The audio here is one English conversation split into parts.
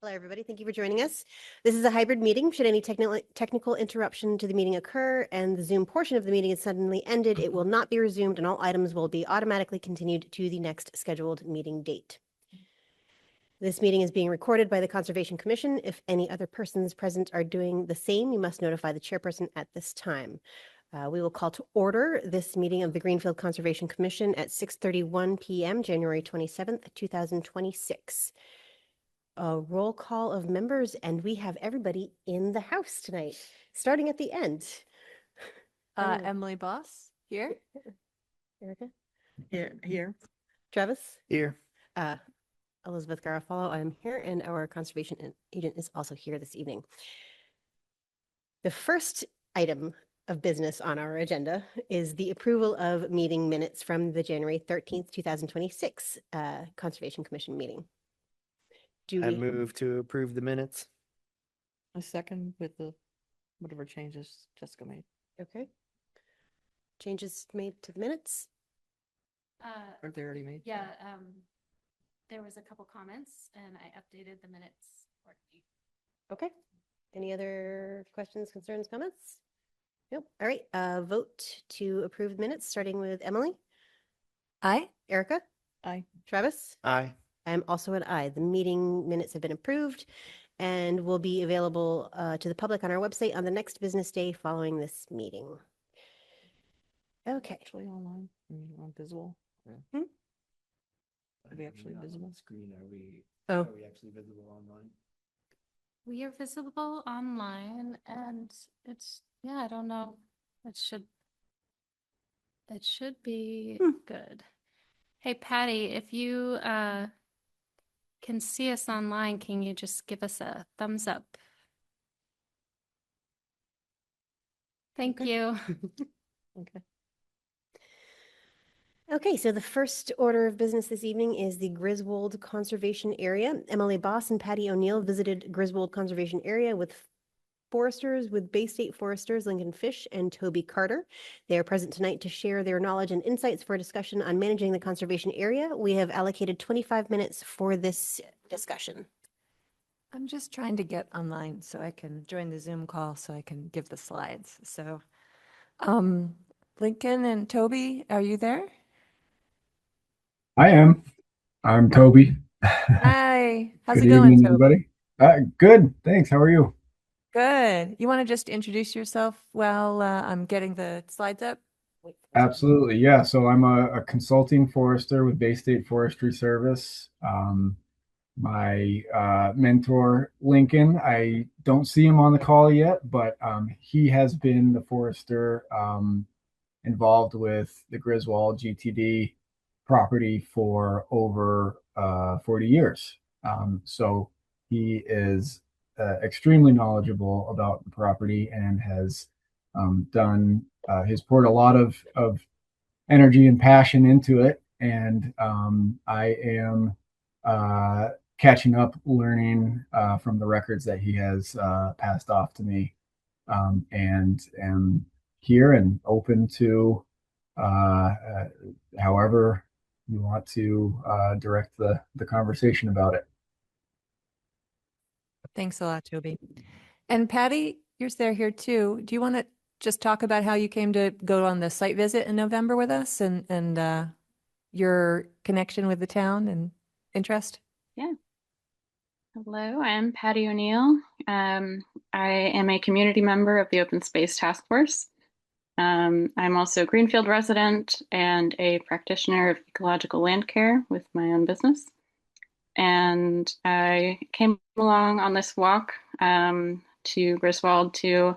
Hello, everybody. Thank you for joining us. This is a hybrid meeting. Should any technical interruption to the meeting occur and the Zoom portion of the meeting is suddenly ended, it will not be resumed and all items will be automatically continued to the next scheduled meeting date. This meeting is being recorded by the Conservation Commission. If any other persons present are doing the same, you must notify the chairperson at this time. We will call to order this meeting of the Greenfield Conservation Commission at 6:31 p.m., January 27th, 2026. A roll call of members, and we have everybody in the house tonight, starting at the end. Emily Boss here. Erica? Here. Travis? Here. Elizabeth Garofalo, I'm here, and our conservation agent is also here this evening. The first item of business on our agenda is the approval of meeting minutes from the January 13th, 2026 Conservation Commission meeting. I move to approve the minutes. A second with the whatever changes Jessica made. Okay. Changes made to the minutes? Aren't they already made? Yeah, there was a couple comments and I updated the minutes accordingly. Okay. Any other questions, concerns, comments? Nope. All right. Vote to approve minutes, starting with Emily. Aye. Erica? Aye. Travis? Aye. I'm also an aye. The meeting minutes have been approved and will be available to the public on our website on the next business day following this meeting. Okay. Actually online. I mean, on visible. Hmm? Are we actually visible? Screen, are we actually visible online? We are visible online and it's, yeah, I don't know. It should be good. Hey, Patty, if you can see us online, can you just give us a thumbs up? Thank you. Okay. Okay, so the first order of business this evening is the Griswold Conservation Area. Emily Boss and Patty O'Neill visited Griswold Conservation Area with foresters with Bay State Foresters Lincoln Fish and Toby Carter. They are present tonight to share their knowledge and insights for a discussion on managing the conservation area. We have allocated 25 minutes for this discussion. I'm just trying to get online so I can join the Zoom call so I can give the slides. So, Lincoln and Toby, are you there? I am. I'm Toby. Hi. How's Good it going, evening, Toby? everybody. Good. Thanks. How are you? Good. You want to just introduce yourself while I'm getting the slides up? Absolutely. Yeah. So I'm a consulting forester with Bay State Forestry Service. My mentor, Lincoln, I don't see him on the call yet, but he has been the forester involved with the Griswold GTD property for over 40 years. So he is extremely knowledgeable about the property and has has poured a lot of energy and passion into it. And I am catching up, learning from the records that he has passed off to me, and am here and open to however you want to direct the conversation about it. Thanks a lot, Toby. And Patty, you're there here too. Do you want to just talk about how you came to go on the site visit in November with us and your connection with the town and interest? Yeah. Hello, I'm Patty O'Neill. I am a community member of the Open Space Task Force. I'm also a Greenfield resident and a practitioner of ecological land care with my own business. And I came along on this walk to Griswold to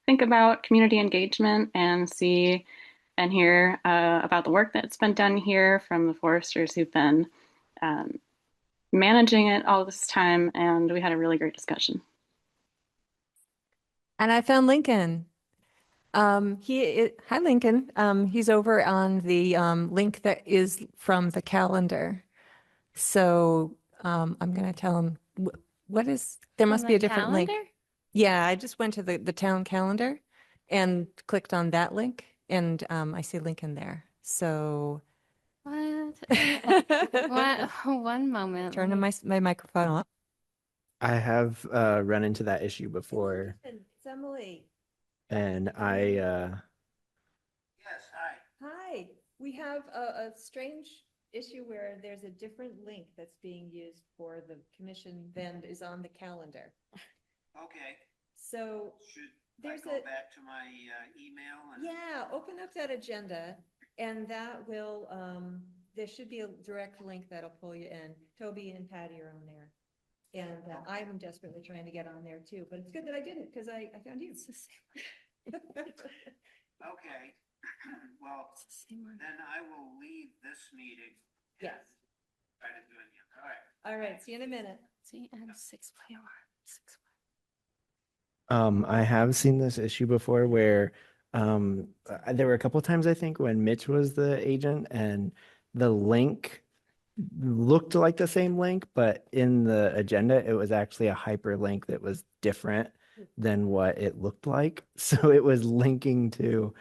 think about community engagement and see and hear about the work that's been done here from the foresters who've been managing it all this time. And we had a really great discussion. And I found Lincoln. Hi, Lincoln. He's over on the link that is from the calendar. So I'm going to tell him there must be a different link. Yeah, I just went to the town calendar and clicked on that link and I see Lincoln there. So What? One moment. Turn my microphone off. I have run into that issue before, It's Emily. and Hi, we have a strange issue where there's a different link that's being used for the commission than is on the calendar. Okay, So should I there's go a, back to my email and? yeah, open up that agenda and that will, there should be a direct link that'll pull you in. Toby and Patty are on there. And I'm desperately trying to get on there too, but it's good that I didn't because I found you. Okay, well, It's the same one. then I will leave this meeting. and Yes. Try to do it again, all right. All right, see you in a minute. See, and 6Y or 6Y. I have seen this issue before where there were a couple times I think when Mitch was the agent and the link looked like the same link, but in the agenda it was actually a hyperlink that was different than what it looked like. So it was linking to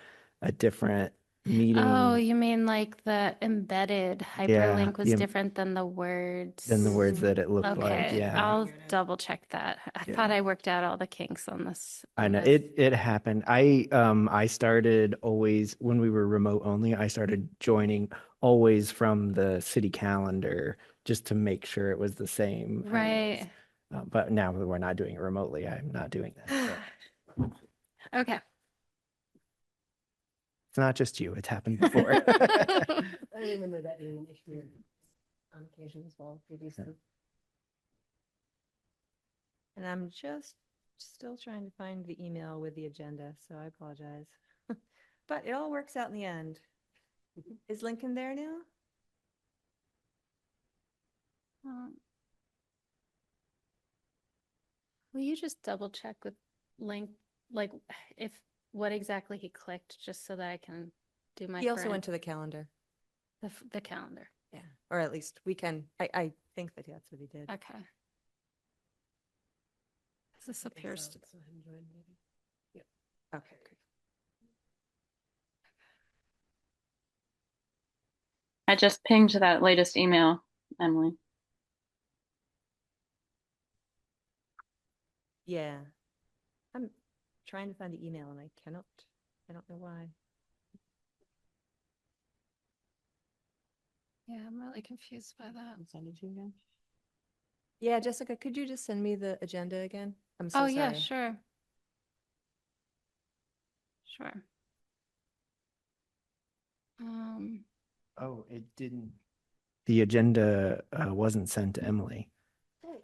a different meeting Oh, you mean like the embedded hyperlink was the- different than the words? than the words that it looked like. Okay, Yeah. I'll double check that. I Yeah. thought I worked out all the kinks on this. I on know this. it happened. I started always when we were remote only, I started joining always from the city calendar just to make sure it was the same. Right. But now that we're not doing it remotely, I'm not doing that. So Okay. it's not just you, it's happened before. I remember that being an issue on occasion as well previously. And I'm just still trying to find the email with the agenda, so I apologize. But it all works out in the end. Is Lincoln there now? Will you just double check with link, like if what exactly he clicked, just so that I can do my He also current- went to the calendar. the calendar. Yeah, or at least we can, I think that that's what he did. Okay. This appears to. Okay, great. I just pinged that latest email, Emily. Yeah. I'm trying to find the email and I cannot. I don't know why. Yeah, I'm really confused by that. I'll send it to you again. Yeah, Jessica, could you just send me the agenda again? I'm so Oh, sorry. yeah, sure. Sure. Oh, it didn't. The agenda wasn't sent to Emily.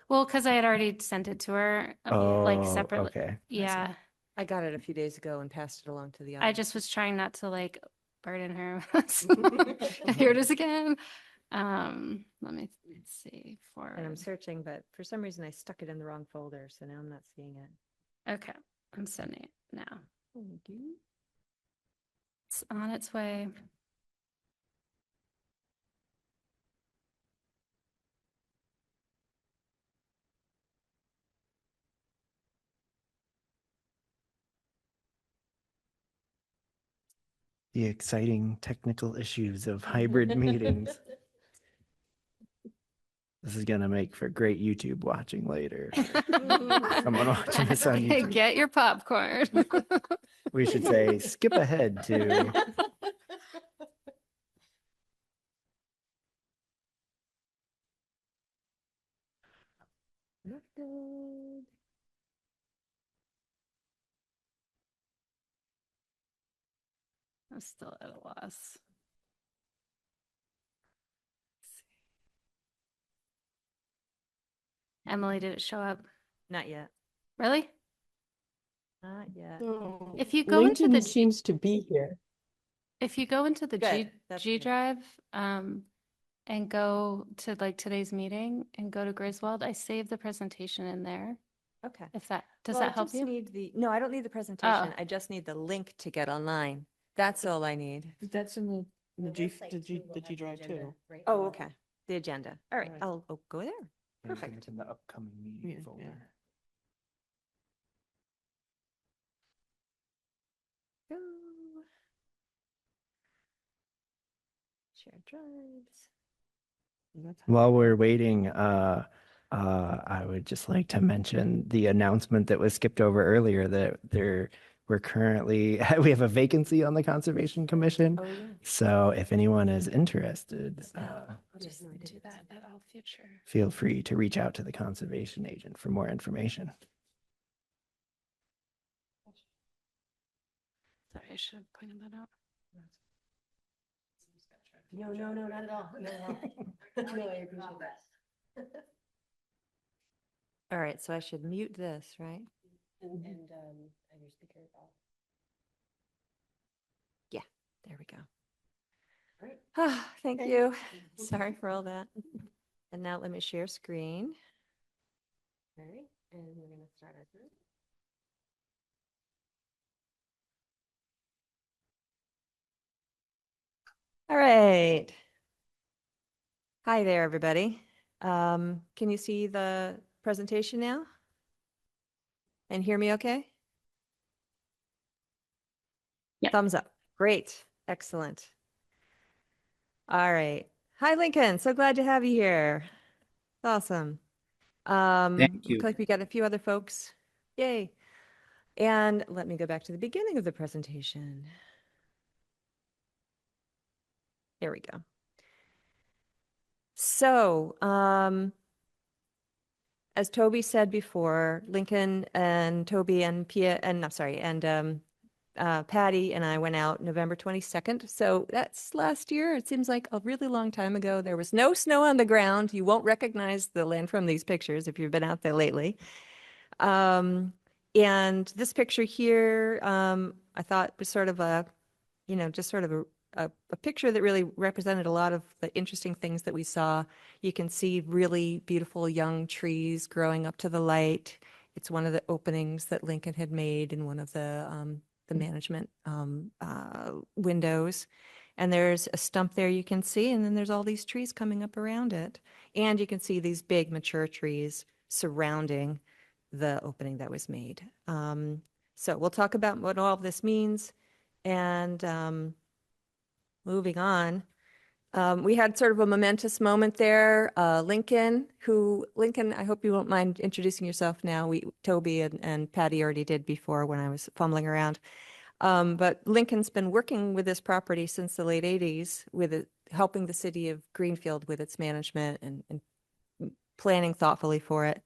Well, because I had already sent it to her, Oh, like separately. okay. Yeah, I got it a few days ago and passed it along to the I others. just was trying not to like burden her. Here it is again. Let me see for. And I'm searching, but for some reason I stuck it in the wrong folder, so now I'm not seeing it. Okay, I'm sending it now. Thank you. It's on its way. The exciting technical issues of hybrid meetings. This is gonna make for great YouTube watching later. Someone watching this on Okay, YouTube. get your popcorn. We should say skip ahead to Not good. I'm still at a loss. Emily, did it show up? Not yet. Really? Not yet. If you go into the G, seems to be here. if you go into the G, Good, that's G good. drive, and go to like today's meeting and go to Griswold, I saved the presentation in there. Okay. If that, does Well, that help I just you? need the, no, I don't need the presentation. Oh. I just need the link to get online. That's all I need. That's in the G drive too. Oh, okay. The agenda. All right, Right. I'll go there. I think Perfect. it's in the upcoming meeting Yeah, yeah. folder. Go. Share drives. While we're waiting, I would just like to mention the announcement that was skipped over earlier that we're currently, we have a vacancy on the Conservation Commission. Oh, yeah. So if anyone is interested, Just do that at all future. feel free to reach out to the conservation agent for more information. Sorry, I should have pointed that out. No, not at all. Not at all. No, I appreciate that. All right, so I should mute this, right? And have your speaker off. Yeah, there we go. Great. Ah, thank Okay. you. Thank you. Sorry for all that. And now let me share screen. All right, and we're gonna start our group. All right. Hi there, everybody. Can you see the presentation now? And hear me okay? Yep. Thumbs up. Great. Excellent. All right. Hi, Lincoln. So glad to have you here. Awesome. Thank you. Looks like we got a few other folks. Yay. And let me go back to the beginning of the presentation. There we go. So, as Toby said before, Lincoln and Toby and Pia, and I'm sorry, and Patty and I went out November 22nd. So that's last year. It seems like a really long time ago. There was no snow on the ground. You won't recognize the land from these pictures if you've been out there lately. And this picture here, I thought was sort of a, just sort of a picture that really represented a lot of the interesting things that we saw. You can see really beautiful young trees growing up to the light. It's one of the openings that Lincoln had made in one of the management windows. And there's a stump there you can see, and then there's all these trees coming up around it. And you can see these big mature trees surrounding the opening that was made. So we'll talk about what all of this means. And moving on, we had sort of a momentous moment there. Lincoln, I hope you won't mind introducing yourself now. Toby and Patty already did before when I was fumbling around. But Lincoln's been working with this property since the late 80s with it, helping the city of Greenfield with its management and planning thoughtfully for it,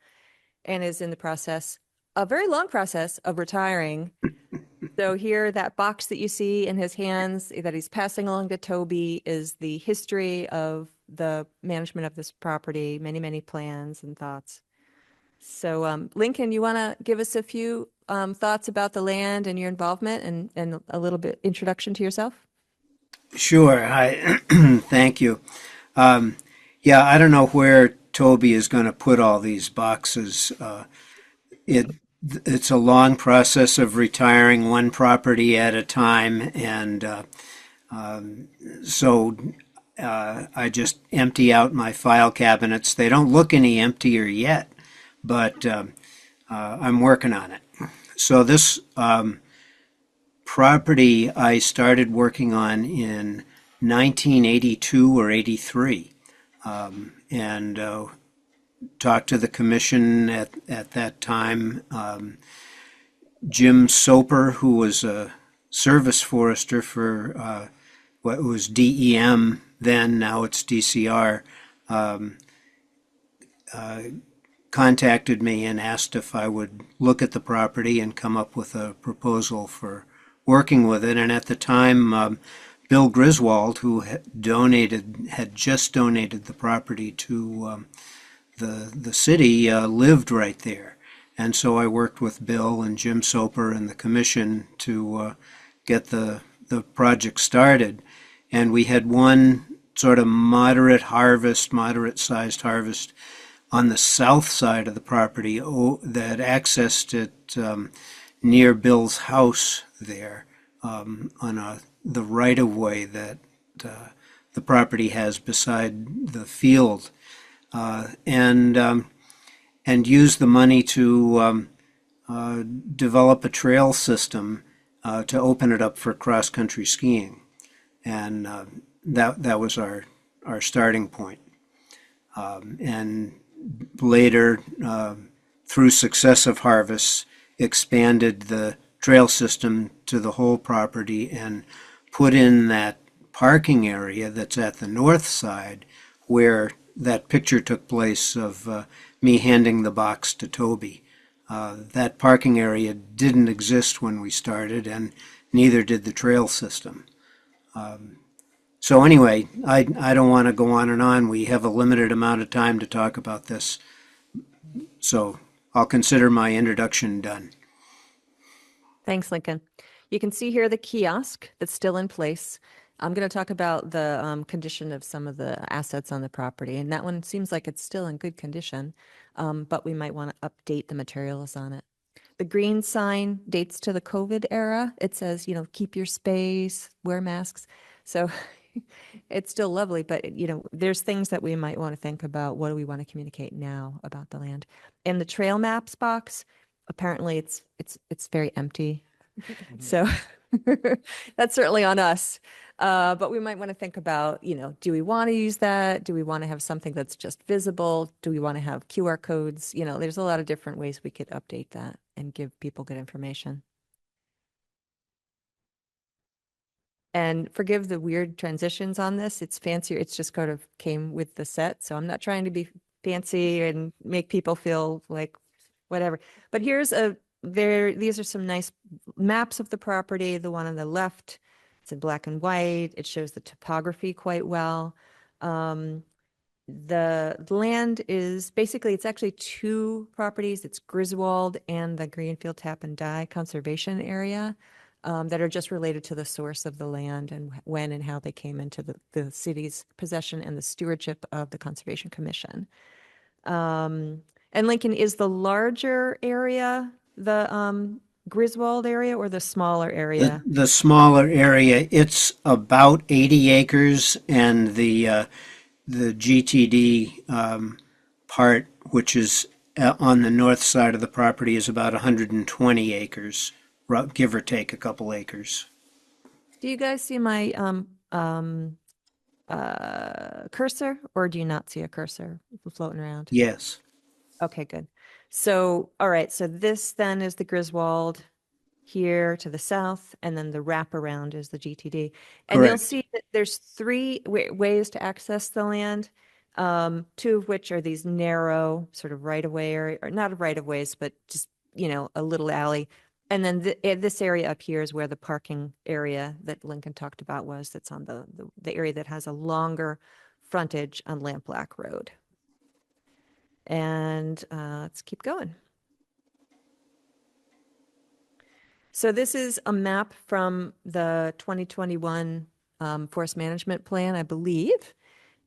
and is in the process, a very long process of retiring. So here, that box that you see in his hands that he's passing along to Toby is the history of the management of this property, many, many plans and thoughts. So Lincoln, you want to give us a few thoughts about the land and your involvement and a little bit introduction to yourself? Sure. Hi. Thank you. Yeah, I don't know where Toby is going to put all these boxes. It's a long process of retiring one property at a time, and so I just empty out my file cabinets. They don't look any emptier yet, but I'm working on it. So this property I started working on in 1982 or 83, and talked to the commission at that time. Jim Soper, who was a service forester for what was DEM then, now it's DCR, contacted me and asked if I would look at the property and come up with a proposal for working with it. And at the time, Bill Griswold, who had just donated the property to the city, lived right there. And so I worked with Bill and Jim Soper and the commission to get the project started. And we had one sort of moderate-sized harvest on the south side of the property that accessed it near Bill's house there, on the right-of-way that the property has beside the field, and use the money to develop a trail system to open it up for cross-country skiing, and that was our starting point. And later, through successive harvests, expanded the trail system to the whole property and put in that parking area that's at the north side where that picture took place of me handing the box to Toby. That parking area didn't exist when we started, and neither did the trail system. So anyway, I don't want to go on and on. We have a limited amount of time to talk about this. So I'll consider my introduction done. Thanks, Lincoln. You can see here the kiosk that's still in place. I'm going to talk about the condition of some of the assets on the property, and that one seems like it's still in good condition, but we might want to update the materials on it. The green sign dates to the COVID era. It says, you know, keep your space, wear masks. So it's still lovely, but you know, there's things that we might want to think about. What do we want to communicate now about the land? In the trail maps box, apparently it's very empty. So that's certainly on us. But we might want to think about, you know, do we want to use that? Do we want to have something that's just visible? Do we want to have QR codes? You know, there's a lot of different ways we could update that and give people good information. And forgive the weird transitions on this. It's fancier. It's just kind of came with the set. So I'm not trying to be fancy and make people feel like whatever. But here's these are some nice maps of the property. The one on the left, it's in black and white. It shows the topography quite well. The land is basically, it's actually two properties. It's Griswold and the Greenfield Tap and Die Conservation Area that are just related to the source of the land and when and how they came into the city's possession and the stewardship of the Conservation Commission. And Lincoln, is the larger area the Griswold area or the smaller area? The smaller area, it's about 80 acres, and the GTD part, which is on the north side of the property, is about 120 acres, give or take a couple acres. Do you guys see my cursor, or do you not see a cursor floating around? Yes. Okay, good. So, all right, so this then is the Griswold here to the south, and then the wraparound is the GTD. And you'll Correct. see that there's three ways to access the land, two of which are these narrow sort of right-of-way, or not right-of-ways, but just, you know, a little alley. And then this area up here is where the parking area that Lincoln talked about was, that's on the area that has a longer frontage on Lamplack Road. And let's keep going. So this is a map from the 2021 Forest Management Plan, I believe.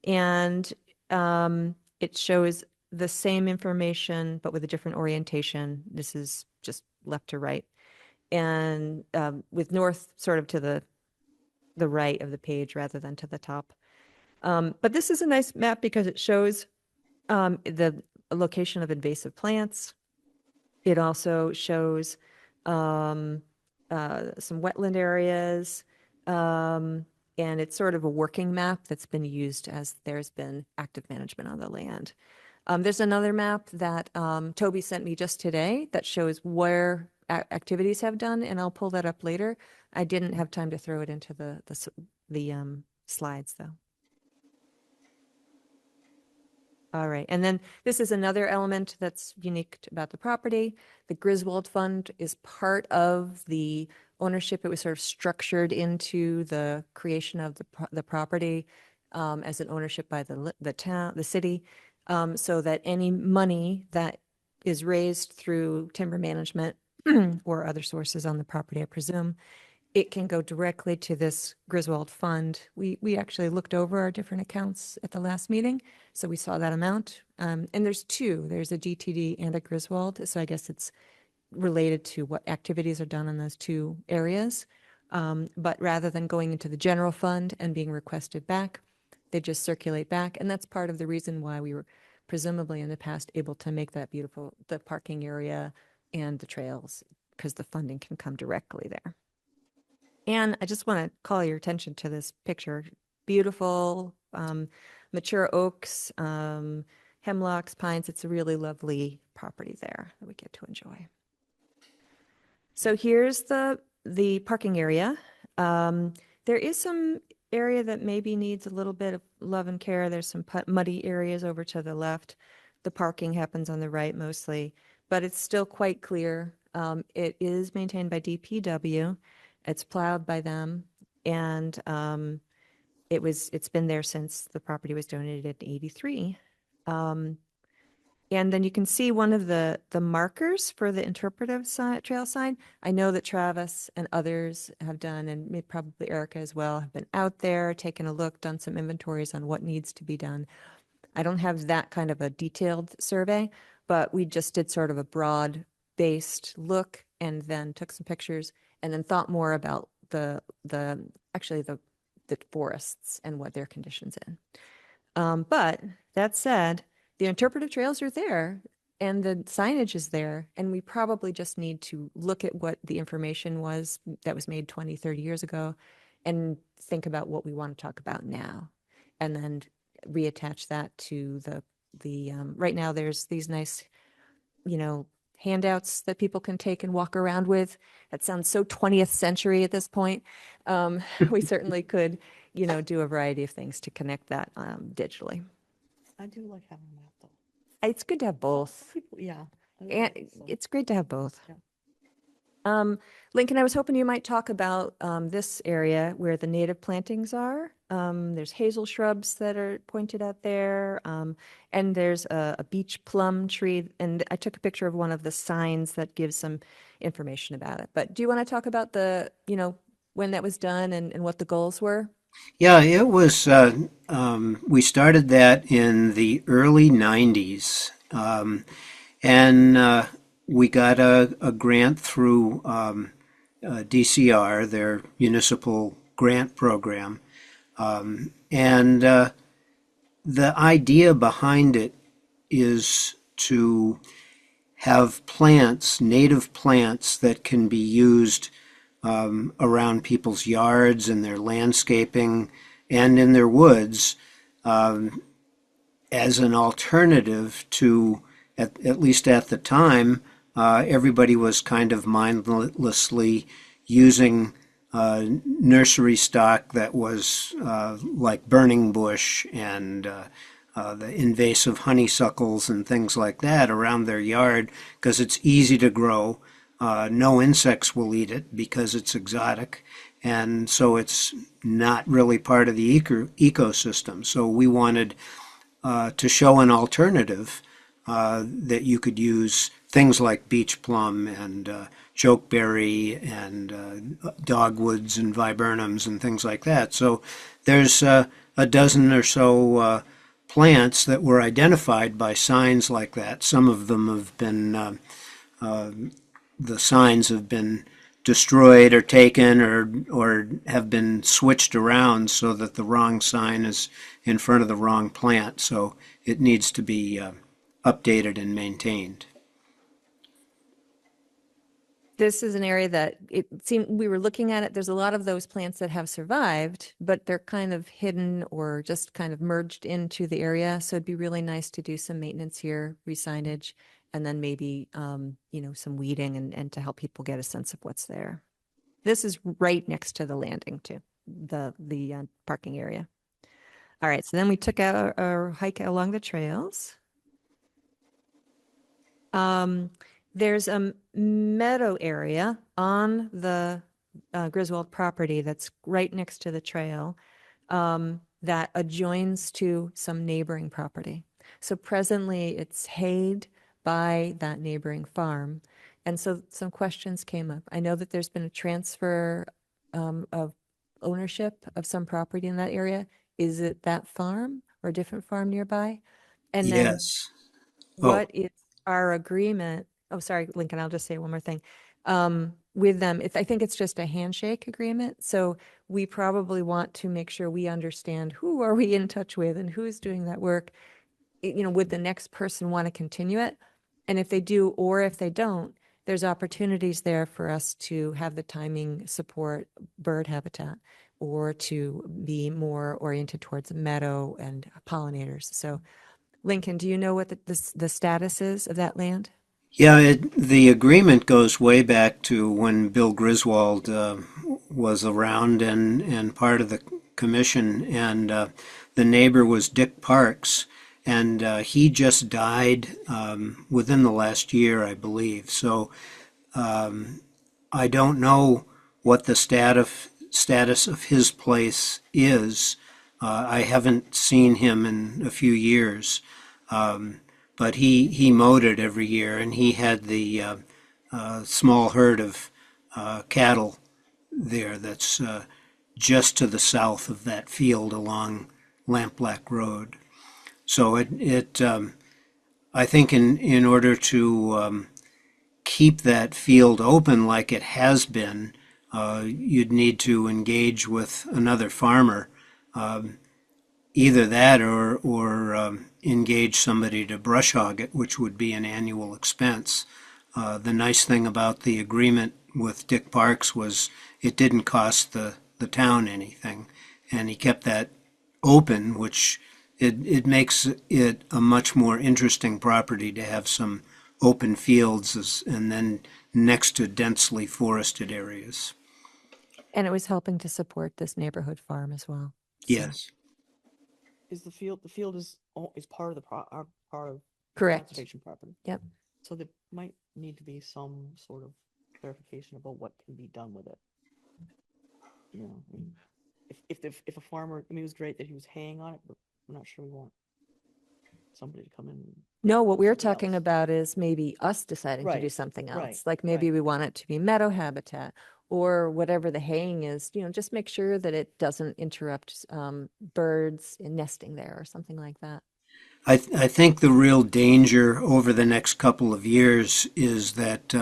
And it shows the same information, but with a different orientation. This is just left to right. And with north sort of to the right of the page rather than to the top. But this is a nice map because it shows the location of invasive plants. It also shows some wetland areas, and it's sort of a working map that's been used as there's been active management on the land. There's another map that Toby sent me just today that shows where activities have done, and I'll pull that up later. I didn't have time to throw it into the slides though. All right, and then this is another element that's unique about the property. The Griswold Fund is part of the ownership. It was sort of structured into the creation of the property as an ownership by the town, the city, so that any money that is raised through timber management or other sources on the property, I presume, it can go directly to this Griswold Fund. We actually looked over our different accounts at the last meeting, so we saw that amount. And there's two. There's a GTD and a Griswold, so I guess it's related to what activities are done in those two areas. But rather than going into the general fund and being requested back, they just circulate back. And that's part of the reason why we were presumably in the past able to make that beautiful, the parking area and the trails, because the funding can come directly there. And I just want to call your attention to this picture. Beautiful, mature oaks, hemlocks, pines. It's a really lovely property there that we get to enjoy. So here's the parking area. There is some area that maybe needs a little bit of love and care. There's some muddy areas over to the left. The parking happens on the right mostly, but it's still quite clear. It is maintained by DPW. It's plowed by them, and it's been there since the property was donated in '83. And then you can see one of the markers for the interpretive trail sign. I know that Travis and others have done, and probably Erica as well, have been out there, taken a look, done some inventories on what needs to be done. I don't have that kind of a detailed survey, but we just did sort of a broad-based look and then took some pictures and then thought more about the forests and what their conditions in. But that said, the interpretive trails are there and the signage is there, and we probably just need to look at what the information was that was made 20, 30 years ago and think about what we want to talk about now, and then reattach that to the right now there's these nice, handouts that people can take and walk around with. That sounds so 20th century at this point. We certainly could, do a variety of things to connect that digitally. I do like having a map though. It's good to have both. People, yeah. I And like it, so. it's great to have both. Yeah. Lincoln, I was hoping you might talk about this area where the native plantings are. There's hazel shrubs that are pointed out there, and there's a beach plum tree. And I took a picture of one of the signs that gives some information about it. But do you want to talk about when that was done and what the goals were? Yeah, it was, we started that in the early 90s. And we got a grant through DCR, their municipal grant program. And the idea behind it is to have plants, native plants that can be used around people's yards and their landscaping and in their woods as an alternative to, at least at the time, everybody was kind of mindlessly using nursery stock that was like burning bush and the invasive honeysuckles and things like that around their yard because it's easy to grow. No insects will eat it because it's exotic, and so it's not really part of the ecosystem. So we wanted to show an alternative that you could use things like beach plum and chokeberry and dogwoods and viburnums and things like that. So there's a dozen or so plants that were identified by signs like that. Some of them have been the signs have been destroyed or taken or have been switched around so that the wrong sign is in front of the wrong plant. So it needs to be updated and maintained. This is an area that it seemed we were looking at it. There's a lot of those plants that have survived, but they're kind of hidden or just kind of merged into the area. So it'd be really nice to do some maintenance here, re-signage, and then maybe, some weeding and to help people get a sense of what's there. This is right next to the landing too, the parking area. All right, so then we took out our hike along the trails. There's a meadow area on the Griswold property that's right next to the trail that adjoins to some neighboring property. So presently it's hayed by that neighboring farm. And so some questions came up. I know that there's been a transfer of ownership of some property in that area. Is it that farm or a different farm nearby? And then Yes. what is our agreement? Oh, sorry, Lincoln, I'll just say one more thing. With them, I think it's just a handshake agreement. So we probably want to make sure we understand who are we in touch with and who's doing that work. Would the next person want to continue it? And if they do, or if they don't, there's opportunities there for us to have the timing support bird habitat or to be more oriented towards meadow and pollinators. So Lincoln, do you know what the status is of that land? Yeah, the agreement goes way back to when Bill Griswold was around and part of the commission, and the neighbor was Dick Parks, and he just died within the last year, I believe. So I don't know what the status of his place is. I haven't seen him in a few years. But he mowed it every year, and he had the small herd of cattle there that's just to the south of that field along Lampblack Road. So I think in order to keep that field open like it has been, you'd need to engage with another farmer. Either that or engage somebody to brush hog it, which would be an annual expense. The nice thing about the agreement with Dick Parks was it didn't cost the town anything, and he kept that open, which it makes it a much more interesting property to have some open fields and then next to densely forested areas. And it was helping to support this neighborhood farm as well. So- Yes. Is the field is part of the part of Correct. conservation property? Yep. So there might need to be some sort of clarification about what can be done with it. You know, I mean, if a farmer, I mean, it was great that he was haying on it, but I'm not sure we want somebody to come in. No, what we're something talking else. about is maybe us deciding to do Right, something right, else. Like maybe right. we want it to be meadow habitat or whatever the haying is, just make sure that it doesn't interrupt birds in nesting there or something like that. I think the real danger over the next couple of years is that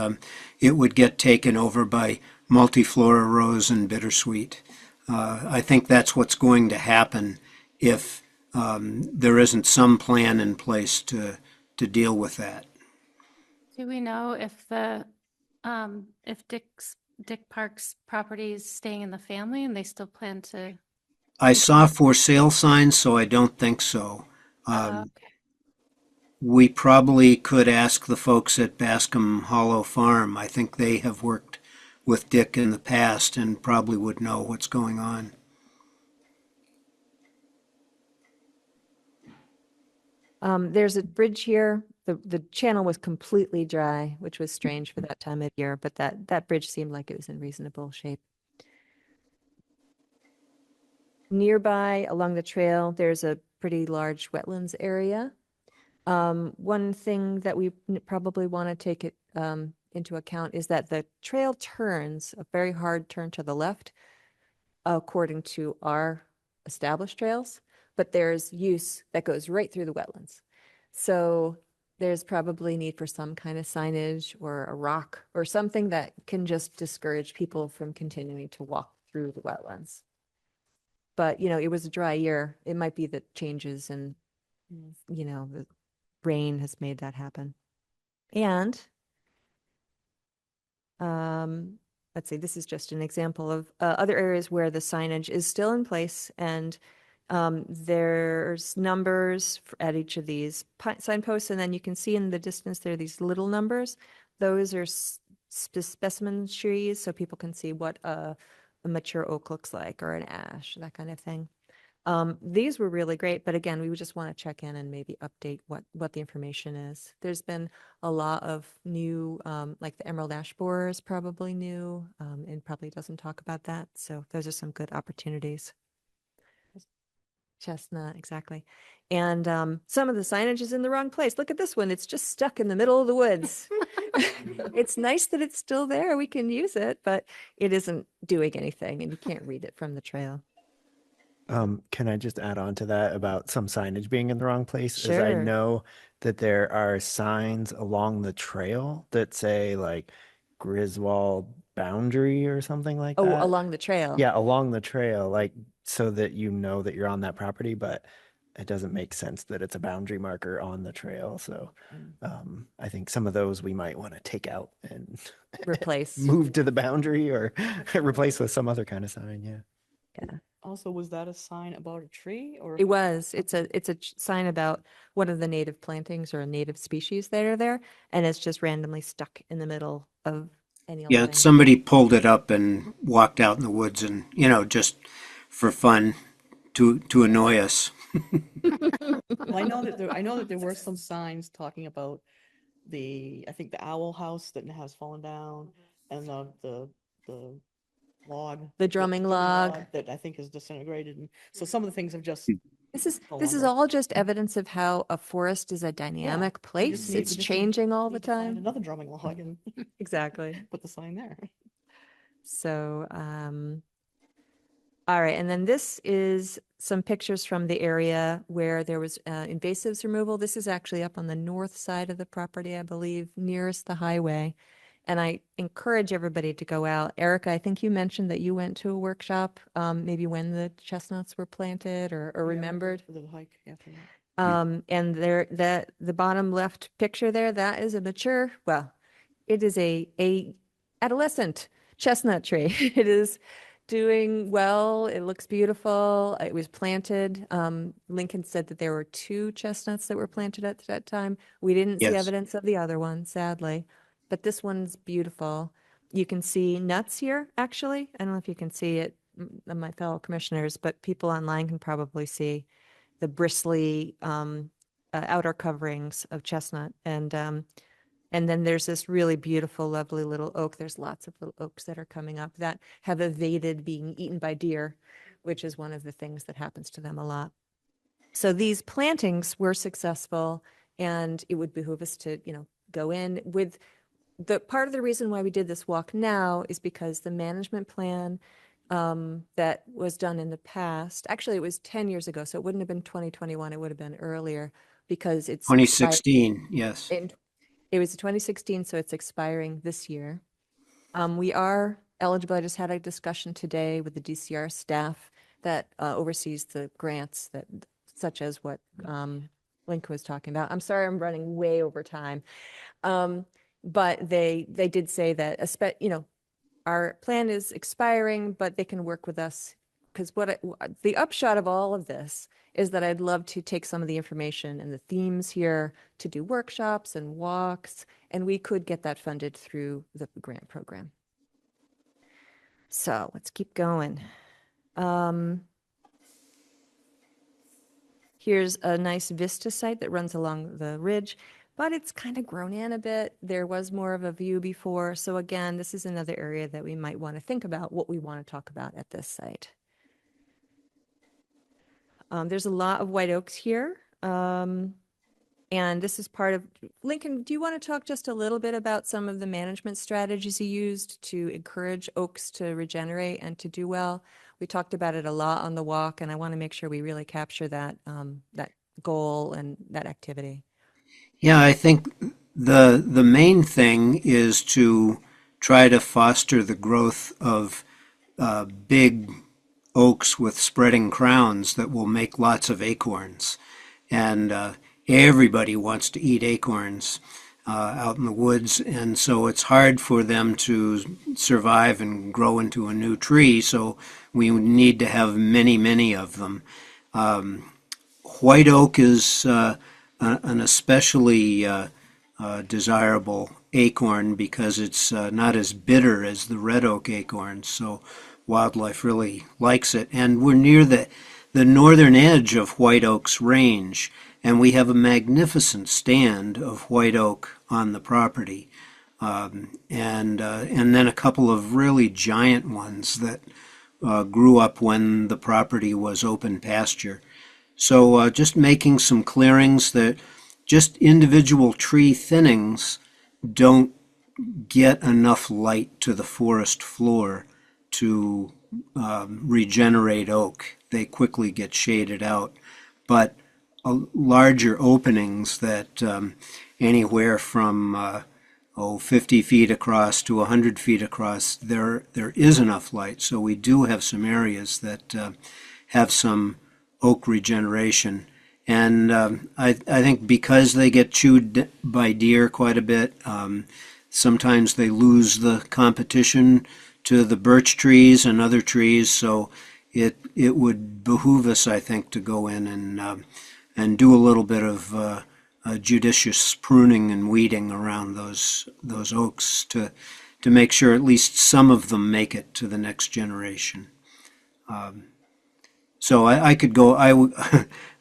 it would get taken over by multiflora rose and bittersweet. I think that's what's going to happen if there isn't some plan in place to deal with that. Do we know if if Dick Park's property is staying in the family and they still plan to? I saw for sale signs, so I don't think so. Okay. We probably could ask the folks at Bascom Hollow Farm. I think they have worked with Dick in the past and probably would know what's going on. There's a bridge here. The channel was completely dry, which was strange for that time of year, but that bridge seemed like it was in reasonable shape. Nearby along the trail, there's a pretty large wetlands area. One thing that we probably want to take it into account is that the trail turns a very hard turn to the left according to our established trails, but there's use that goes right through the wetlands. So there's probably need for some kind of signage or a rock or something that can just discourage people from continuing to walk through the wetlands. But, it was a dry year. It might be that changes and, the rain has made that happen. And let's see, this is just an example of other areas where the signage is still in place, and there's numbers at each of these signposts, and then you can see in the distance there are these little numbers. Those are specimen trees, so people can see what a mature oak looks like, or an ash, that kind of thing. These were really great, but again, we would just want to check in and maybe update what the information is. There's been a lot of new, like the emerald ash borer is probably new, and probably doesn't talk about that. So those are some good opportunities. Chestnut, exactly. And some of the signage is in the wrong place. Look at this one. It's just stuck in the middle of the woods. It's nice that it's still there. We can use it, but it isn't doing anything, and you can't read it from the trail. Can I just add on to that about some signage being in the wrong place? As I Sure. know that there are signs along the trail that say like Griswold boundary or something like Oh, that. along the trail. Yeah, along the trail, like so that you know that you're on that property, but it doesn't make sense that it's a boundary marker on the trail. So I think some of those we might want to take out and Replace. move to the boundary or replace with some other kind of sign. Yeah. Also, was that a sign about a tree or? It was, it's a sign about one of the native plantings or a native species that are there, and it's just randomly stuck in the middle of any old Yeah, thing. somebody pulled it up and walked out in the woods and, just for fun to annoy us. Well, I know that there were some signs talking about I think the owl house that has fallen down and the log. The drumming log. That I think is disintegrated. And so some of the things have just. This is no this is longer- all just evidence of how a forest is a dynamic we place. just need- It's we just changing all the need to find time. Another drumming log and Exactly. put the sign there. So, all right. And then this is some pictures from the area where there was invasives removal. This is actually up on the north side of the property, I believe, nearest the highway. And I encourage everybody to go out. Erica, I think you mentioned that you went to a workshop, maybe when the chestnuts were planted or Yeah, remembered. for the hike after that. And the bottom left picture there, that is a mature, well, it is a adolescent chestnut tree. It is doing well. It looks beautiful. It was planted. Lincoln said that there were 2 chestnuts that were planted at that time. We didn't see Yes. evidence of the other one, sadly, but this one's beautiful. You can see nuts here, actually. I don't know if you can see it, my fellow commissioners, but people online can probably see the bristly outer coverings of chestnut. And then there's this really beautiful, lovely little oak. There's lots of little oaks that are coming up that have evaded being eaten by deer, which is one of the things that happens to them a lot. So these plantings were successful, and it would behoove us to, go in with the part of the reason why we did this walk now is because the management plan that was done in the past, actually it was 10 years ago, so it wouldn't have been 2021, it would have been earlier because it's 2016, yes. It was 2016, so it's expiring this year. We are eligible. I just had a discussion today with the DCR staff that oversees the grants that, such as what Link was talking about. I'm sorry, I'm running way over time. But they did say that, our plan is expiring, but they can work with us. Because the upshot of all of this is that I'd love to take some of the information and the themes here to do workshops and walks, and we could get that funded through the grant program. So let's keep going. Here's a nice vista site that runs along the ridge, but it's kind of grown in a bit. There was more of a view before. So again, this is another area that we might want to think about what we want to talk about at this site. There's a lot of white oaks here. And this is part of, Lincoln, do you want to talk just a little bit about some of the management strategies you used to encourage oaks to regenerate and to do well? We talked about it a lot on the walk, and I want to make sure we really capture that, that goal and that activity. Yeah, I think the main thing is to try to foster the growth of big oaks with spreading crowns that will make lots of acorns. And everybody wants to eat acorns out in the woods, and so it's hard for them to survive and grow into a new tree, so we need to have many, many of them. White oak is an especially desirable acorn because it's not as bitter as the red oak acorn, so wildlife really likes it. And we're near the northern edge of white oak's range, and we have a magnificent stand of white oak on the property, and then a couple of really giant ones that grew up when the property was open pasture. So just making some clearings that just individual tree thinnings don't get enough light to the forest floor to regenerate oak. They quickly get shaded out. But larger openings that anywhere from 50 feet across to 100 feet across, there is enough light. So we do have some areas that have some oak regeneration. And I think because they get chewed by deer quite a bit, sometimes they lose the competition to the birch trees and other trees. So it would behoove us, I think, to go in and do a little bit of judicious pruning and weeding around those oaks to make sure at least some of them make it to the next generation. So I could go.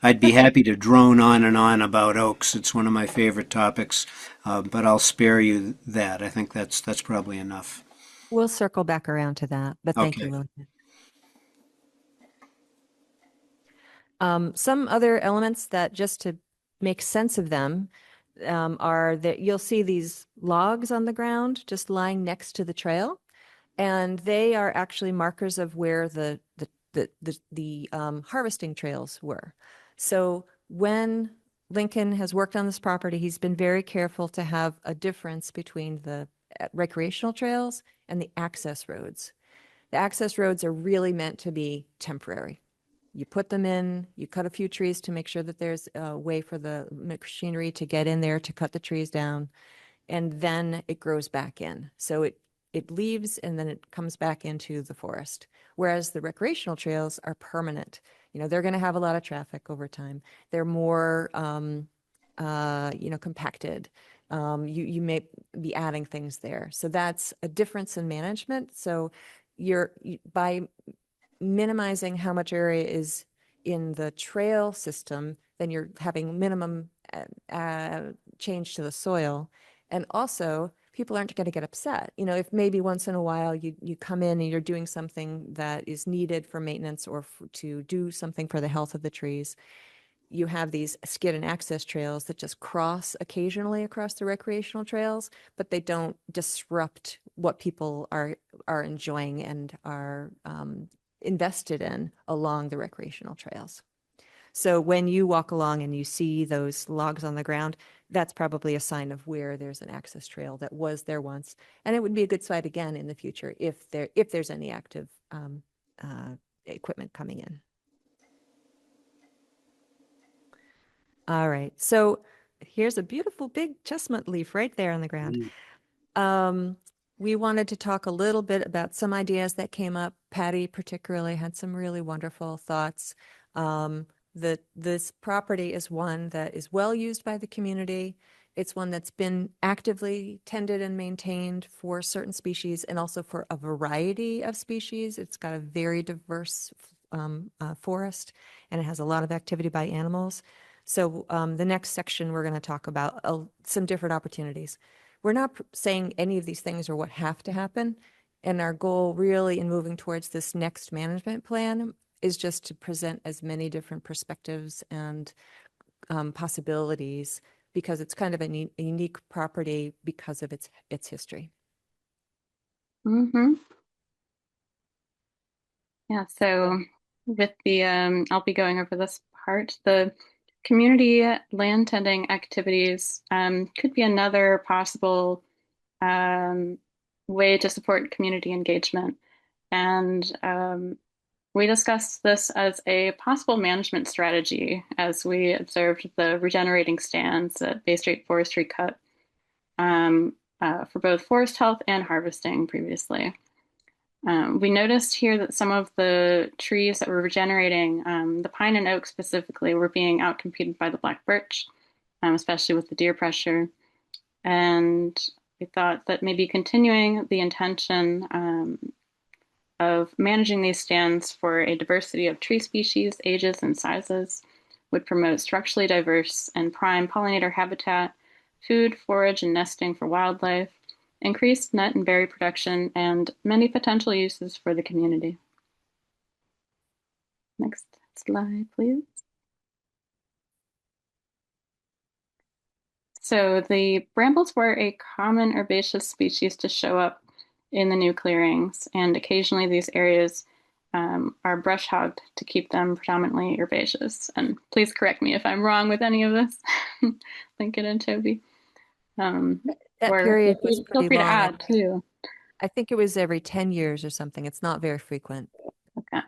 I'd be happy to drone on and on about oaks. It's one of my favorite topics, but I'll spare you that. I think that's probably enough. We'll circle back around to that, but thank Okay. you, Lillian. Some other elements that, just to make sense of them, are that you'll see these logs on the ground just lying next to the trail, and they are actually markers of where the harvesting trails were. So when Lincoln has worked on this property, he's been very careful to have a difference between the recreational trails and the access roads. The access roads are really meant to be temporary. You put them in, you cut a few trees to make sure that there's a way for the machinery to get in there to cut the trees down, and then it grows back in. So it leaves and then it comes back into the forest. Whereas the recreational trails are permanent. You know, they're going to have a lot of traffic over time. They're more, compacted. You may be adding things there. So that's a difference in management. So by minimizing how much area is in the trail system, then you're having minimum change to the soil. And also, people aren't going to get upset. You know, if maybe once in a while you come in and you're doing something that is needed for maintenance or to do something for the health of the trees, you have these skid and access trails that just cross occasionally across the recreational trails, but they don't disrupt what people are enjoying and are invested in along the recreational trails. So when you walk along and you see those logs on the ground, that's probably a sign of where there's an access trail that was there once. And it would be a good site again in the future if there's any active equipment coming in. All right, so here's a beautiful big chestnut leaf right there on the ground. We wanted to talk a little bit about some ideas that came up. Patty particularly had some really wonderful thoughts. This property is one that is well used by the community. It's one that's been actively tended and maintained for certain species and also for a variety of species. It's got a very diverse forest, and it has a lot of activity by animals. So the next section, we're going to talk about some different opportunities. We're not saying any of these things are what have to happen. And our goal really in moving towards this next management plan is just to present as many different perspectives and possibilities, because it's kind of a unique property because of its history. Mm-hmm. Yeah, so with the, I'll be going over this part. The community land tending activities could be another possible way to support community engagement. And we discussed this as a possible management strategy as we observed the regenerating stands at Bay State Forestry Cut for both forest health and harvesting previously. We noticed here that some of the trees that were regenerating, the pine and oak specifically, were being outcompeted by the black birch, especially with the deer pressure. And we thought that maybe continuing the intention of managing these stands for a diversity of tree species, ages, and sizes would promote structurally diverse and prime pollinator habitat, food, forage, and nesting for wildlife, increased nut and berry production, and many potential uses for the community. Next slide, please. So the brambles were a common herbaceous species to show up in the new clearings, and occasionally these areas are brush hogged to keep them predominantly herbaceous. And please correct me if I'm wrong with any of this, Lincoln and Toby. That or period feel was free pretty to long. add too. I think it was every 10 years or something. It's not very frequent. Okay.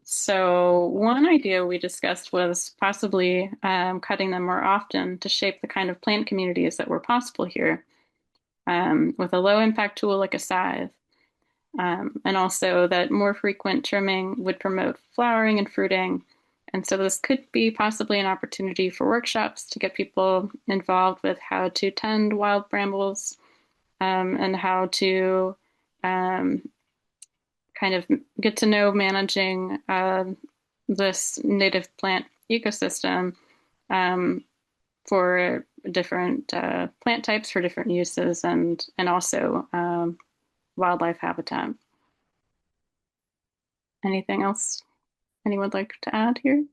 So one idea we discussed was possibly cutting them more often to shape the kind of plant communities that were possible here with a low impact tool like a scythe. And also that more frequent trimming would promote flowering and fruiting. And so this could be possibly an opportunity for workshops to get people involved with how to tend wild brambles, and how to um, kind of get to know managing this native plant ecosystem, um, for different plant types for different uses, and also wildlife habitat. Anything else anyone would like to add here?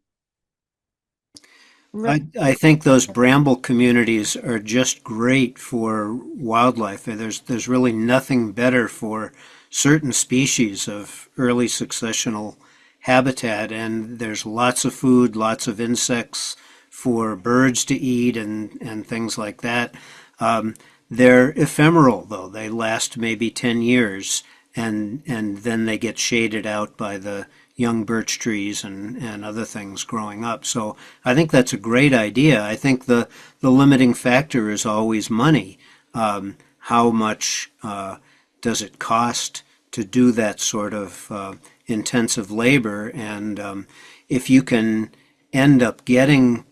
I think those bramble communities are just great for wildlife. There's really nothing better for certain species of early successional habitat, and there's lots of food, lots of insects for birds to eat and things like that. They're ephemeral though. They last maybe 10 years and then they get shaded out by the young birch trees and other things growing up. So I think that's a great idea. I think the limiting factor is always money. How much does it cost to do that sort of intensive labor? And if you can end up getting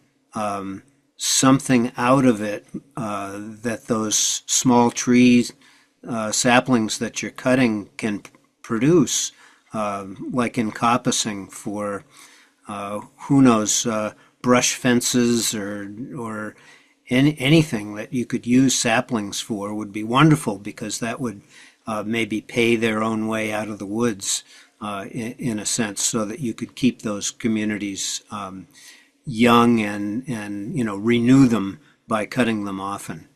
something out of it that those small trees, saplings that you're cutting can produce, like in coppicing for who knows, brush fences or anything that you could use saplings for would be wonderful, because that would maybe pay their own way out of the woods in a sense, so that you could keep those communities young and renew them by cutting them often.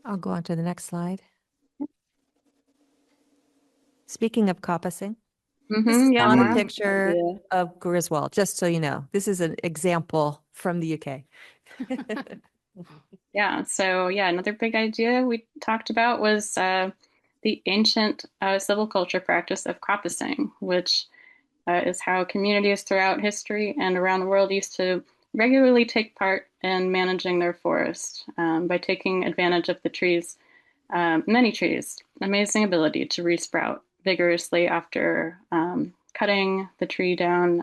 I'll go on to the next slide. Speaking of coppicing, this is Yeah, not a wow. picture Yeah. of Griswold, just so you know. This is an example from the UK. Yeah, so yeah, another big idea we talked about was the ancient silviculture practice of coppicing, which is how communities throughout history and around the world used to regularly take part in managing their forest by taking advantage of the trees, many trees' amazing ability to resprout vigorously after cutting the tree down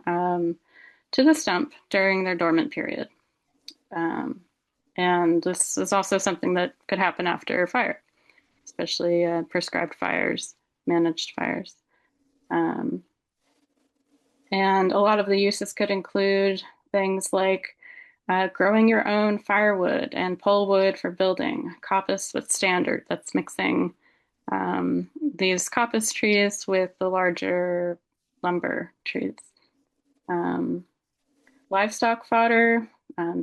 to the stump during their dormant period. And this is also something that could happen after fire, especially prescribed fires, managed fires. And a lot of the uses could include things like growing your own firewood and pole wood for building, coppice with standard, that's mixing these coppice trees with the larger lumber trees. Livestock fodder,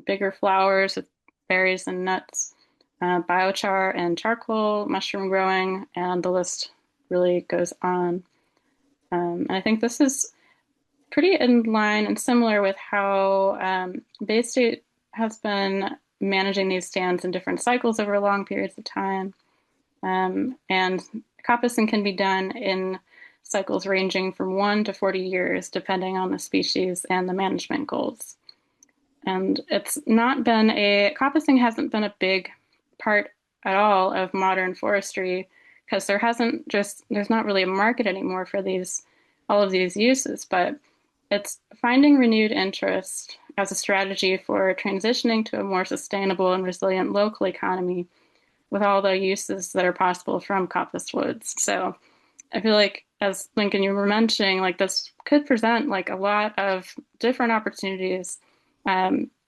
bigger flowers with berries and nuts, biochar and charcoal, mushroom growing, and the list really goes on. And I think this is pretty in line and similar with how Bay State has been managing these stands in different cycles over long periods of time. And coppicing can be done in cycles ranging from 1 to 40 years, depending on the species and the management goals. And coppicing hasn't been a big part at all of modern forestry, because there's not really a market anymore for all of these uses, but it's finding renewed interest as a strategy for transitioning to a more sustainable and resilient local economy with all the uses that are possible from coppice woods. So I feel like, as Lincoln, you were mentioning, like this could present like a lot of different opportunities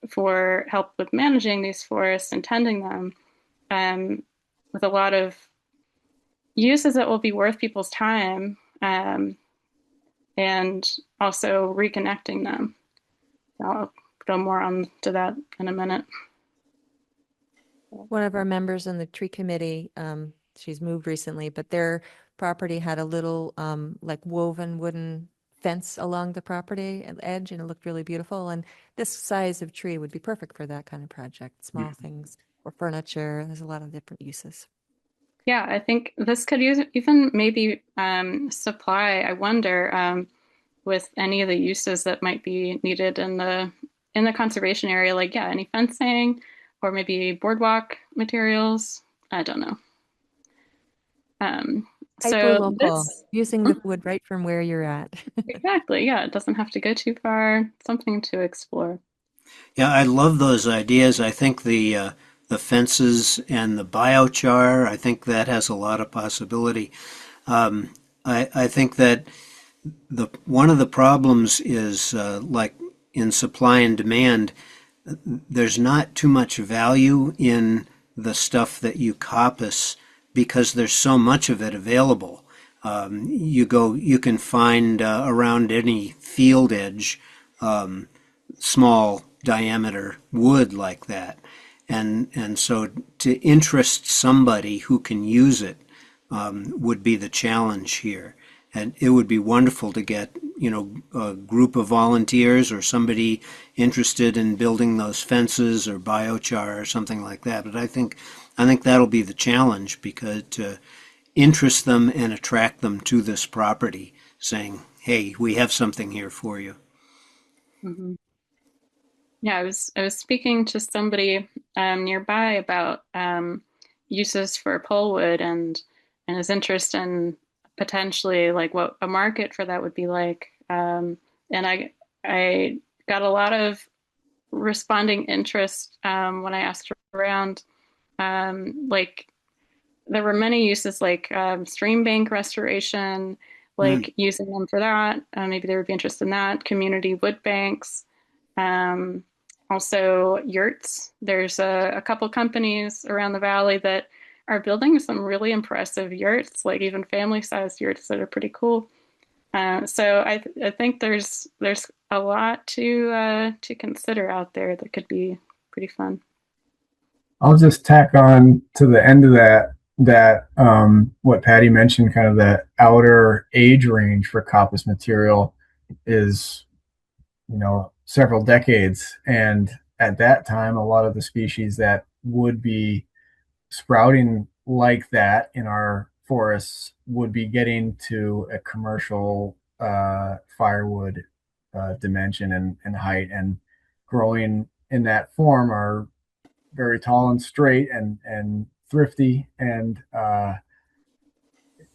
for help with managing these forests and tending them, with a lot of uses that will be worth people's time, and also reconnecting them. I'll go more on to that in a minute. One of our members on the tree committee, she's moved recently, but their property had a little like woven wooden fence along the property edge, and it looked really beautiful. And this size of tree would be perfect for that kind of project. Small things or furniture. There's a lot of different uses. Yeah, I think this could even maybe supply, I wonder, with any of the uses that might be needed in the conservation area, like, yeah, any fencing or maybe boardwalk materials. I don't know. So Hyper-local, this, using the wood right from where you're at. exactly, yeah, it doesn't have to go too far, something to explore. Yeah, I love those ideas. I think the fences and the biochar, I think that has a lot of possibility. I think that the one of the problems is like in supply and demand, there's not too much value in the stuff that you coppice because there's so much of it available. You can find around any field edge small diameter wood like that. And so to interest somebody who can use it would be the challenge here. And it would be wonderful to get, a group of volunteers or somebody interested in building those fences or biochar or something like that. But I think that'll be the challenge because to interest them and attract them to this property, saying, "Hey, we have something here for you." Mhm. Yeah, I was speaking to somebody nearby about uses for polewood and his interest in potentially like what a market for that would be like. And I got a lot of responding interest when I asked around. Like there were many uses like stream bank restoration, Mm. like using them for that. Maybe they would be interested in that. Community wood banks. Um, Also, yurts. There's a couple companies around the valley that are building some really impressive yurts, like even family-sized yurts that are pretty cool. So I think there's a lot to consider out there that could be pretty fun. I'll just tack on to the end of that what Patty mentioned, kind of the outer age range for coppice material is, several decades. And at that time, a lot of the species that would be sprouting like that in our forests would be getting to a commercial firewood dimension and height, and growing in that form are very tall and straight and thrifty, and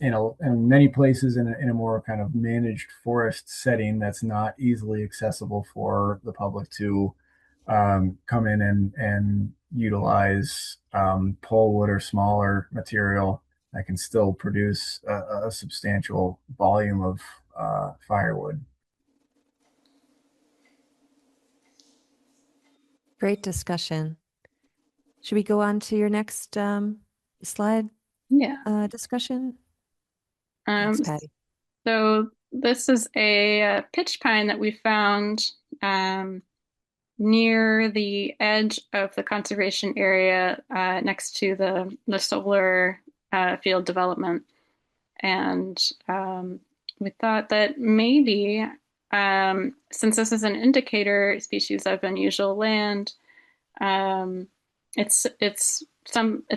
in many places in a more kind of managed forest setting that's not easily accessible for the public to come in and utilize pole wood or smaller material that can still produce a substantial volume of firewood. Great discussion. Should we go on to your next slide Yeah. discussion? Um, Thanks, Patty. so this is a pitch pine that we found near the edge of the conservation area next to the solar field development. And we thought that maybe, since this is an indicator species of unusual land, it's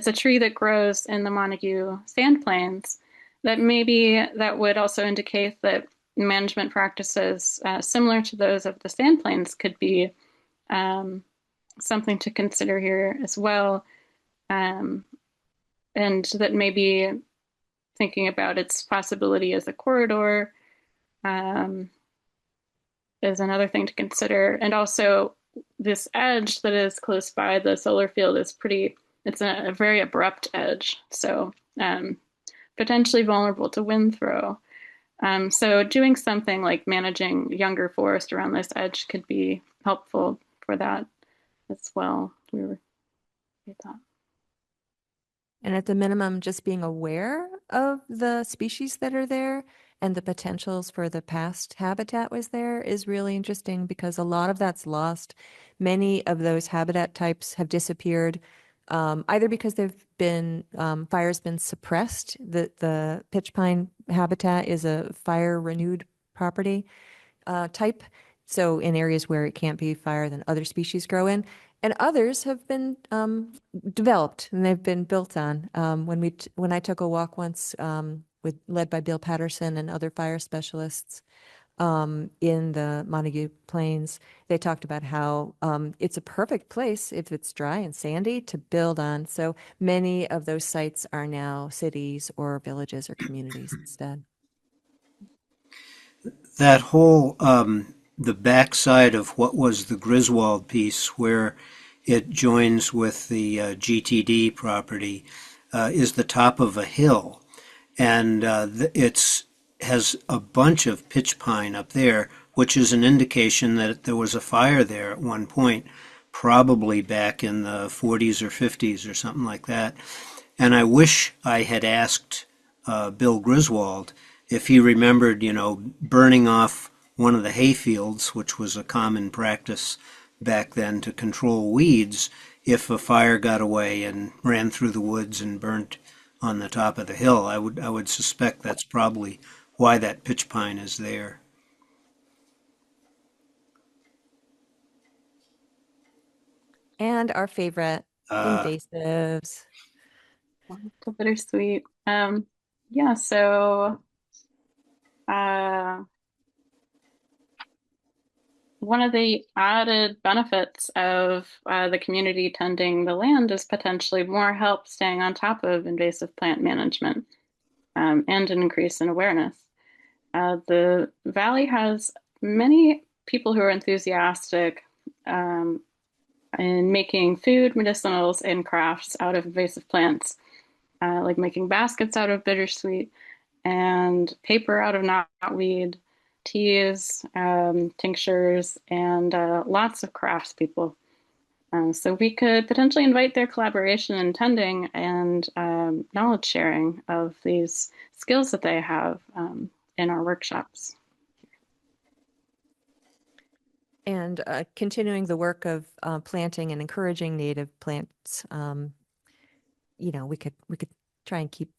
a tree that grows in the Montague Sand Plains, that maybe that would also indicate that management practices similar to those of the Sand Plains could be something to consider here as well. And that maybe thinking about its possibility as a corridor is another thing to consider. And also this edge that is close by the solar field is it's a very abrupt edge. So potentially vulnerable to wind throw. So doing something like managing younger forest around this edge could be helpful for that as well. We thought. And at the minimum, just being aware of the species that are there and the potentials for the past habitat was there is really interesting, because a lot of that's lost. Many of those habitat types have disappeared, either because they've been fire's been suppressed. The pitch pine habitat is a fire renewed property type. So in areas where it can't be fire, then other species grow in. And others have been developed and they've been built on. When I took a walk once led by Bill Patterson and other fire specialists, in the Montague Plains. They talked about how it's a perfect place if it's dry and sandy to build on. So many of those sites are now cities or villages or communities instead. That whole, the backside of what was the Griswold piece where it joins with the GTD property is the top of a hill. And it's has a bunch of pitch pine up there, which is an indication that there was a fire there at one point, probably back in the 40s or 50s or something like that. And I wish I had asked Bill Griswold if he remembered, burning off one of the hayfields, which was a common practice back then to control weeds, if a fire got away and ran through the woods and burnt on the top of the hill. I would suspect that's probably why that pitch pine is there. And our favorite invasives. The bittersweet. Yeah, so one of the added benefits of the community tending the land is potentially more help staying on top of invasive plant management and an increase in awareness. The Valley has many people who are enthusiastic in making food, medicinals, and crafts out of invasive plants, like making baskets out of bittersweet and paper out of knotweed, teas, tinctures, and lots of craftspeople. So we could potentially invite their collaboration in tending and knowledge sharing of these skills that they have in our workshops. And continuing the work of planting and encouraging native plants, we could try and keep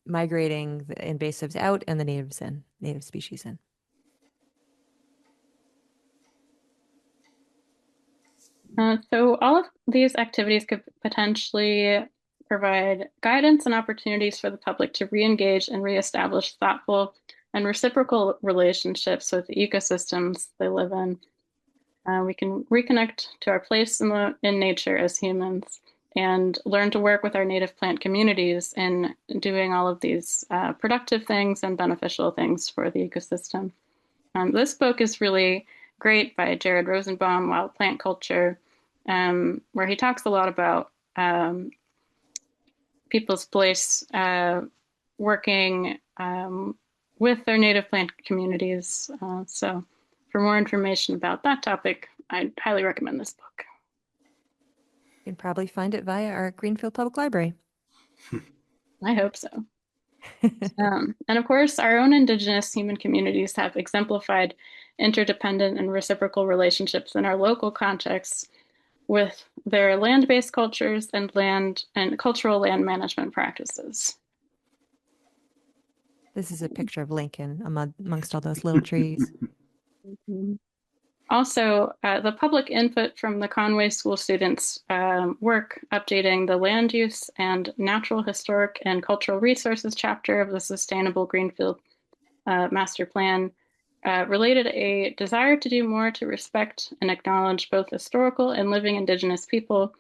migrating the invasives out and the native species in. So all of these activities could potentially provide guidance and opportunities for the public to re-engage and reestablish thoughtful and reciprocal relationships with the ecosystems they live in. We can reconnect to our place in nature as humans and learn to work with our native plant communities in doing all of these productive things and beneficial things for the ecosystem. This book is really great by Jared Rosenbaum, Wild Plant Culture, where he talks a lot about people's place working with their native plant communities. So for more information about that topic, I'd highly recommend this book. You can probably find it via our Greenfield Public Library. I hope so. And of course, our own Indigenous human communities have exemplified interdependent and reciprocal relationships in our local contexts with their land-based cultures and cultural land management practices. This is a picture of Lincoln amongst all those little trees. Mm-hmm. Also, the public input from the Conway School students' work updating the land use and natural, historic, and cultural resources chapter of the Sustainable Greenfield Master Plan related a desire to do more to respect and acknowledge both historical and living Indigenous people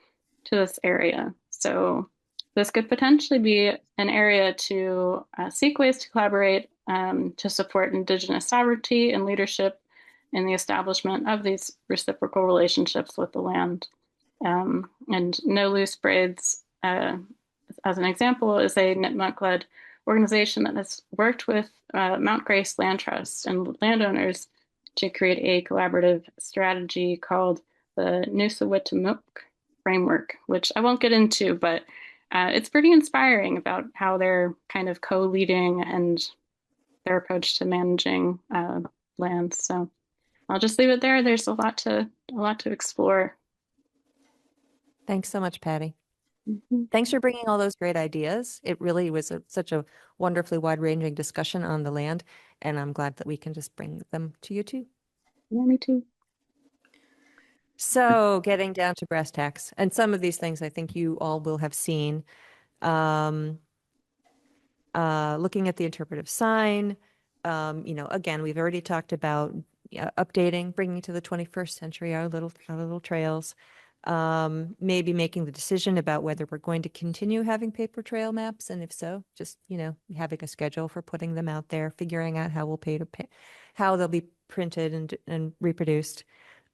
to this area. So this could potentially be an area to seek ways to collaborate to support Indigenous sovereignty and leadership in the establishment of these reciprocal relationships with the land. And No Loose Braids, as an example, is a Nipmuc-led organization that has worked with Mount Grace Land Trust and landowners to create a collaborative strategy called the Nusawitamuk Framework, which I won't get into, but it's pretty inspiring about how they're kind of co-leading and their approach to managing land. So I'll just leave it there. There's a lot to explore. Thanks so much, Patty. Mm-hmm. Thanks for bringing all those great ideas. It really was such a wonderfully wide-ranging discussion on the land, and I'm glad that we can just bring them to you too. Yeah, me too. So getting down to brass tacks, and some of these things I think you all will have seen. Looking at the interpretive sign, Again, we've already talked about updating, bringing to the 21st century our little trails. Maybe making the decision about whether we're going to continue having paper trail maps, and if so, just, having a schedule for putting them out there, figuring out how we'll how they'll be printed and reproduced.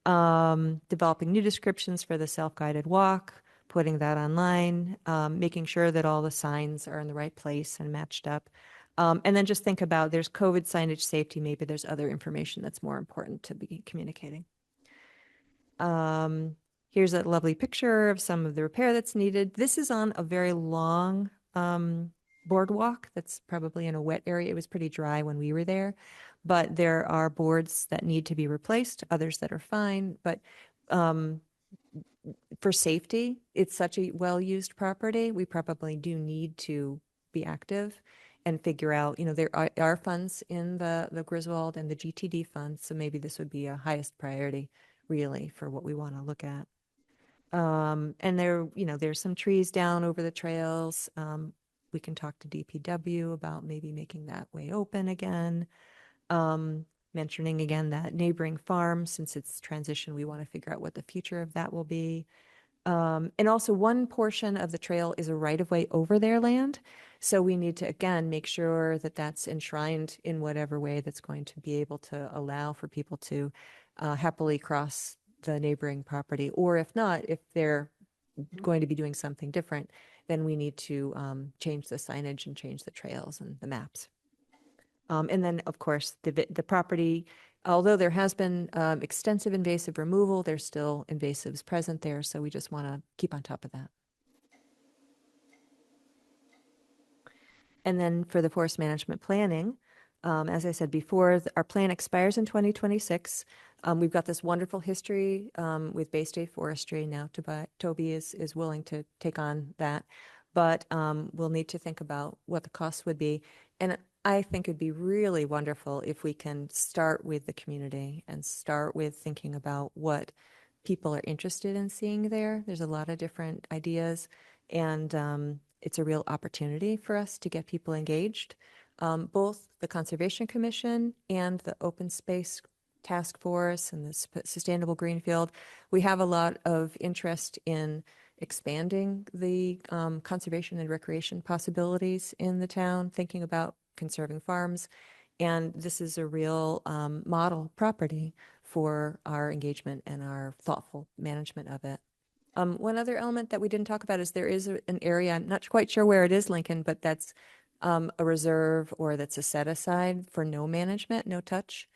Developing new descriptions for the self-guided walk, putting that online, making sure that all the signs are in the right place and matched up. And then just think about, there's COVID signage safety, maybe there's other information that's more important to be communicating. Here's a lovely picture of some of the repair that's needed. This is on a very long boardwalk that's probably in a wet area. It was pretty dry when we were there, but there are boards that need to be replaced, others that are fine. But for safety, it's such a well-used property. We probably do need to be active and figure out, there are funds in the Griswold and the GTD funds, so maybe this would be a highest priority really for what we want to look at. And there's some trees down over the trails. We can talk to DPW about maybe making that way open again. Mentioning again that neighboring farm, since it's transition, we want to figure out what the future of that will be. And also one portion of the trail is a right-of-way over their land. So we need to, again, make sure that that's enshrined in whatever way that's going to be able to allow for people to happily cross the neighboring property. Or if not, if they're going to be doing something different, then we need to change the signage and change the trails and the maps. And then, of course, the property, although there has been extensive invasive removal, there's still invasives present there. So we just want to keep on top of that. And then for the forest management planning, as I said before, our plan expires in 2026. We've got this wonderful history with Bay State Forestry. Now Toby is willing to take on that, but we'll need to think about what the costs would be. And I think it'd be really wonderful if we can start with the community and start with thinking about what people are interested in seeing there. There's a lot of different ideas, and it's a real opportunity for us to get people engaged. Both the Conservation Commission and the Open Space Task Force and the Sustainable Greenfield, we have a lot of interest in expanding the conservation and recreation possibilities in the town, thinking about conserving farms. And this is a real model property for our engagement and our thoughtful management of it. One other element that we didn't talk about is there is an area, I'm not quite sure where it is, Lincoln, but that's a reserve or that's a set aside for no management, no touch.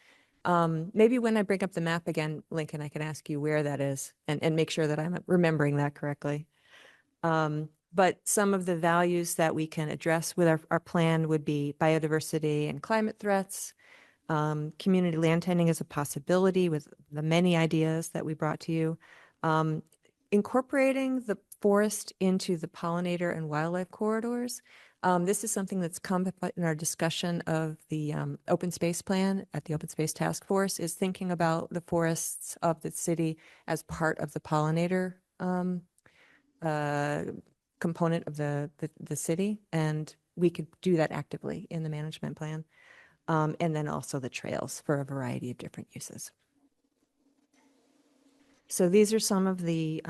Maybe when I bring up the map again, Lincoln, I can ask you where that is and make sure that I'm remembering that correctly. But some of the values that we can address with our plan would be biodiversity and climate threats. Community land tending is a possibility with the many ideas that we brought to you. Incorporating the forest into the pollinator and wildlife corridors. This is something that's come up in our discussion of the open space plan at the Open Space Task Force, is thinking about the forests of the city as part of the pollinator component of the city. And we could do that actively in the management plan. And then also the trails for a variety of different uses. So these are some of the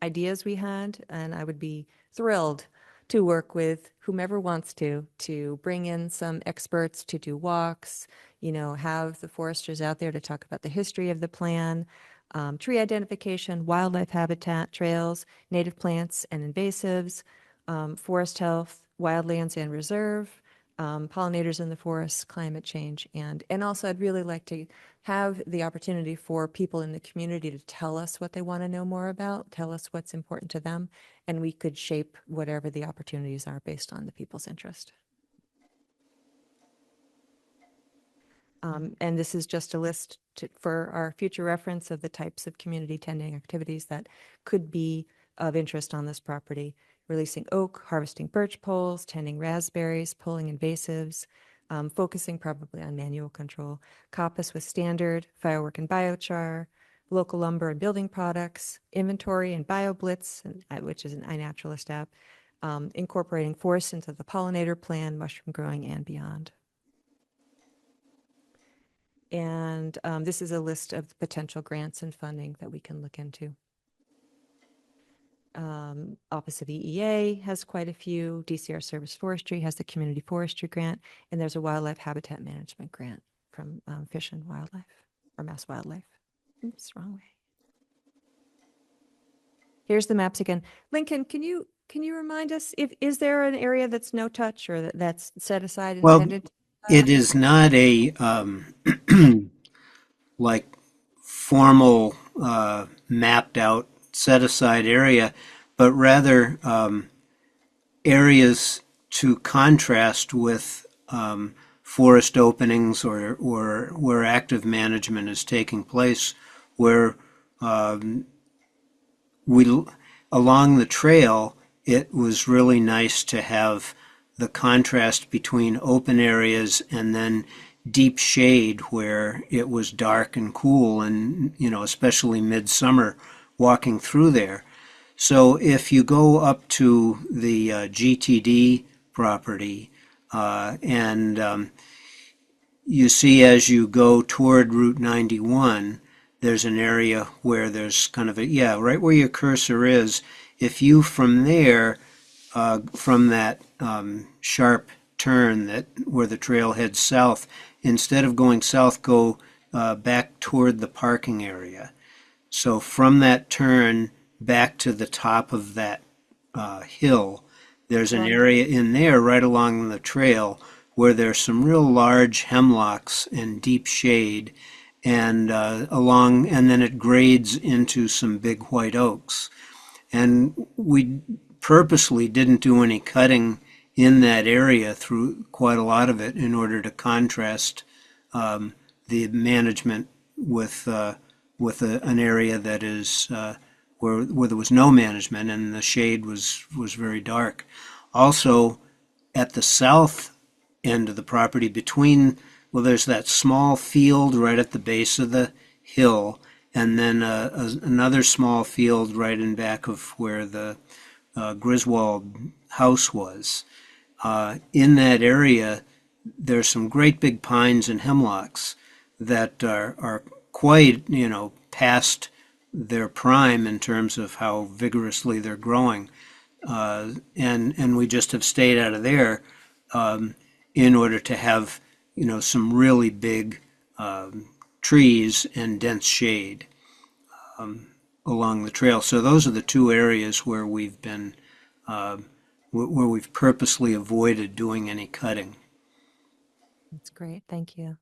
ideas we had, and I would be thrilled to work with whomever wants to bring in some experts to do walks, have the foresters out there to talk about the history of the plan, tree identification, wildlife habitat, trails, native plants and invasives, forest health, wildlands and reserve, pollinators in the forest, climate change, and also I'd really like to have the opportunity for people in the community to tell us what they want to know more about, tell us what's important to them, and we could shape whatever the opportunities are based on the people's interest. And this is just a list for our future reference of the types of community tending activities that could be of interest on this property. Releasing oak, harvesting birch poles, tending raspberries, pulling invasives, focusing probably on manual control, coppice with standard, firework and biochar, local lumber and building products, inventory and BioBlitz, which is an iNaturalist app, incorporating forests into the pollinator plan, mushroom growing and beyond. And this is a list of potential grants and funding that we can look into. Office of EEA has quite a few. DCR Service Forestry has the Community Forestry Grant, and there's a Wildlife Habitat Management Grant from Fish and Wildlife, or Mass Wildlife. Oops, wrong way. Here's the maps again. Lincoln, can you remind us, is there an area that's no touch or that's set aside Well, intended? it is not a like formal mapped out set aside area, but rather areas to contrast with forest openings or where active management is taking place, where we along the trail, it was really nice to have the contrast between open areas and then deep shade where it was dark and cool, and especially midsummer walking through there. So if you go up to the GTD property and you see as you go toward Route 91, there's an area where there's kind of right where your cursor is. If you from there, from that sharp turn where the trail heads south, instead of going south, go back toward the parking area. So from that turn back to the top of that hill, there's an area in there right along the trail where there's some real large hemlocks and deep shade, and and then it grades into some big white oaks. And we purposely didn't do any cutting in that area through quite a lot of it in order to contrast the management with an area that is where there was no management and the shade was very dark. Also, at the south end of the property there's that small field right at the base of the hill, and then another small field right in back of where the Griswold house was. In that area, there's some great big pines and hemlocks that are quite, past their prime in terms of how vigorously they're growing. And we just have stayed out of there in order to have, some really big trees and dense shade along the trail. So those are the two areas where we've been, where we've purposely avoided doing any cutting. That's great. Thank you.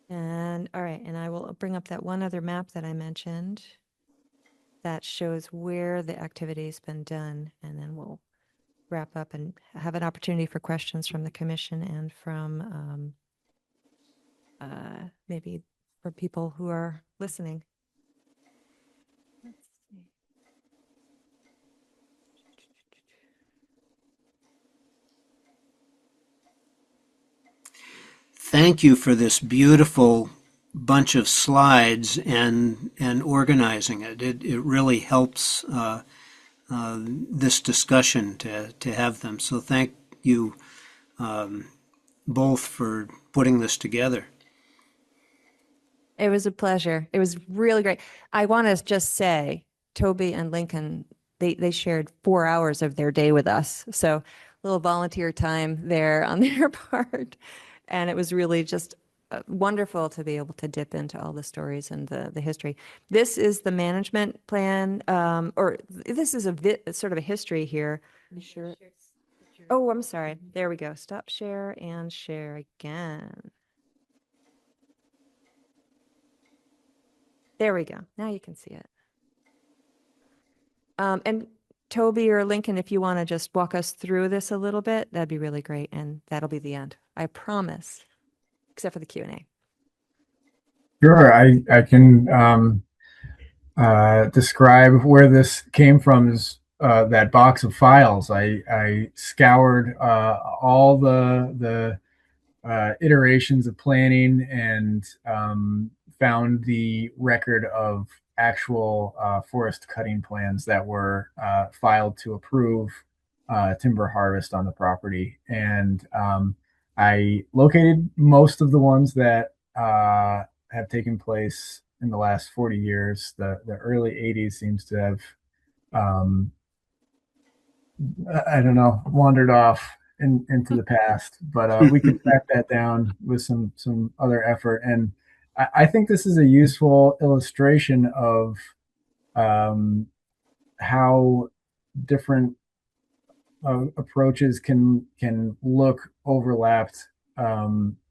And all right, and I will bring up that one other map that I mentioned that shows where the activity's been done, and then we'll wrap up and have an opportunity for questions from the commission and from maybe for people who are listening. Let's see. Thank you for this beautiful bunch of slides and organizing it. It really helps this discussion to have them. So thank you both for putting this together. It was a pleasure. It was really great. I want to just say, Toby and Lincoln, they shared 4 hours of their day with us. So a little volunteer time there on their part. And it was really just wonderful to be able to dip into all the stories and the history. This is the management plan, or this is sort of a history here. Sure. Oh, I'm sorry. There we go. Stop share and share again. There we go. Now you can see it. And Toby or Lincoln, if you want to just walk us through this a little bit, that'd be really great. And that'll be the end. I promise, except for the Q&A. Sure, I can describe where this came from. Is that box of files? I scoured all the iterations of planning and found the record of actual forest cutting plans that were filed to approve timber harvest on the property. And I located most of the ones that have taken place in the last 40 years. The early 80s seems to have, um, I don't know, wandered off into the past. But we could track that down with some other effort. And I think this is a useful illustration of how different approaches can look overlapped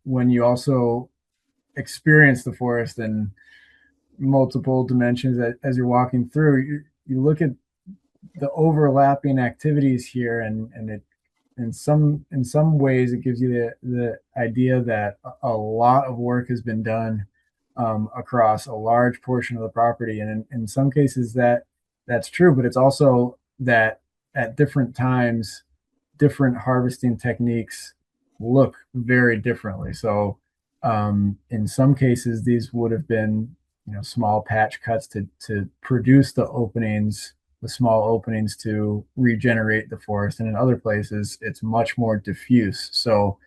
when you also experience the forest in multiple dimensions as you're walking through. You look at the overlapping activities here, and it in some ways it gives you the idea that a lot of work has been done across a large portion of the property, and in some cases that's true, but it's also that at different times different harvesting techniques look very differently. So in some cases, these would have been, small patch cuts to produce the small openings to regenerate the forest. And in other places, it's much more diffuse. So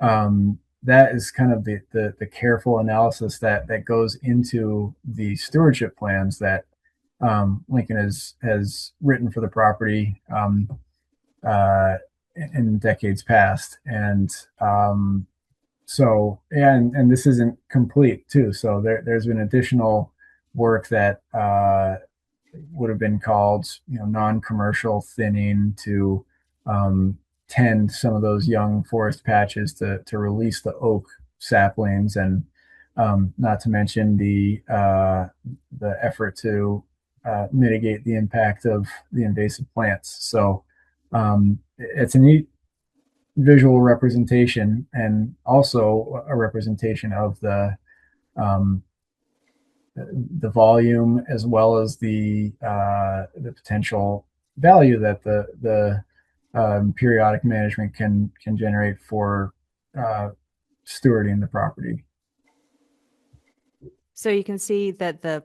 that is kind of the careful analysis that goes into the stewardship plans that Lincoln has written for the property in decades past. And so, yeah, and this isn't complete too. So there's been additional work that would have been called, non-commercial thinning to tend some of those young forest patches to release the oak saplings, and not to mention the effort to mitigate the impact of the invasive plants. So it's a neat visual representation, and also a representation of the volume, as well as the potential value that the periodic management can generate for stewarding the property. So you can see that the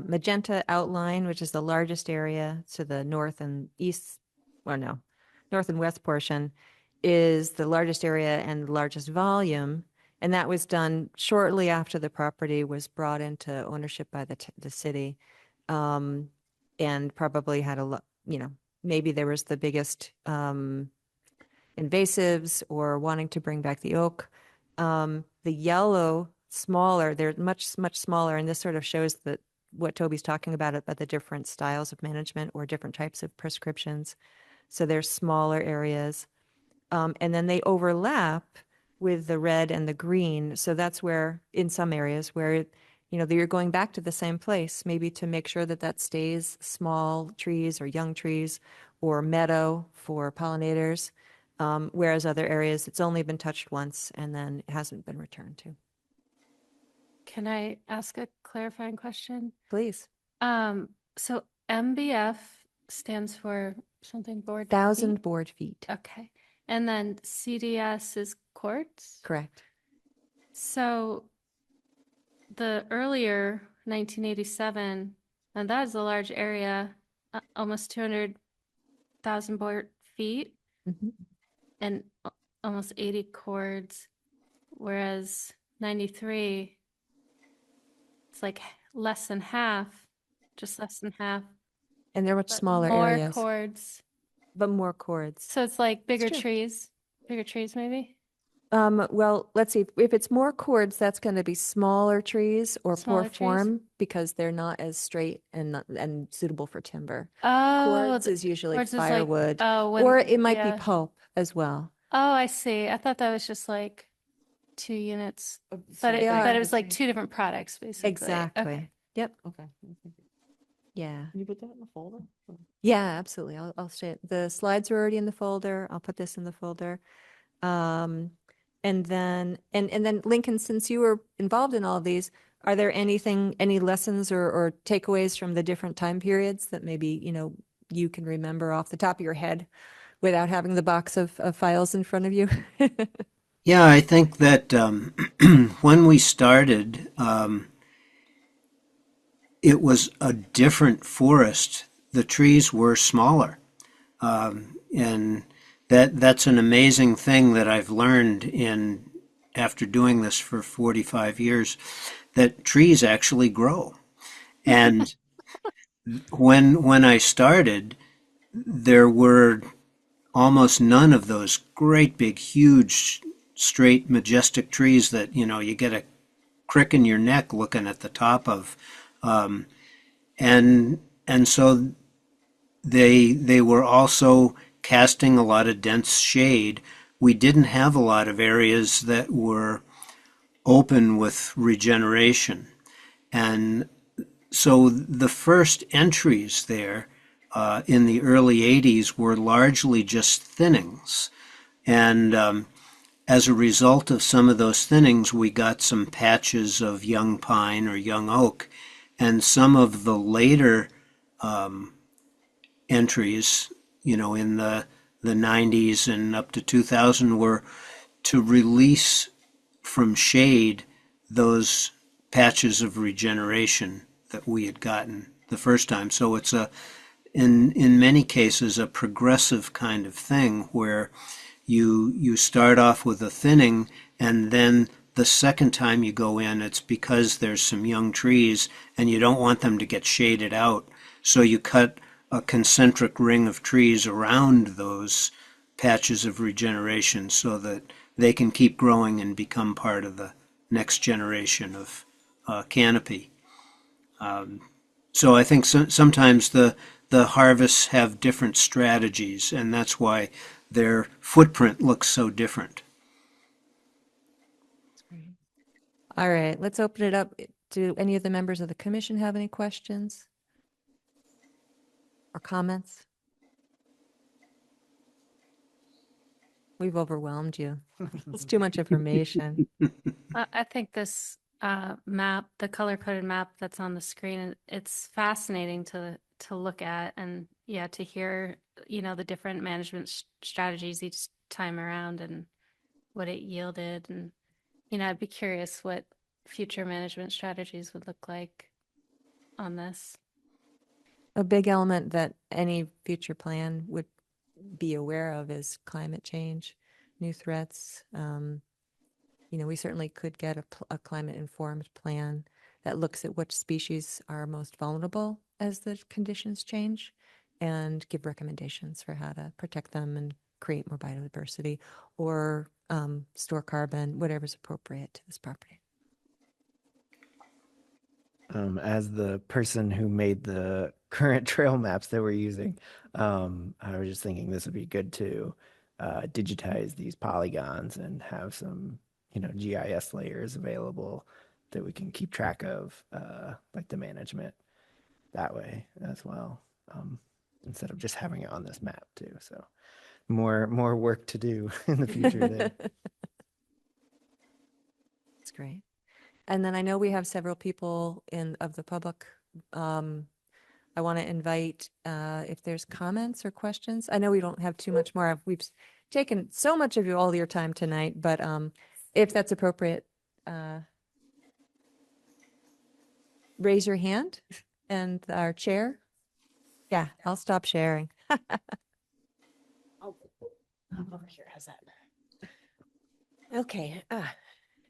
magenta outline, which is the largest area to the north and east, or no, north and west portion, is the largest area and the largest volume. And that was done shortly after the property was brought into ownership by the city. And probably had a lot, maybe there was the biggest invasives or wanting to bring back the oak. The yellow, smaller, they're much smaller, and this sort of shows that what Toby's talking about the different styles of management or different types of prescriptions. So they're smaller areas. And then they overlap with the red and the green. So that's where, in some areas where, you're going back to the same place, maybe to make sure that stays small trees or young trees or meadow for pollinators. Whereas other areas, it's only been touched once and then it hasn't been returned to. Can I ask a clarifying question? Please. So MBF stands for something board? 1,000 board feet. Okay. And then CDS is quartz? Correct. So the earlier 1987, and that is a large area, almost 200,000 board feet, and almost 80 cords, whereas 93, it's like less than half, just less than half. And they're much but smaller more areas. cords. But more cords. So it's like bigger true. trees maybe? Well, let's see. If it's more cords, that's going to be smaller trees or Smaller poor trees? form because they're not as straight and suitable for timber. Oh, Cords is usually cords is like- firewood, oh, or it might yeah. be pulp as well. Oh, I see. I thought that was just like 2 units, but They it are. was like 2 different products basically. Exactly. Okay. Yep. Okay. Yeah. Can you put that in the folder? Yeah, absolutely. I'll say it. The slides are already in the folder. I'll put this in the folder. And then Lincoln, since you were involved in all of these, are there any lessons or takeaways from the different time periods that maybe, you can remember off the top of your head without having the box of files in front of you? Yeah, I think that when we started, it was a different forest. The trees were smaller, and that's an amazing thing that I've learned in after doing this for 45 years, that trees actually grow. And when I started, there were almost none of those great big huge straight majestic trees that you get a crick in your neck looking at the top of, and so they were also casting a lot of dense shade. We didn't have a lot of areas that were open with regeneration. And so the first entries there in the early 80s were largely just thinnings. And as a result of some of those thinnings, we got some patches of young pine or young oak. And some of the later entries, in the 90s and up to 2000 were to release from shade those patches of regeneration that we had gotten the first time. So it's in many cases, a progressive kind of thing where you start off with a thinning, and then the second time you go in, it's because there's some young trees and you don't want them to get shaded out. So you cut a concentric ring of trees around those patches of regeneration so that they can keep growing and become part of the next generation of canopy. So I think sometimes the harvests have different strategies, and that's why their footprint looks so different. All right, let's open it up. Do any of the members of the commission have any questions or comments? We've overwhelmed you. It's too much information. I think this map, the color-coded map that's on the screen, it's fascinating to look at, and to hear, the different management strategies each time around and what it yielded. And, I'd be curious what future management strategies would look like on this. A big element that any future plan would be aware of is climate change, new threats. We certainly could get a climate-informed plan that looks at which species are most vulnerable as the conditions change and give recommendations for how to protect them and create more biodiversity or store carbon, whatever's appropriate to this property. As the person who made the current trail maps that we're using, I was just thinking this would be good to digitize these polygons and have some, GIS layers available that we can keep track of, like the management that way as well, instead of just having it on this map too. So more work to do in the future there. That's great. And then I know we have several people of the public. I want to invite if there's comments or questions. I know we don't have too much more. We've taken so much of all your time tonight, but if that's appropriate, raise your hand and our chair. Yeah, I'll stop sharing. Over here, how's that? Okay.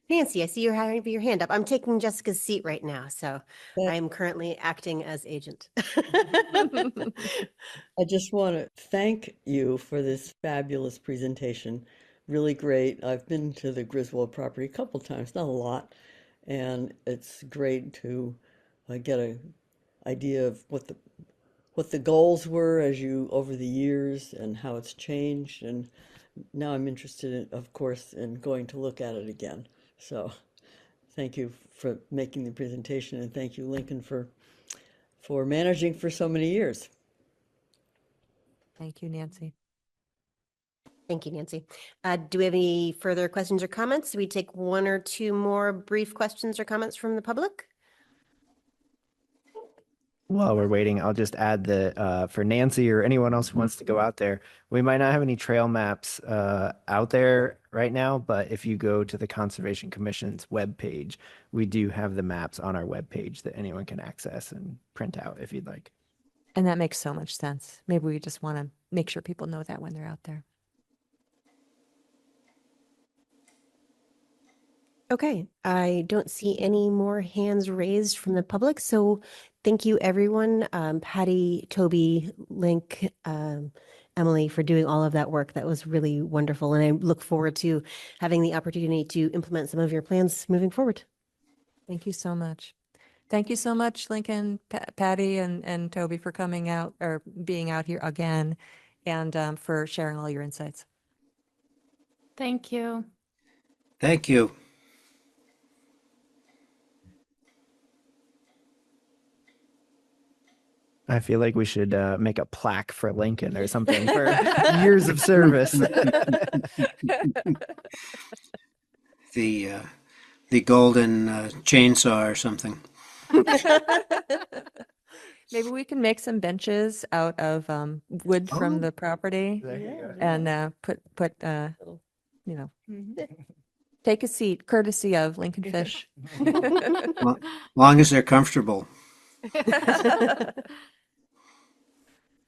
Nancy, I see you have your hand up. I'm taking Jessica's seat right now, so I am currently acting as agent. I just want to thank you for this fabulous presentation. Really great. I've been to the Griswold property a couple times, not a lot, and it's great to get an idea of what the goals were as you over the years and how it's changed. And now I'm interested in, of course, in going to look at it again. So thank you for making the presentation, and thank you, Lincoln, for managing for so many years. Thank you, Nancy. Thank you, Nancy. Do we have any further questions or comments? We take one or two more brief questions or comments from the public. While we're waiting, I'll just add that for Nancy or anyone else who wants to go out there, we might not have any trail maps out there right now, but if you go to the Conservation Commission's webpage, we do have the maps on our webpage that anyone can access and print out if you'd like. And that makes so much sense. Maybe we just want to make sure people know that when they're out there. Okay, I don't see any more hands raised from the public, so thank you everyone, Patty, Toby, Link, Emily, for doing all of that work. That was really wonderful, and I look forward to having the opportunity to implement some of your plans moving forward. Thank you so much. Thank you so much, Lincoln, Patty, and Toby for coming out or being out here again and for sharing all your insights. Thank you. Thank you. I feel like we should make a plaque for Lincoln or something for years of service. The golden chainsaw or something. Maybe we can make some benches out of wood from the property and put you know, take a seat, courtesy of Lincoln Fish. Long as they're comfortable.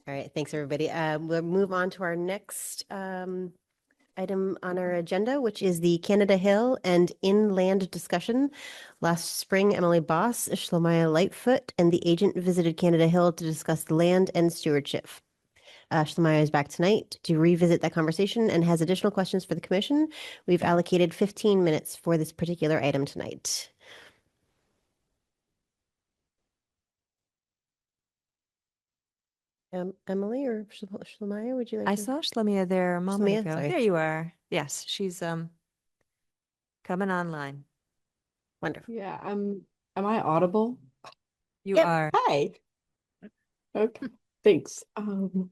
All right, thanks everybody. We'll move on to our next item on our agenda, which is the Canada Hill and inland discussion. Last spring, Emily Boss, Shlomaya Lightfoot, and the agent visited Canada Hill to discuss land and stewardship. Shlomaya is back tonight to revisit that conversation and has additional questions for the commission. We've allocated 15 minutes for this particular item tonight. Emily or Shlomaya, would you like I to? saw Shlemia there a moment Shlemia, ago. sorry. There you are. Yes, she's coming online. Wonderful. Yeah, am I audible? You Yep. are. Hi. Okay, thanks. I don't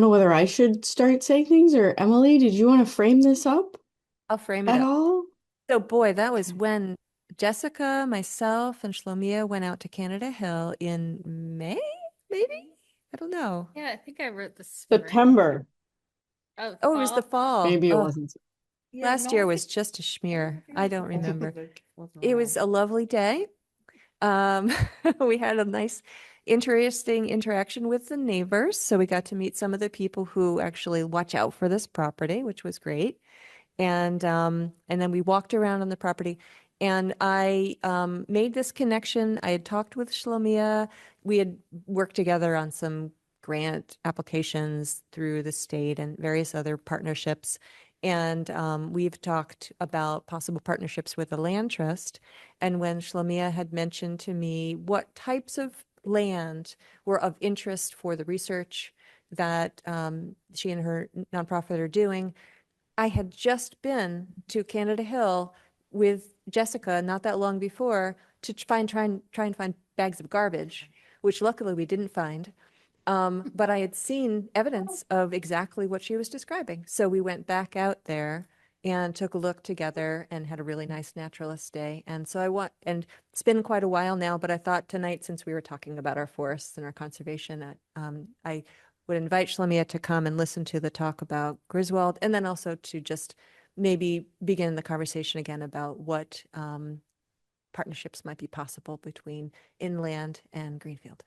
know whether I should start saying things or Emily, did you want to frame this up I'll frame it at up. all? So boy, that was when Jessica, myself, and Shlomia went out to Canada Hill in May, maybe? I don't know. Yeah, I think I wrote this. September. Oh, Oh, it was the fall. Maybe it Oh, wasn't. last year was just a schmear. I don't remember. It was a lovely day. We had a nice, interesting interaction with the neighbors. So we got to meet some of the people who actually watch out for this property, which was great. And then we walked around on the property. And I made this connection. I had talked with Shlomia. We had worked together on some grant applications through the state and various other partnerships. And we've talked about possible partnerships with the land trust. And when Shlomia had mentioned to me what types of land were of interest for the research that she and her nonprofit are doing, I had just been to Canada Hill with Jessica not that long before to try and find bags of garbage, which luckily we didn't find. But I had seen evidence of exactly what she was describing. So we went back out there and took a look together and had a really nice naturalist day. And so and it's been quite a while now, but I thought tonight, since we were talking about our forests and our conservation, I would invite Shlomia to come and listen to the talk about Griswold, and then also to just maybe begin the conversation again about what partnerships might be possible between inland and Greenfield.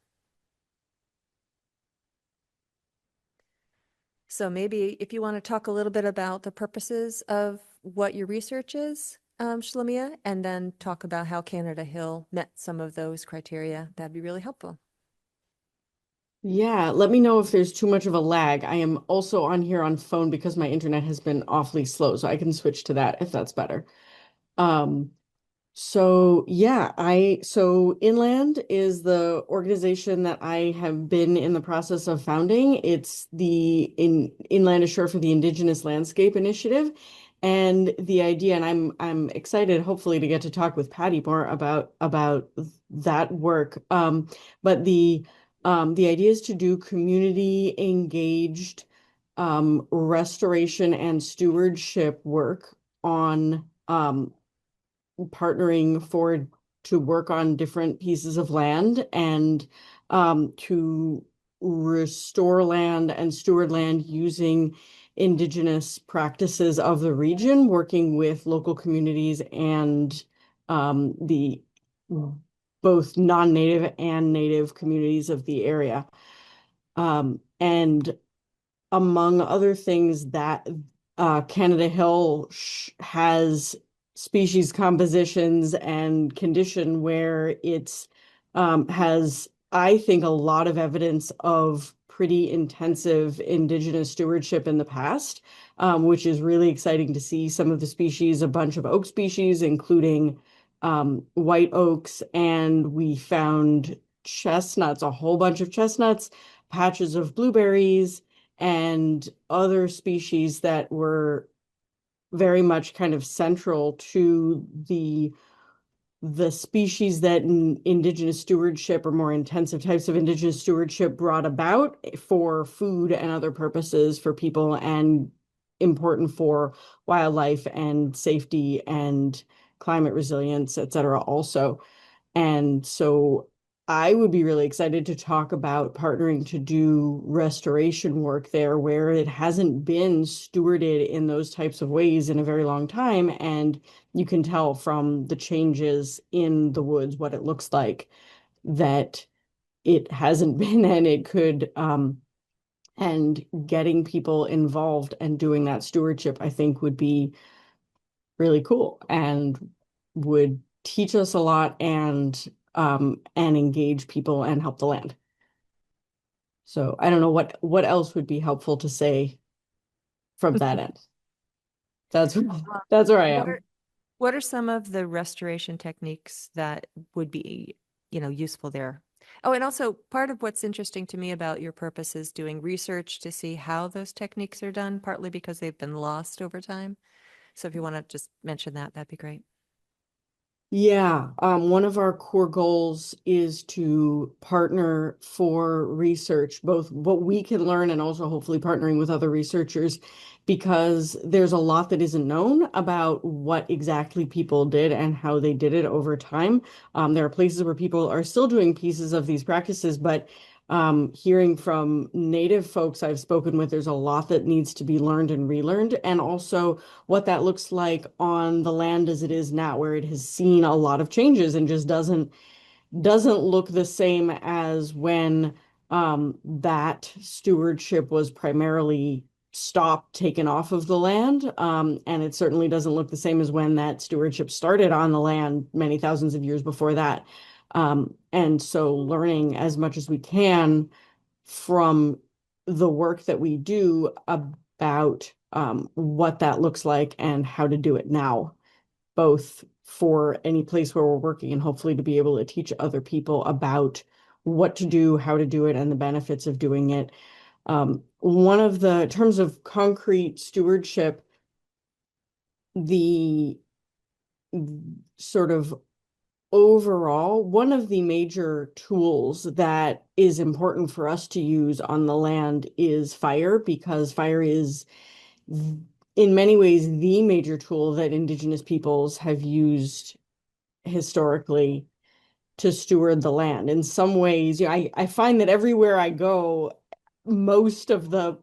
So maybe if you want to talk a little bit about the purposes of what your research is, Shlomia, and then talk about how Canada Hill met some of those criteria, that'd be really helpful. Yeah, let me know if there's too much of a lag. I am also on here on phone because my internet has been awfully slow, so I can switch to that if that's better. So Inland is the organization that I have been in the process of founding. It's the Inland Assure for the Indigenous Landscape Initiative. And the idea, and I'm excited hopefully to get to talk with Patty more about that work. But the idea is to do community engaged restoration and stewardship work on partnering to work on different pieces of land and to restore land and steward land using indigenous practices of the region, working with local communities and the both non-native and native communities of the area. And among other things, that Canada Hill has species compositions and condition where it's has, I think, a lot of evidence of pretty intensive Indigenous stewardship in the past, which is really exciting to see. Some of the species, a bunch of oak species, including white oaks, and we found chestnuts, a whole bunch of chestnuts, patches of blueberries, and other species that were very much kind of central to the species that Indigenous stewardship or more intensive types of Indigenous stewardship brought about for food and other purposes for people, and important for wildlife and safety and climate resilience, et cetera, also. And so I would be really excited to talk about partnering to do restoration work there where it hasn't been stewarded in those types of ways in a very long time. And you can tell from the changes in the woods what it looks like that it hasn't been, and it could, and getting people involved and doing that stewardship, I think, would be really cool and would teach us a lot and engage people and help the land. So I don't know what else would be helpful to say from that end. That's where I am. What are some of the restoration techniques that would be, useful there? Oh, and also part of what's interesting to me about your purpose is doing research to see how those techniques are done, partly because they've been lost over time. So if you want to just mention that, that'd be great. Yeah, one of our core goals is to partner for research, both what we can learn and also hopefully partnering with other researchers, because there's a lot that isn't known about what exactly people did and how they did it over time. There are places where people are still doing pieces of these practices, but hearing from Native folks I've spoken with, there's a lot that needs to be learned and relearned, and also what that looks like on the land as it is now, where it has seen a lot of changes and just doesn't look the same as when that stewardship was primarily stopped, taken off of the land. And it certainly doesn't look the same as when that stewardship started on the land many thousands of years before that. And so learning as much as we can from the work that we do about what that looks like and how to do it now, both for any place where we're working and hopefully to be able to teach other people about what to do, how to do it, and the benefits of doing it. One of the terms of concrete stewardship, the sort of overall, one of the major tools that is important for us to use on the land is fire, because fire is in many ways the major tool that Indigenous peoples have used historically to steward the land. In some ways, I find that everywhere I go, most of the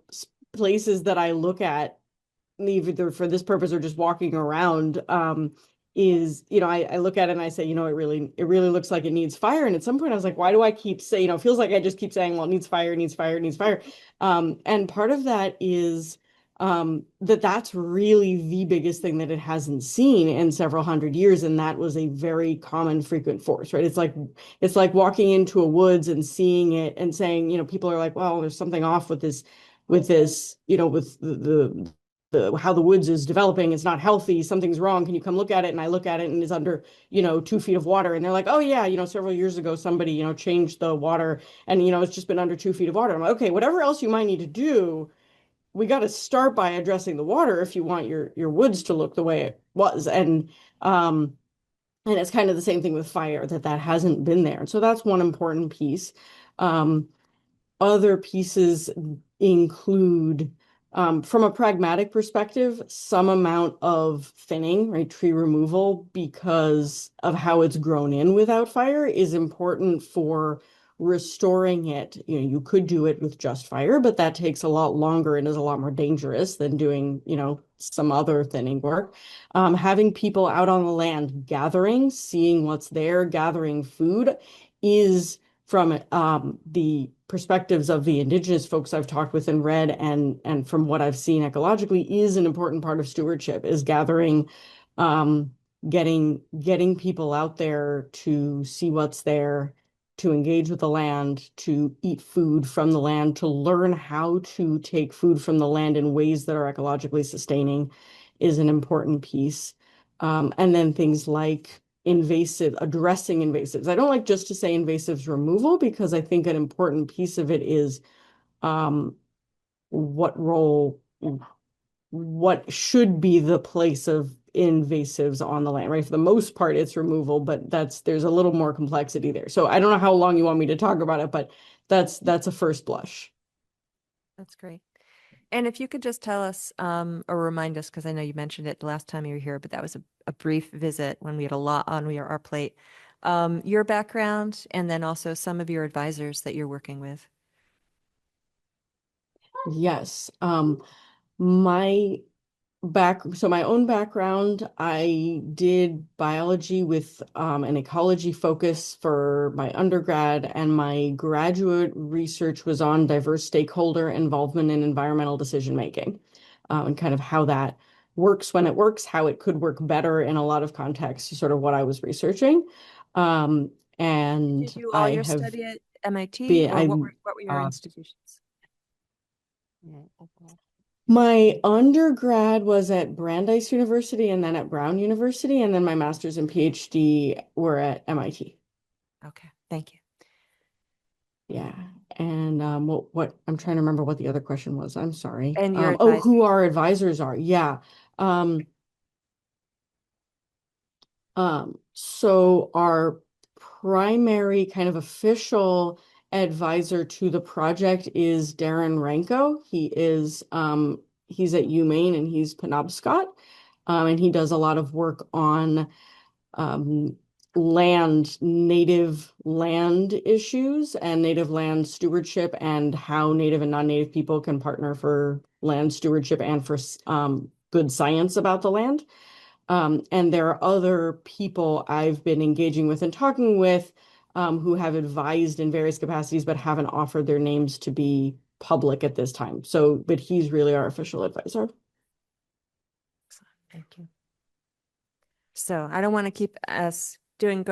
places that I look at, either for this purpose or just walking around, is, I look at it and I say, it really looks like it needs fire. And at some point I was like, why do I keep saying, it feels like I just keep saying, well, it needs fire, it needs fire, it needs fire. And part of that is that's really the biggest thing that it hasn't seen in several hundred years. And that was a very common frequent force, right? It's like walking into a woods and seeing it and saying, people are like, well, there's something off with this, with the how the woods is developing. It's not healthy. Something's wrong. Can you come look at it? And I look at it and it's under, 2 feet of water. And they're like, oh yeah, several years ago, somebody, changed the water and, it's just been under 2 feet of water. I'm like, okay, whatever else you might need to do, we got to start by addressing the water if you want your woods to look the way it was. And it's kind of the same thing with fire, that hasn't been there. And so that's one important piece. Other pieces include, from a pragmatic perspective, some amount of thinning, right? Tree removal, because of how it's grown in without fire, is important for restoring it. You could do it with just fire, but that takes a lot longer and is a lot more dangerous than doing, some other thinning work. Having people out on the land gathering, seeing what's there, gathering food, is from the perspectives of the indigenous folks I've talked with and read, and from what I've seen ecologically, is an important part of stewardship, is gathering, getting people out there to see what's there, to engage with the land, to eat food from the land, to learn how to take food from the land in ways that are ecologically sustaining is an important piece. And then things like addressing invasives. I don't like just to say invasives removal, because I think an important piece of it is what should be the place of invasives on the land, right? For the most part, it's removal, but there's a little more complexity there. So I don't know how long you want me to talk about it, but that's a first blush. That's great. And if you could just tell us or remind us, because I know you mentioned it the last time you were here, but that was a brief visit when we had a lot on our plate. Your background, and then also some of your advisors that you're working with. Yes. My own background, I did biology with an ecology focus for my undergrad, and my graduate research was on diverse stakeholder involvement in environmental decision making, and kind of how that works when it works, how it could work better in a lot of contexts, sort of what I was researching. And Did you all I your have study at MIT, been, or what were your uh, institutions? Yeah, overall. My undergrad was at Brandeis University and then at Brown University, and then my master's and PhD were at MIT. Okay, thank you. Yeah. And what I'm trying to remember what the other question was. I'm sorry. And your Oh, who advisors. our advisors are. Yeah. So our primary kind of official advisor to the project is Darren Ranko. He's at UMaine and he's Penobscot. And he does a lot of work on native land issues and native land stewardship, and how native and non-native people can partner for land stewardship and for good science about the land. And there are other people I've been engaging with and talking with who have advised in various capacities but haven't offered their names to be public at this time. But he's really our official advisor. Thank you. So I don't want to keep us going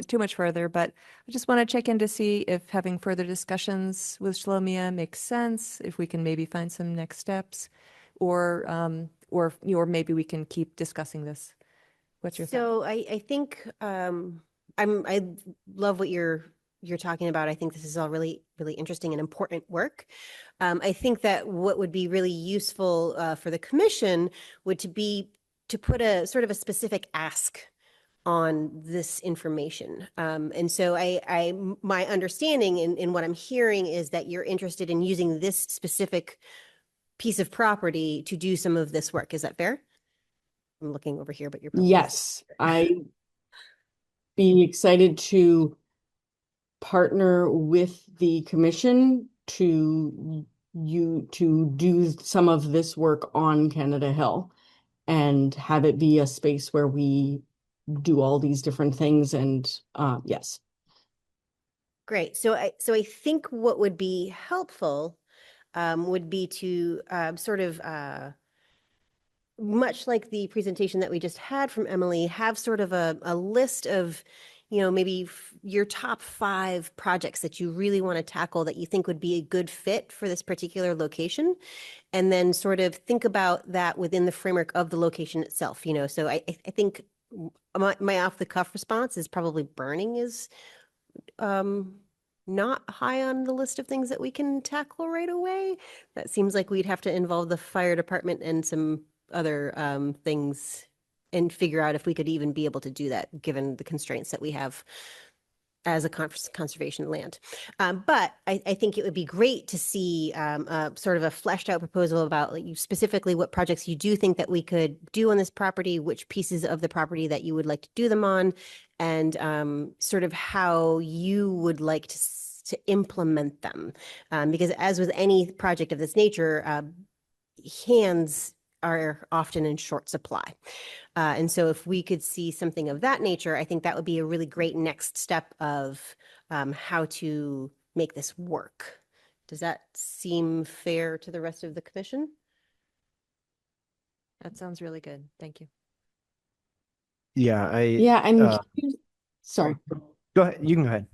too much further, but I just want to check in to see if having further discussions with Shlomia makes sense, if we can maybe find some next steps, or maybe we can keep discussing this. What's your thought? So I think I love what you're talking about. I think this is all really, really interesting and important work. I think that what would be really useful for the commission would be to put a sort of a specific ask on this information. And so my understanding in what I'm hearing is that you're interested in using this specific piece of property to do some of this work. Is that fair? I'm looking over here, but you're probably Yes, I'd be excited to partner with the commission to do some of this work on Canada Hill and have it be a space where we do all these different things. And yes. Great. So I think what would be helpful would be to sort of much like the presentation that we just had from Emily, have sort of a list of, maybe your top 5 projects that you really want to tackle that you think would be a good fit for this particular location. And then sort of think about that within the framework of the location itself, So I think my off the cuff response is probably burning is not high on the list of things that we can tackle right away. That seems like we'd have to involve the fire department and some other things and figure out if we could even be able to do that given the constraints that we have as a conservation land. But I think it would be great to see sort of a fleshed out proposal about specifically what projects you do think that we could do on this property, which pieces of the property that you would like to do them on, and sort of how you would like to implement them. Because as with any project of this nature, hands are often in short supply. And so if we could see something of that nature, I think that would be a really great next step of how to make this work. Does that seem fair to the rest of the commission? That sounds really good. Thank you. Yeah, Yeah, I'm uh, curious- sorry. go ahead. You can go ahead.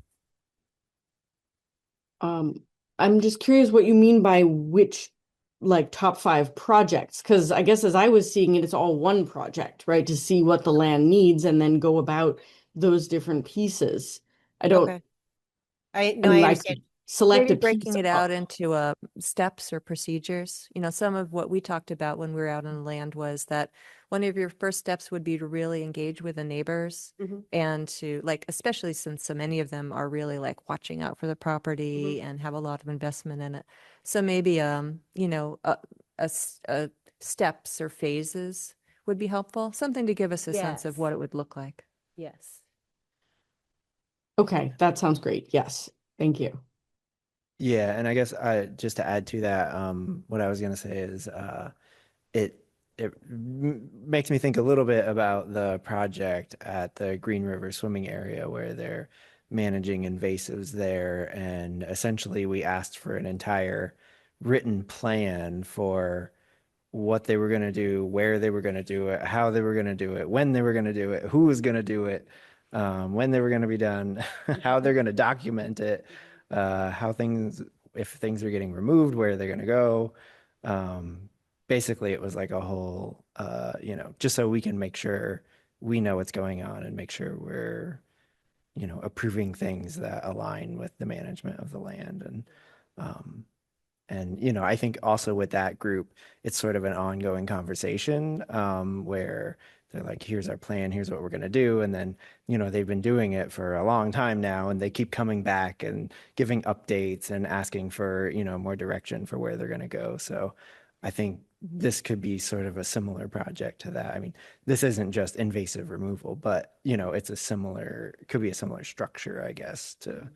I'm just curious what you mean by which like top 5 projects, because I guess as I was seeing it, it's all one project, right? To see what the land needs and then go about those different pieces. I don't, Okay. I I mean, I understand. could select Maybe a piece. breaking it out into steps or procedures. You know, some of what we talked about when we were out on the land was that one of your first steps would be to really engage with the neighbors Mhm. and to like, especially since so many of them are really like watching out for the property Mm-hmm. and have a lot of investment in it. So maybe, you know, steps or phases would be helpful. Something to give us a sense of Yes. what it would look like. Yes. Okay, that sounds great. Yes, thank you. Yeah, and I guess just to add to that, what I was gonna say is it makes me think a little bit about the project at the Green River swimming area where they're managing invasives there, and essentially we asked for an entire written plan for what they were going to do, where they were going to do it, how they were going to do it, when they were going to do it, who was going to do it, when they were going to be done, how they're going to document it, how things, if things are getting removed, where they're going to go. Basically, it was like a whole, just so we can make sure we know what's going on and make sure we're, approving things that align with the management of the land. And I think also with that group, it's sort of an ongoing conversation where they're like, here's our plan, here's what we're going to do. And then, they've been doing it for a long time now, and they keep coming back and giving updates and asking for, more direction for where they're going to go. So I think this could be sort of a similar project to that. I mean, this isn't just invasive removal, but, could be a similar structure, I guess, to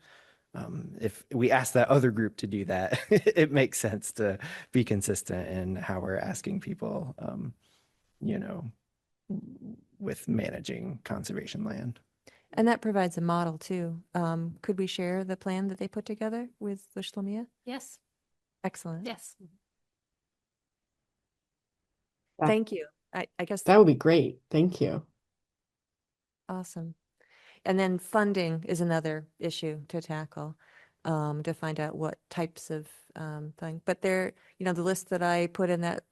if we ask that other group to do that, it makes sense to be consistent in how we're asking people, you know, with managing conservation land. And that provides a model too. Could we share the plan that they put together with the Shlomia? Yes, Excellent. yes. Thank you. I guess That would be great. Thank you. awesome. And then funding is another issue to tackle, to find out what types of thing. But there, the list that I put in that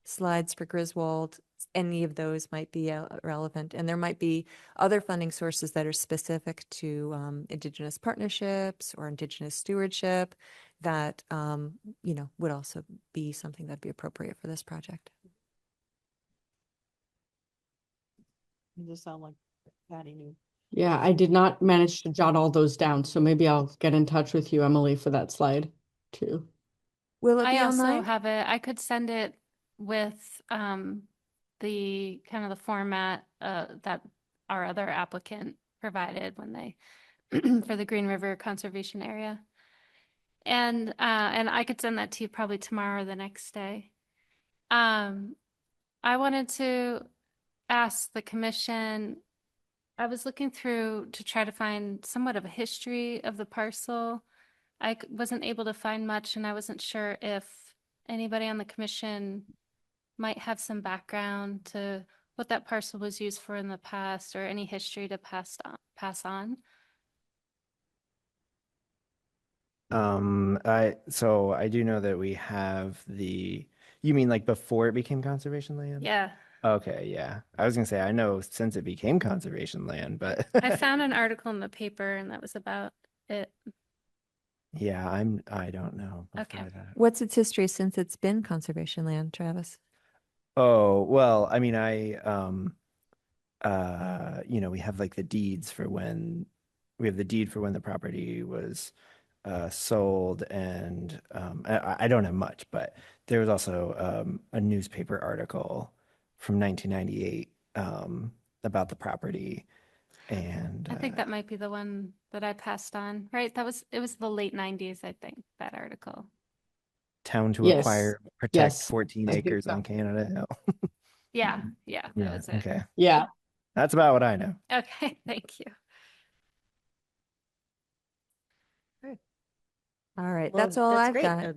slides for Griswold, any of those might be relevant. And there might be other funding sources that are specific to Indigenous partnerships or Indigenous stewardship that, would also be something that'd be appropriate for this project. Does this sound like Patty knew? Yeah, I did not manage to jot all those down, so maybe I'll get in touch with you, Emily, for that slide too. Will it I be also online? have it, I could send it with the kind of the format that our other applicant provided when they for the Green River Conservation Area. And I could send that to you probably tomorrow or the next day. I wanted to ask the commission, I was looking through to try to find somewhat of a history of the parcel. I wasn't able to find much, and I wasn't sure if anybody on the commission might have some background to what that parcel was used for in the past or any history to pass on. I do know that we have you mean like before it became conservation land? Yeah. Okay, yeah. I was gonna say, I know since it became conservation land, but I found an article in the paper and that was about it. yeah, I don't know. Okay. before that. What's its history since it's been conservation land, Travis? Oh, well, I mean, we have like the deeds for when we have the deed for when the property was sold, and I don't have much, but there was also a newspaper article from 1998 about the property, and I think that might be the one that I passed on, right? It was the late 90s, I think, that article. town to Yes. acquire, protect Yes. 14 I think acres so. on Canada Hill. Yeah, that Yeah, was it. okay. Yeah. That's about what I know. Okay, thank you. All right, Well, that's all I've great. got. You've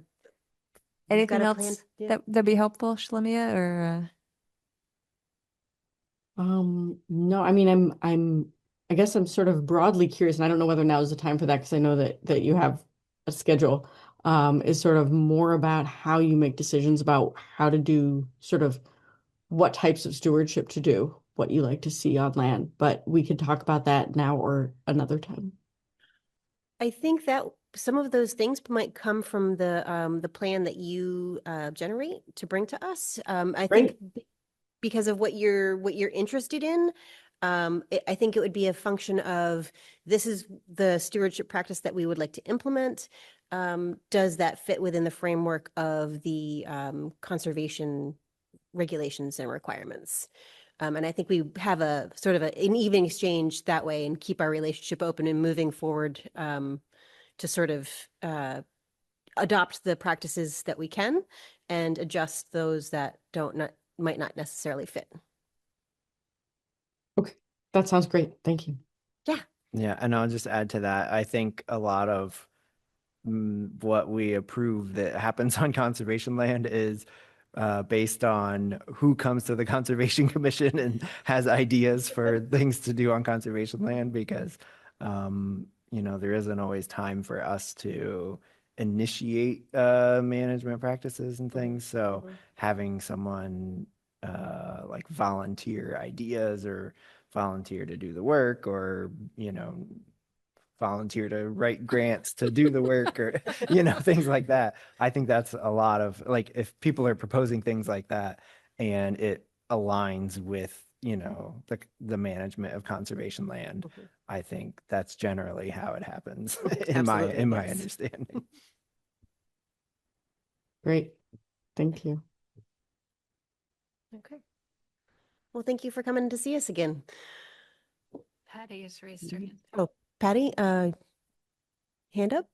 Anything got a plan. else Yeah. that'd be helpful, Shlemia, or? No, I mean, I guess I'm sort of broadly curious, and I don't know whether now is the time for that because I know that you have a schedule. Is sort of more about how you make decisions about how to do sort of what types of stewardship to do, what you like to see on land. But we could talk about that now or another time. I think that some of those things might come from the plan that you generate to bring to us. I think because of what you're interested in, I think it would be a function of this is the stewardship practice that we would like to implement. Does that fit within the framework of the conservation regulations and requirements? And I think we have a sort of an even exchange that way and keep our relationship open and moving forward to sort of adopt the practices that we can and adjust those that might not necessarily fit. Okay, that sounds great. Thank you. Yeah, and I'll just add to that. I think a lot of what we approve that happens on conservation land is based on who comes to the Conservation Commission and has ideas for things to do on conservation land, because there isn't always time for us to initiate management practices and things. So having someone like volunteer ideas or volunteer to do the work, or volunteer to write grants to do the work, or things like that. I think that's a lot of, like, if people are proposing things like that and it aligns with the management of conservation land, I think that's generally how it happens in my Absolutely, yes. understanding. Great. Thank you. Okay. Well, thank you for coming to see us again. Patty has raised her hand. Oh, Patty, hand up.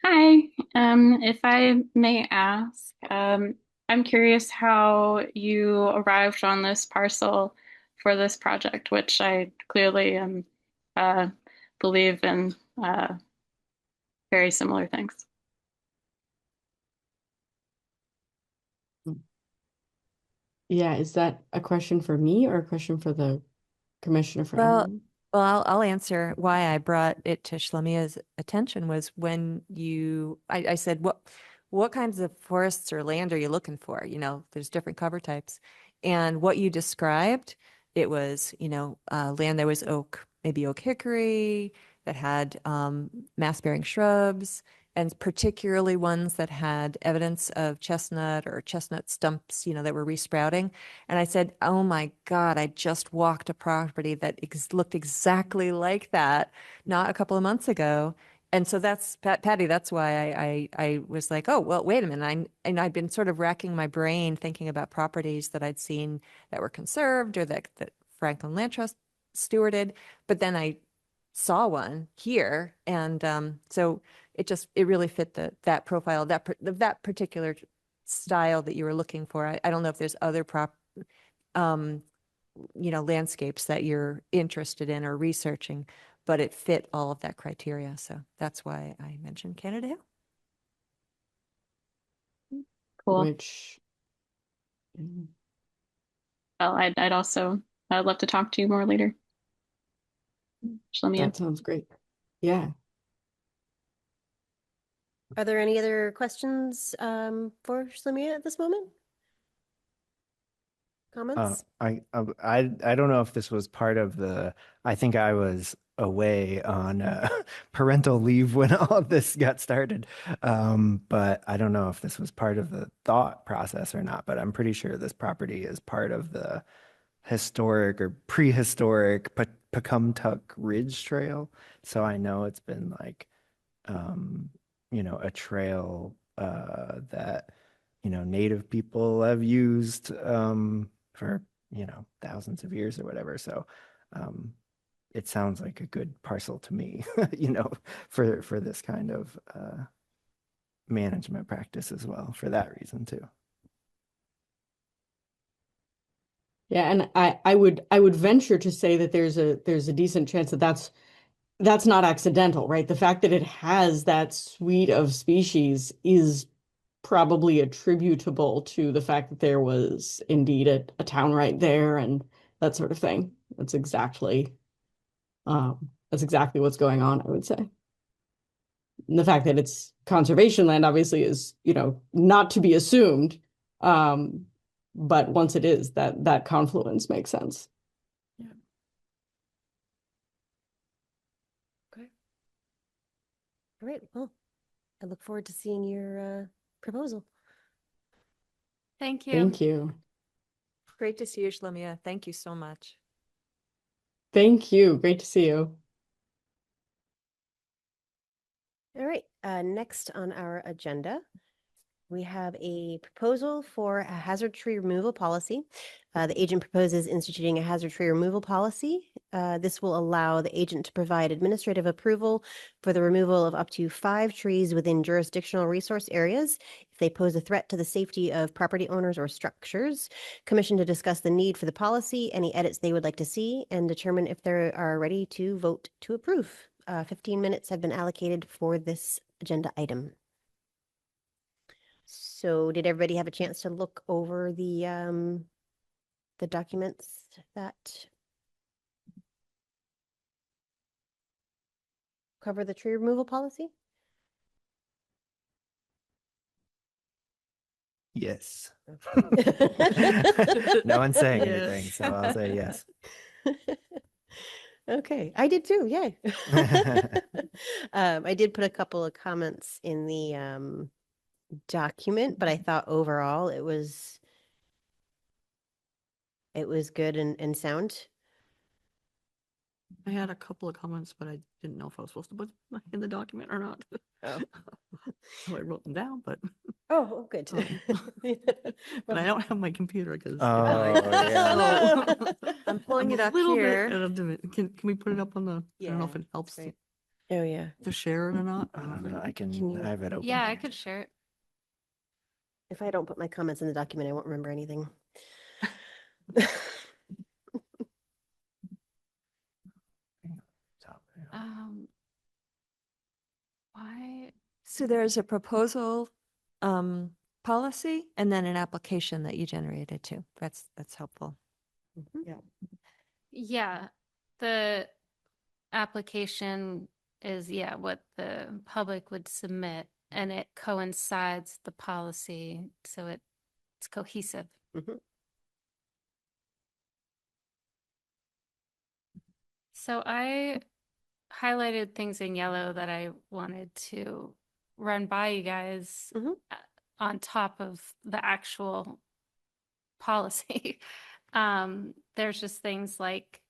Hi, if I may ask, I'm curious how you arrived on this parcel for this project, which I clearly believe in very similar things. Yeah, is that a question for me or a question for the commissioner for Well, Emerald? Well, I'll answer why I brought it to Shlemia's attention was when I said, what kinds of forests or land are you looking for? There's different cover types. And what you described, it was, land that was maybe oak hickory, that had mass-bearing shrubs, and particularly ones that had evidence of chestnut or chestnut stumps, that were resprouting. And I said, oh my God, I just walked a property that looked exactly like that not a couple of months ago. And so that's, Patty, that's why I was like, oh, well, wait a minute. And I'd been sort of racking my brain thinking about properties that I'd seen that were conserved or that Franklin Land Trust stewarded. But then I saw one here. And so it really fit that profile, that particular style that you were looking for. I don't know if there's other landscapes that you're interested in or researching, but it fit all of that criteria. So that's why I mentioned Canada Hill. Cool. Which, Well, I'd also love to talk to you more later. Shlemia. that sounds great. Yeah. Are there any other questions for Shlemia at this moment? Comments? I don't know if this was part of I think I was away on parental leave when all of this got started. But I don't know if this was part of the thought process or not, but I'm pretty sure this property is part of the historic or prehistoric Pecumtuck Ridge Trail. So I know it's been like, a trail that, Native people have used for, thousands of years or whatever. So it sounds like a good parcel to me, for this kind of management practice as well, for that reason too. Yeah, and I would venture to say that there's a decent chance that that's that's not accidental, right? The fact that it has that suite of species is probably attributable to the fact that there was indeed a town right there and that sort of thing. That's exactly what's going on, I would say. And the fact that it's conservation land obviously is, not to be assumed. But once it is, that confluence makes sense. Okay. All right. Well, I look forward to seeing your proposal. Thank you. Thank you. Great to see you, Shlemia. Thank you so much. Thank you. Great to see you. All right. Next on our agenda, we have a proposal for a hazard tree removal policy. The agent proposes instituting a hazard tree removal policy. This will allow the agent to provide administrative approval for the removal of up to 5 trees within jurisdictional resource areas if they pose a threat to the safety of property owners or structures. Commission to discuss the need for the policy, any edits they would like to see, and determine if they are ready to vote to approve. 15 minutes have been allocated for this agenda item. So did everybody have a chance to look over the documents that cover the tree removal policy? Yes. No one's saying anything, Yes. so I'll say yes. Okay, I did too. Yay. I did put a couple of comments in the document, but I thought overall it was good and sound. I had a couple of comments, but I didn't know if I was supposed to put them in the document or not. Oh. So I wrote them down, but Oh, good. but I don't have my computer because Oh, yeah. I'm pulling it up here. Can we put it up on the? I don't know if Yeah, it helps great. Oh yeah. to share it or not. I don't know. I Can can you- have it open. Yeah, I could share it. If I don't put my comments in the document, I won't remember anything. Um, why? So there's a proposal policy and then an application that you generated too. That's helpful. Yeah, the application is, what the public would submit, and it coincides the policy, so it's cohesive. Mhm. So I highlighted things in yellow that I wanted to run by you guys Mhm. on top of the actual policy. There's just things like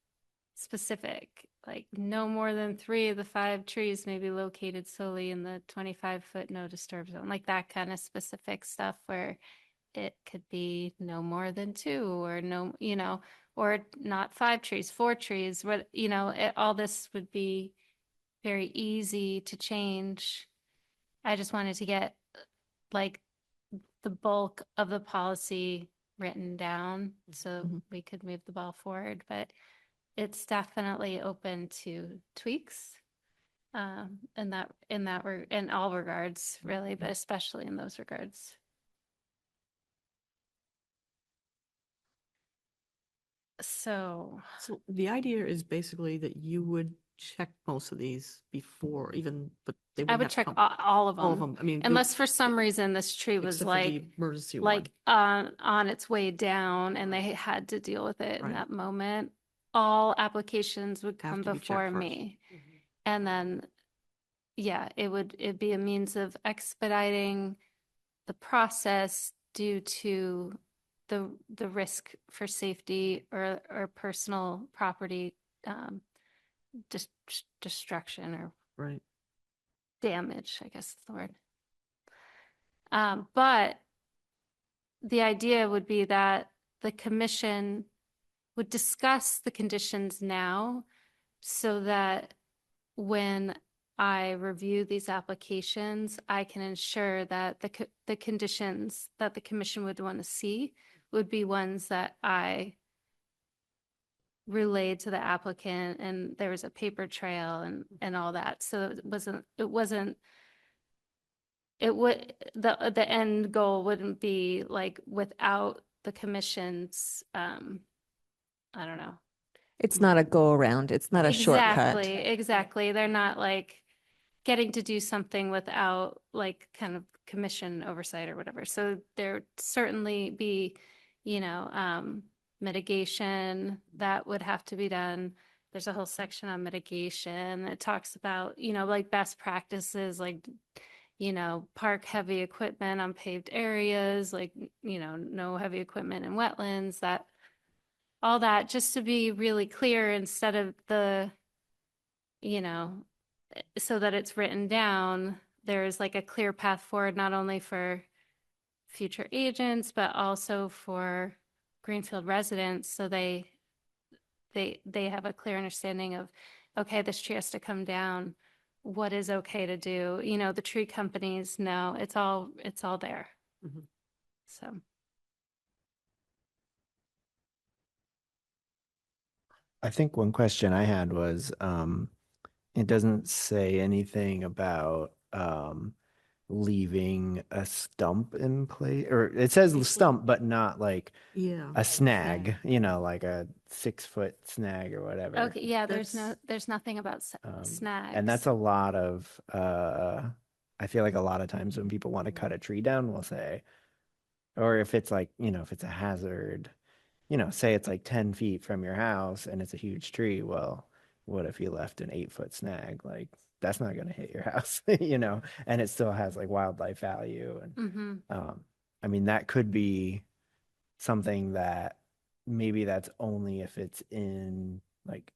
specific, like no more than 3 of the 5 trees may be located solely in the 25-foot no disturb zone, like that kind of specific stuff where it could be no more than 2 or no, or not 5 trees, 4 trees, what, all this would be very easy to change. I just wanted to get like the bulk of the policy written down so Mhm. we could move the ball forward, but it's definitely open to tweaks in all regards, really, but especially in those regards. So So the idea is basically that you would check most of these before even, but they I wouldn't would have to check come- all of them. all of them. I mean, Unless for some reason this tree was except for the like emergency one. on its way down and they had to deal with it in Right. that moment, all applications would Have come to be checked before first. me. And then, it'd be a means of expediting the process due to the risk for safety or personal property destruction or Right. damage, I guess is the word. But the idea would be that the commission would discuss the conditions now so that when I review these applications, I can ensure that the conditions that the commission would want to see would be ones that I relayed to the applicant, and there was a paper trail and all that. So the end goal wouldn't be like without the commission's, I don't know. It's not a go around. It's not a shortcut. Exactly. They're not like getting to do something without like kind of commission oversight or whatever. So there certainly be, mitigation that would have to be done. There's a whole section on mitigation. It talks about, like best practices, like, park heavy equipment on paved areas, like, no heavy equipment in wetlands, all that, just to be really clear instead of so that it's written down, there's like a clear path forward, not only for future agents, but also for Greenfield residents. So they have a clear understanding of, okay, this tree has to come down. What is okay to do? The tree companies know it's all there. Mhm. So. I think one question I had was, it doesn't say anything about leaving a stump in place, or it says stump, but not like Yeah. a snag, like a 6-foot snag or whatever. Okay, yeah, there's That's- nothing about snags. And that's a lot of, I feel like a lot of times when people want to cut a tree down, we'll say, or if it's like, if it's a hazard, say it's like 10 feet from your house and it's a huge tree. Well, what if you left an 8-foot snag? Like, that's not going to hit your house, and it still has like wildlife value. And Mhm. I mean, that could be something that maybe that's only if it's in like,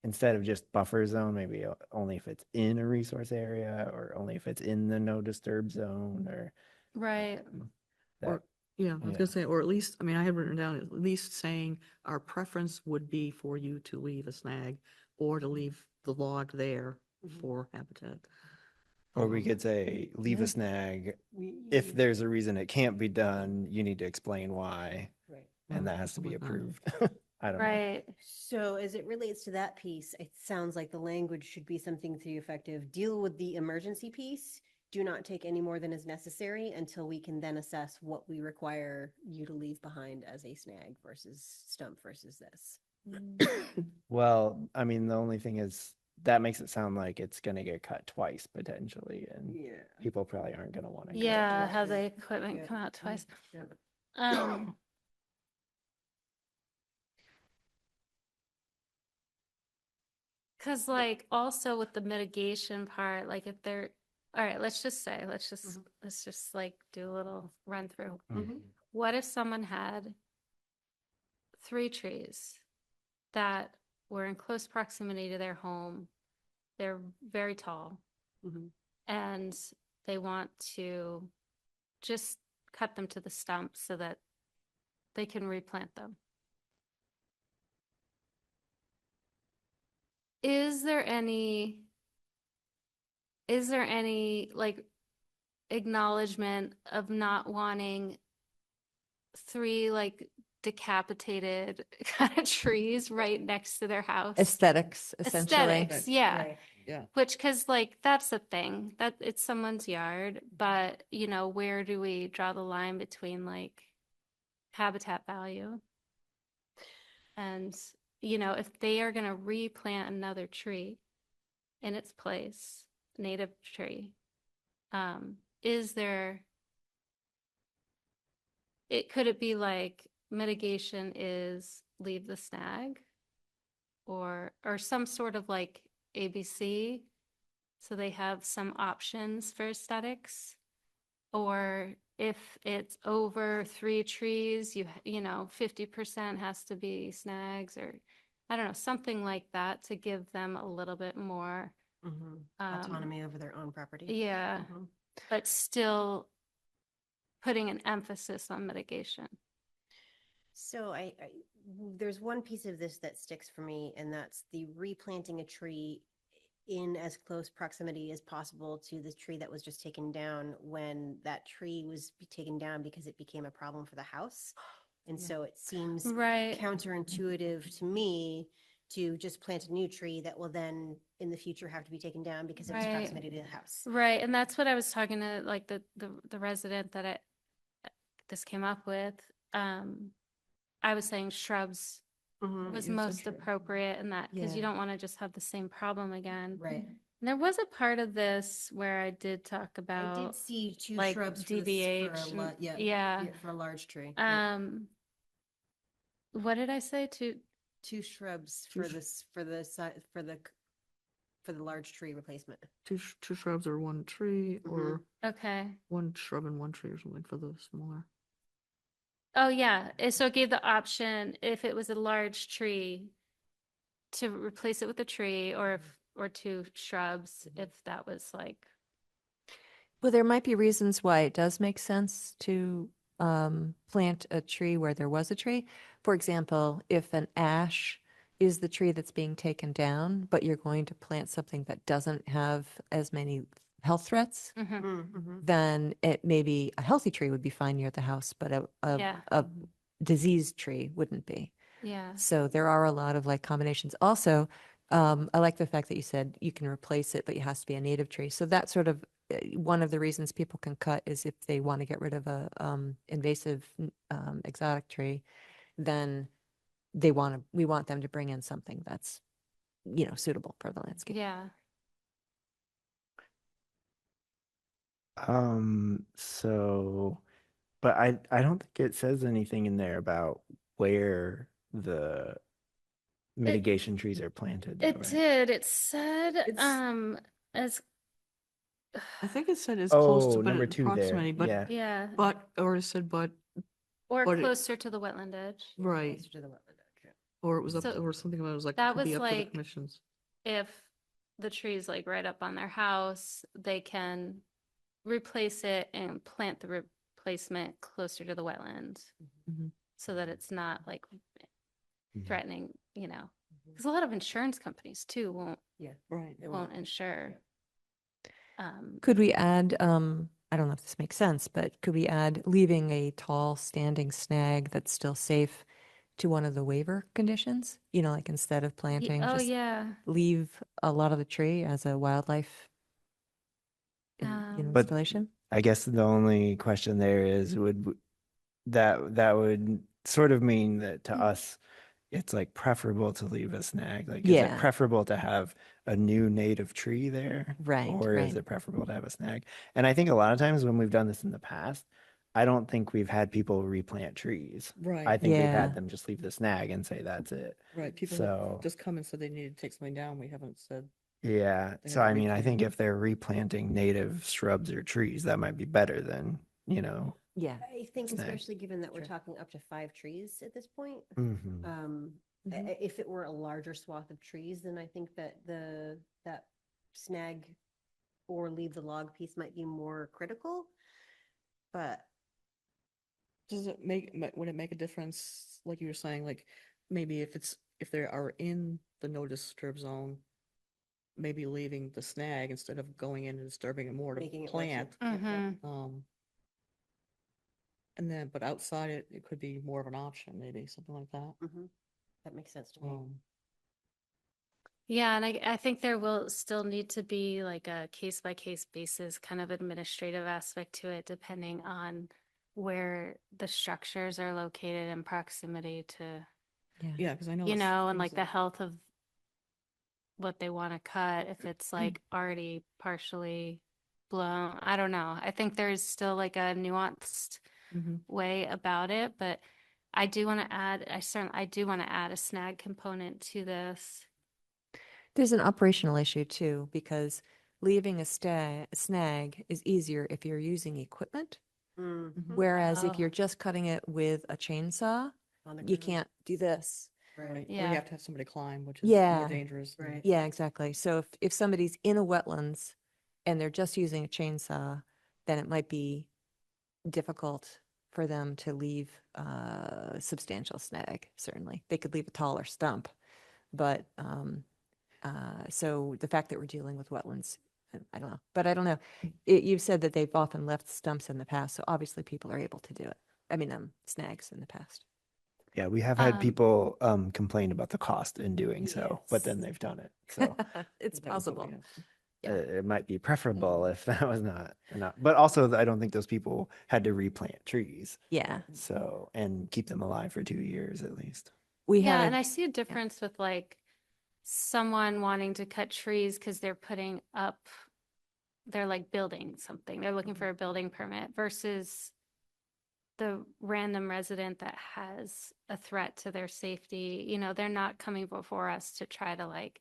instead of just buffer zone, maybe only if it's in a resource area, or only if it's in the no disturb zone, or Right. that- Or, yeah, I was yeah. gonna say, or at least, I mean, I had written down at least saying our preference would be for you to leave a snag or to leave the log there for habitat. Or we could say, leave a snag. If there's a reason it can't be done, you need to explain why, Right. and that has to be Something like approved. I don't know. Right. So as it relates to that piece, it sounds like the language should be something to the effect of deal with the emergency piece. Do not take any more than is necessary until we can then assess what we require you to leave behind as a snag versus stump versus this. Well, I mean, the only thing is that makes it sound like it's going to get cut twice potentially, and Yeah. people probably aren't going to want to. Yeah, it. have the equipment Yeah. come out twice. Yeah. Um, Cause like also with the mitigation part, like if they're, all right, let's just like do a little run through. Mhm. What if someone had 3 trees that were in close proximity to their home? They're very tall Mhm. and they want to just cut them to the stump so that they can replant them. Is there any like acknowledgement of not wanting 3 like decapitated kind of trees right next to their house? Aesthetics, essentially. Aesthetics, yeah. Right. Yeah. Which, cause like that's the thing, that it's someone's yard, but where do we draw the line between like habitat value? And, if they are gonna replant another tree in its place, native tree, is there, could it be like mitigation is leave the snag? Or some sort of like ABC, so they have some options for aesthetics? Or if it's over 3 trees, 50% has to be snags, or I don't know, something like that to give them a little bit more Autonomy over their own property. yeah, Mhm. but still putting an emphasis on mitigation. So there's one piece of this that sticks for me, and that's the replanting a tree in as close proximity as possible to the tree that was just taken down when that tree was taken down because it became a problem for the house. And so it seems Right. counterintuitive to me to just plant a new tree that will then in the future have to be taken down because of its Right. proximity to the house. Right, and that's what I was talking to like the resident that this came up with. I was saying shrubs Mhm. was you said most shrub. appropriate in that because you Yeah. don't want to just have the same problem again. Right. And there was a part of this where I did talk I about did see two like shrubs for DBH. a and- yeah, yeah. for a large tree. Yeah. What did I say? Two shrubs Two for sh- this for the large tree replacement. Two shrubs or one tree, or Okay. one shrub and one tree or something for the smaller. Oh, yeah. So it gave the option if it was a large tree to replace it with a tree or two shrubs, if that was like, Well, there might be reasons why it does make sense to plant a tree where there was a tree. For example, if an ash is the tree that's being taken down, but you're going to plant something that doesn't have as many health threats, mhm, Mm-hmm. then it maybe a healthy tree would be fine near the house, but Yeah. a diseased tree wouldn't be. yeah. So there are a lot of like combinations. Also, I like the fact that you said you can replace it, but it has to be a native tree. So that's sort of one of the reasons people can cut is if they want to get rid of a invasive exotic tree, then we want them to bring in something that's, suitable for the landscape. Yeah. So, but I don't think it says anything in there about where the mitigation trees are planted. though, It right? did. It said, It's- as, I think it said it's close to, Oh, but number it two there. approximately, but Yeah. yeah, or it said or but it- closer to the wetland edge. right, Closer to the wetland, okay. or it was up So or something that was like that could be was up to the like- commissions. If the tree's like right up on their house, they can replace it and plant the replacement closer to the wetland Mhm. so that it's not like Mhm. threatening, because a lot of insurance companies too Right. won't insure. Could we add, I don't know if this makes sense, but could we add leaving a tall standing snag that's still safe to one of the waiver conditions? Like instead of planting, Oh, just yeah. leave a lot of the tree as a wildlife But- installation? I guess the only question there is that would sort of mean that to us it's like preferable to leave a snag. Like, is it Yeah. preferable to have a new native tree there? Right, Or is right. it preferable to have a snag? And I think a lot of times when we've done this in the past, I don't think we've had people replant trees. Right. I think we've Yeah. had them just leave the snag and say that's it. Right. People So- just come and said they needed to take something down. We haven't said. Yeah. They So have I to mean, I replant think it. if they're replanting native shrubs or trees, that might be better than, Yeah. I think Snag. especially given that we're Sure. talking up to 5 trees at this point. Mhm. If it were a larger swath of trees, then I think that that snag or leave the log piece might be more critical. But Does it would it make a difference, like you were saying, like maybe if they are in the no disturb zone, maybe leaving the snag instead of going in and disturbing it more to making it worse. plant. Mhm. And then, but outside it could be more of an option, maybe something like that. That makes sense to me. Yeah, and I think there will still need to be like a case by case basis kind of administrative aspect to it, depending on where the structures are located in proximity to, Yeah, because I know. and like the health of what they want to cut, if it's like already partially blown. I don't know. I think there's still like a nuanced way about it, but I do want to add, I do want to add a snag component to this. There's an operational issue too, because leaving a snag is easier if you're using equipment. Whereas if you're just cutting it with a chainsaw, On the you ground. can't do this. Right. Or Yeah. you have to have somebody climb, which is Yeah. more dangerous. Right. Yeah, exactly. So if somebody's in a wetlands and they're just using a chainsaw, then it might be difficult for them to leave a substantial snag, certainly. They could leave a taller stump. But so the fact that we're dealing with wetlands, I don't know. But I don't know. You've said that they've often left stumps in the past, so obviously people are able to do it. I mean, snags in the past. Yeah, we have had Um, people complain about the cost in doing so, but then Yes. they've done it. So It's That was what we possible. had. Yeah. it might be preferable if that was not. But also, I don't think those people had to replant trees. Yeah. So and keep them alive for 2 years at least. We Yeah, had and I see a difference with like someone wanting to cut trees because they're like building something. They're looking for a building permit versus the random resident that has a threat to their safety. You know, they're not coming before us to try to like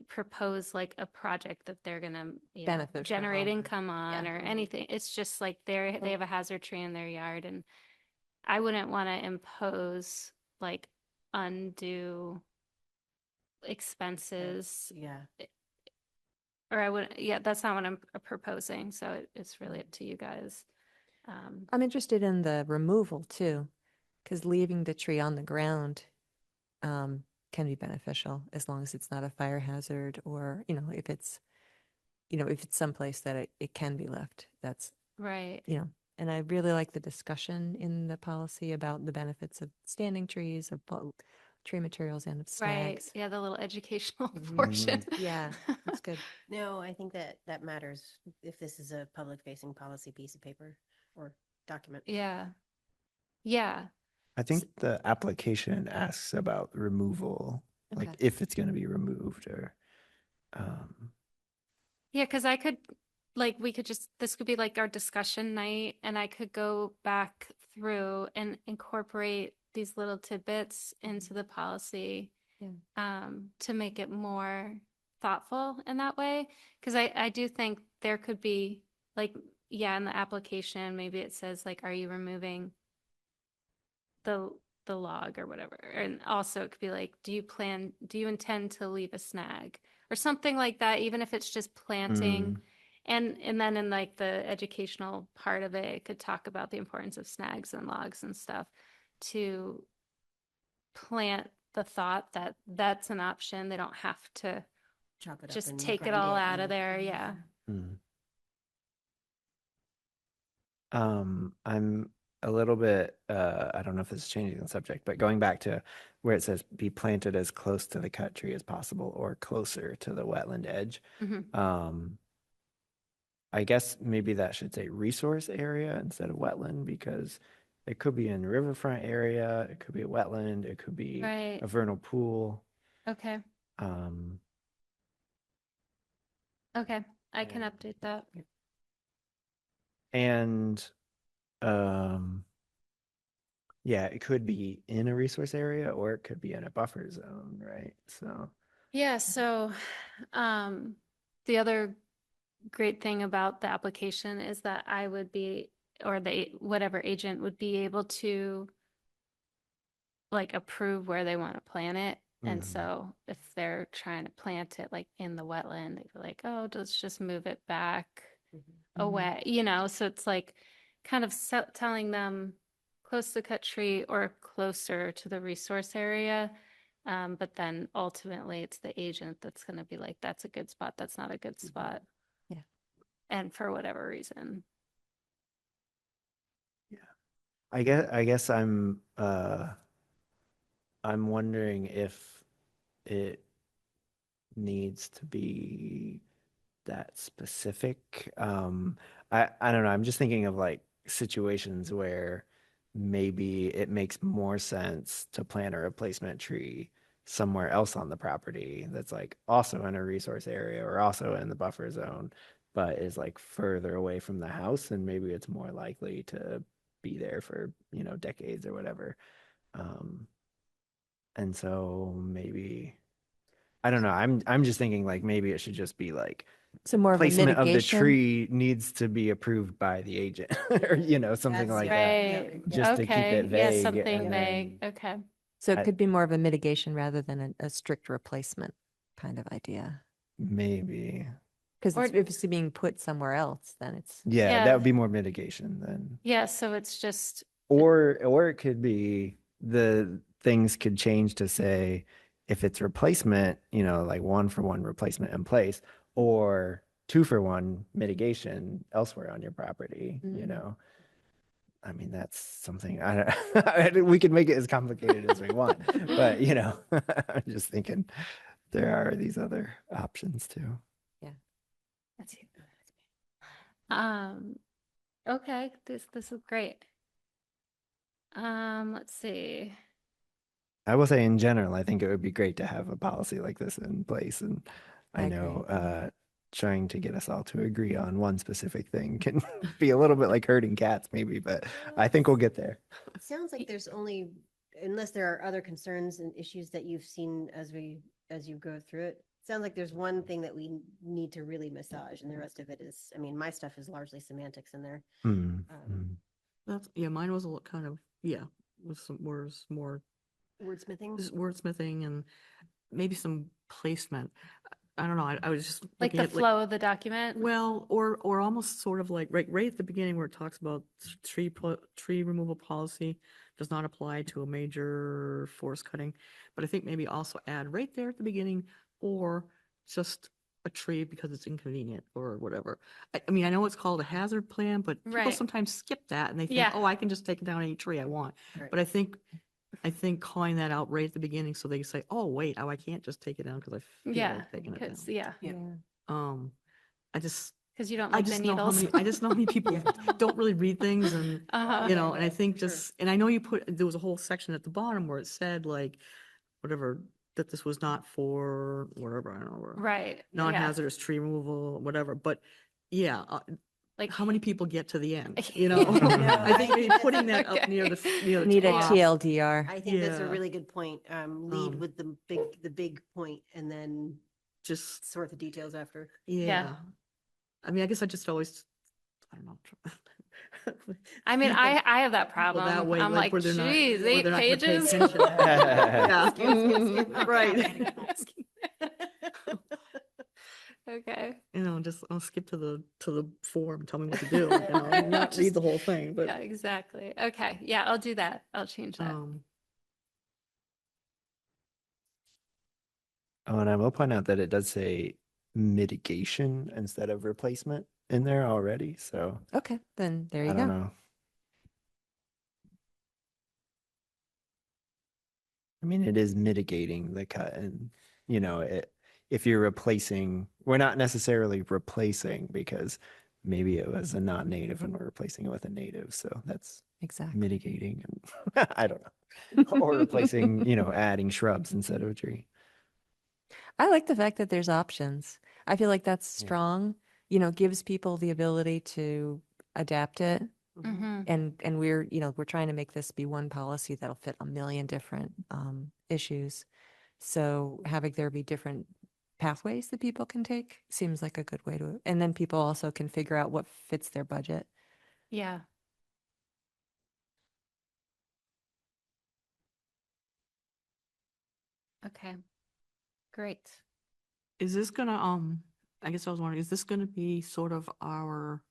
propose like a project that they're gonna, Benefit generate from. income on Yeah. or anything. It's just like they have a hazard tree in their yard, and I wouldn't want to impose like undue expenses, Yeah. or I would, yeah, that's not what I'm proposing. So it's really up to you guys. I'm interested in the removal too, because leaving the tree on the ground can be beneficial as long as it's not a fire hazard or, if it's, if it's someplace that it can be left. That's, Right. and I really like the discussion in the policy about the benefits of standing trees, of both tree materials and of Right. snags. Yeah, the little educational Mhm. portion. Yeah, that's good. No, I think that matters if this is a public facing policy piece of paper or document. Yeah. Yeah. I think the application asks about removal, like Okay. if it's going to be removed or. Yeah, because I could, like, this could be like our discussion night, and I could go back through and incorporate these little tidbits into the policy to make it more thoughtful in that way. Because I do think there could be, like, yeah, in the application, maybe it says, like, are you removing the log or whatever? And also it could be like, do you intend to leave a snag or something like that, even if it's just planting. And then in like the educational part of it, it could talk about the importance of snags and logs and stuff to plant the thought that that's an option. They don't have to Chop it up just and take it grind all it out of and- there. Yeah. I'm a little bit, I don't know if this is changing the subject, but going back to where it says be planted as close to the cut tree as possible or closer to the wetland edge. Mhm. I guess maybe that should say resource area instead of wetland because it could be in riverfront area, it could be a wetland, it could be Right. a vernal pool. Okay. Okay. I can update that. And yeah, it could be in a resource area or it could be in a buffer zone, right? So Yeah, so the other great thing about the application is that I would be, or whatever agent would be able to like approve where they want to plant it. And so if they're trying to plant it like in the wetland, they'd be like, oh, let's just move it back away, so it's like kind of telling them close to the cut tree or closer to the resource area. But then ultimately it's the agent that's going to be like, that's a good spot. That's not a good spot. Yeah. And for whatever reason. I guess I'm wondering if it needs to be that specific. I don't know. I'm just thinking of like situations where maybe it makes more sense to plant a replacement tree somewhere else on the property that's like also in a resource area or also in the buffer zone, but is like further away from the house and maybe it's more likely to be there for, decades or whatever. And so maybe I don't know. I'm just thinking like maybe it should just be like So more of a placement of the mitigation. tree needs to be approved by the agent or something That's like right. that. Right. Just to keep Okay. it Yeah, vague something and vague. then- Okay. So it I- could be more of a mitigation rather than a strict replacement kind of idea. Maybe. Because Or- if it's being put somewhere else, then it's. Yeah, Yeah. that would be more mitigation then. Yeah, so it's just Or it could be the things could change to say if it's replacement, like 1-for-1 replacement in place or 2-for-1 mitigation elsewhere on your property, Mm. I mean, that's something we can make it as complicated as we want, but you know, I'm just thinking there are these other options too. That's it. Okay, this is great. Let's see. I will say in general, I think it would be great to have a policy like this in place. And I I know trying to get us all to agree on one specific thing can be a little bit like herding cats, maybe, but I think we'll get there. It sounds like there's only, unless there are other concerns and issues that you've seen as you go through it, sounds like there's one thing that we need to really massage, and the rest of it is, I mean, my stuff is largely semantics in there. Mm, That's, yeah, mine was a little kind of, yeah, with some words, more Wordsmithing. just wordsmithing and maybe some placement. I don't know. I was just Like looking the at, flow of the document. well, or almost sort of like right at the beginning where it talks about tree removal policy does not apply to a major forest cutting, but I think maybe also add right there at the beginning, or just a tree because it's inconvenient or whatever. I mean, I know it's called a hazard plan, but people Right. sometimes skip that and they think, Yeah. oh, I can just take down any tree I want. Right. But I think calling that out right at the beginning so they say, oh, wait, oh, I can't just take it down because I feel Yeah, like taking it down. because yeah, I just, because you don't I like the just know how needles. many, I just know how many people don't really read things and, Uh-huh. you know, and I think Sure. just, and I know you put, there was a whole section at the bottom where it said like, whatever, that this was not for whatever, I don't know, Right. yeah. non-hazardous tree removal, whatever, but yeah, Like how many people get to the end, you know? Yeah. I think maybe putting that up near the, near the Need a top. TLDR. I think that's a Yeah. really good point. Lead Um, with the big point and then Just, sort the details after. yeah. I mean, I guess I just always, I don't know. I mean, think of I have that people problem. that way, I'm like, where they're not- geez, where 8 they're not gonna pay pages. attention. Yeah. Right. Okay. You know, just I'll skip to the form, tell me what to do, you know, and not read the whole thing, but Yeah, exactly. Okay. Yeah, I'll do that. I'll change that. Oh, and I will point out that it does say mitigation instead of replacement in there already. So Okay, then there you I don't go. know. I mean, it is mitigating the cut, and you know, if you're replacing, we're not necessarily replacing because maybe it was a non-native and we're replacing it with a native, so that's Exactly. mitigating. And I don't know, or replacing, you know, adding shrubs instead of a tree. I like the fact that there's options. I feel like that's Yeah. strong, you know, gives people the ability to adapt it. Mm-hmm. And we're, you know, we're trying to make this be one policy that'll fit a million different issues. So having there be different pathways that people can take seems like a good way to, and then people also can figure out what fits their budget. Yeah. Okay. Great. is this gonna, I guess I was wondering, is this gonna be sort of our,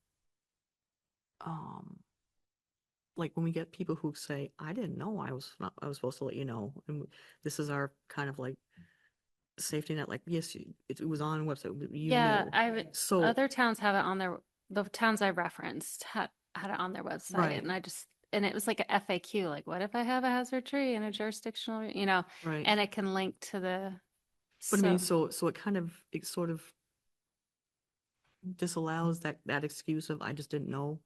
like when we get people who say, I didn't know I was supposed to let you know, and this is our kind of like safety net, like, yes, it was on the website, you Yeah, knew. So, other towns have it on the towns I referenced had it on their website, Right. and it was like a FAQ, like, what if I have a hazard tree in a jurisdictional, you know, right. and it can link to the. But I mean, so it sort of disallows that excuse of I just didn't know